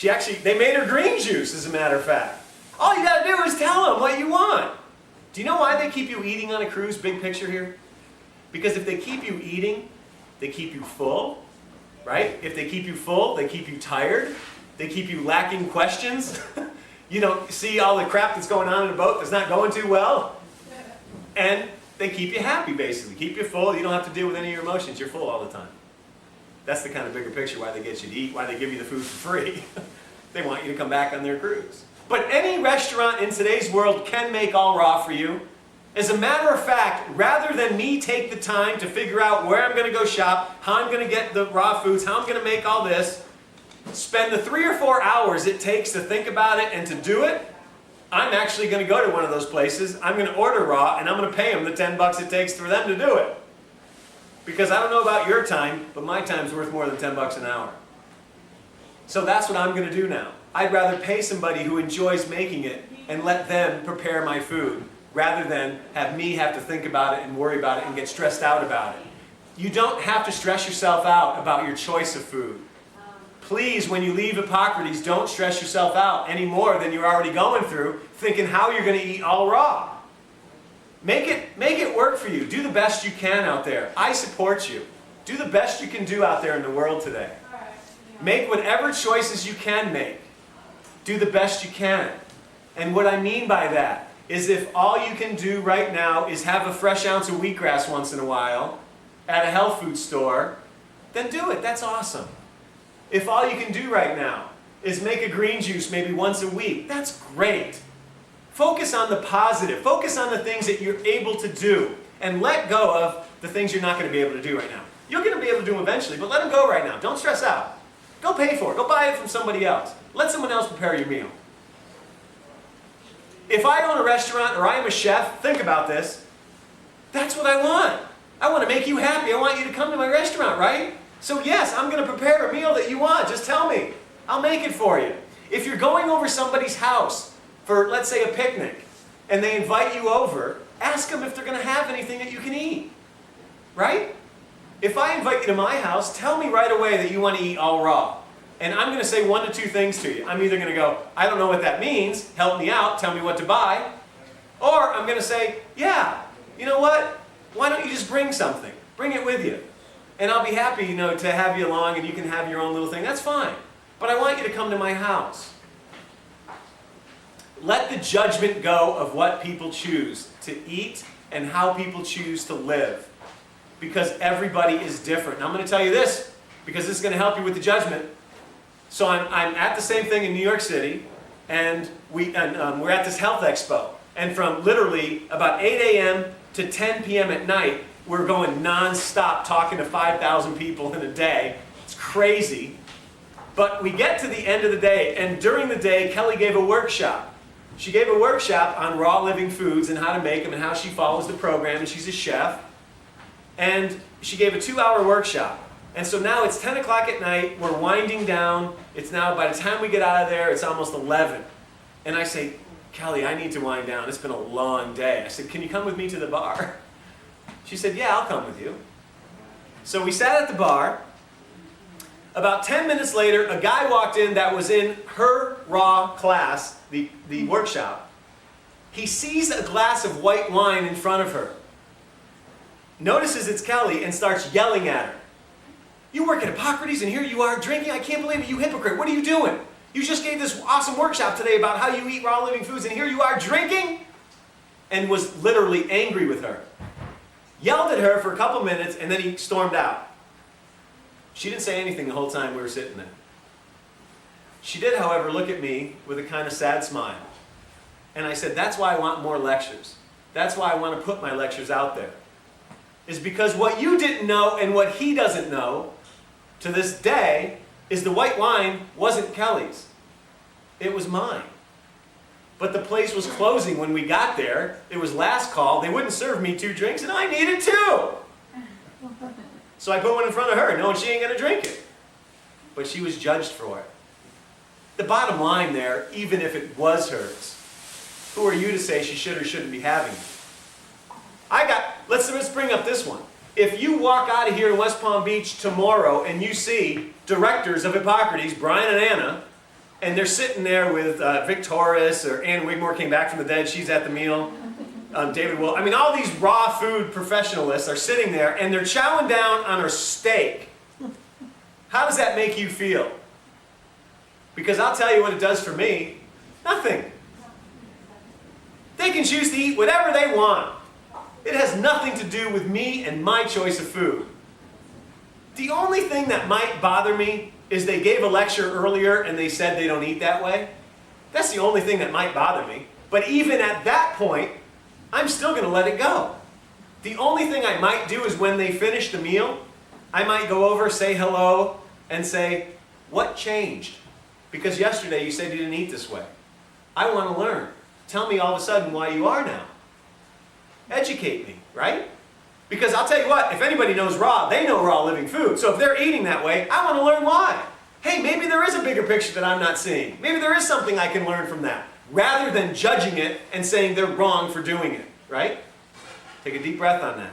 They made her green juice, as a matter of fact. All you got to do is tell them what you want. Do you know why they keep you eating on a cruise, big picture here? Because if they keep you eating, they keep you full, right? If they keep you full, they keep you tired. They keep you lacking questions. You don't see all the crap that's going on in a boat that's not going too well. And they keep you happy, basically. Keep you full. You don't have to deal with any of your emotions. You're full all the time. That's the kind of bigger picture why they get you to eat, why they give you the food for free. They want you to come back on their cruise. But any restaurant in today's world can make all raw for you. As a matter of fact, rather than me take the time to figure out where I'm going to go shop, how I'm going to get the raw foods, how I'm going to make all this, spend the 3 or 4 hours it takes to think about it and to do it, I'm actually going to go to one of those places, I'm going to order raw, and I'm going to pay them the 10 bucks it takes for them to do it. Because I don't know about your time, but my time's worth more than 10 bucks an hour. So that's what I'm going to do now. I'd rather pay somebody who enjoys making it and let them prepare my food, rather than have me have to think about it and worry about it and get stressed out about it. You don't have to stress yourself out about your choice of food. Please, when you leave Hippocrates, don't stress yourself out any more than you're already going through, thinking how you're going to eat all raw. Make it work for you. Do the best you can out there. I support you. Do the best you can do out there in the world today. Make whatever choices you can make. Do the best you can. And what I mean by that is if all you can do right now is have a fresh ounce of wheatgrass once in a while at a health food store, then do it. That's awesome. If all you can do right now is make a green juice maybe once a week, that's great. Focus on the positive. Focus on the things that you're able to do and let go of the things you're not going to be able to do right now. You're going to be able to do them eventually, but let them go right now. Don't stress out. Go pay for it. Go buy it from somebody else. Let someone else prepare your meal. If I own a restaurant or I am a chef, think about this. That's what I want. I want to make you happy. I want you to come to my restaurant, right? So yes, I'm going to prepare a meal that you want. Just tell me. I'll make it for you. If you're going over somebody's house for, let's say, a picnic, and they invite you over, ask them if they're going to have anything that you can eat. Right? If I invite you to my house, tell me right away that you want to eat all raw. And I'm going to say 1 to 2 things to you. I'm either going to go, I don't know what that means, help me out, tell me what to buy. Or I'm going to say, yeah, you know what? Why don't you just bring something? Bring it with you. And I'll be happy, to have you along and you can have your own little thing. That's fine. But I want you to come to my house. Let the judgment go of what people choose to eat and how people choose to live. Because everybody is different. And I'm going to tell you this, because this is going to help you with the judgment. So I'm at the same thing in New York City, and we're at this health expo. And from literally about 8 a.m. to 10 p.m. at night, we're going non-stop talking to 5,000 people in a day. It's crazy. But we get to the end of the day, and during the day, Kelly gave a workshop. She gave a workshop on raw living foods and how to make them and how she follows the program, and she's a chef. And she gave a 2-hour workshop. And so now it's 10 o'clock at night, we're winding down. It's now, by the time we get out of there, it's almost 11. And I say, Kelly, I need to wind down. It's been a long day. I said, can you come with me to the bar? She said, yeah, I'll come with you. So we sat at the bar. About 10 minutes later, a guy walked in that was in her raw class, the workshop. He sees a glass of white wine in front of her, notices it's Kelly, and starts yelling at her. You work at Hippocrates and here you are drinking? I can't believe it, you hypocrite. What are you doing? You just gave this awesome workshop today about how you eat raw living foods and here you are drinking? And was literally angry with her. Yelled at her for a couple minutes and then he stormed out. She didn't say anything the whole time we were sitting there. She did, however, look at me with a kind of sad smile. And I said, that's why I want more lectures. That's why I want to put my lectures out there. Is because what you didn't know and what he doesn't know to this day is the white wine wasn't Kelly's. It was mine. But the place was closing when we got there. It was last call. They wouldn't serve me 2 drinks and I needed 2. So I put one in front of her knowing she ain't going to drink it. But she was judged for it. The bottom line there, even if it was hers, who are you to say she should or shouldn't be having it? Let's bring up this one. If you walk out of here in West Palm Beach tomorrow and you see directors of Hippocrates, Brian and Anna, and they're sitting there with Vic Torres, or Ann Wigmore came back from the dead, she's at the meal, David Will, all these raw food professionalists are sitting there and they're chowing down on a steak. How does that make you feel? Because I'll tell you what it does for me. Nothing. They can choose to eat whatever they want. It has nothing to do with me and my choice of food. The only thing that might bother me is they gave a lecture earlier and they said they don't eat that way. That's the only thing that might bother me. But even at that point, I'm still going to let it go. The only thing I might do is when they finish the meal, I might go over, say hello, and say, what changed? Because yesterday you said you didn't eat this way. I want to learn. Tell me all of a sudden why you are now. Educate me, right? Because I'll tell you what, if anybody knows raw, they know raw living food. So if they're eating that way, I want to learn why. Hey, maybe there is a bigger picture that I'm not seeing. Maybe there is something I can learn from that. Rather than judging it and saying they're wrong for doing it, right? Take a deep breath on that.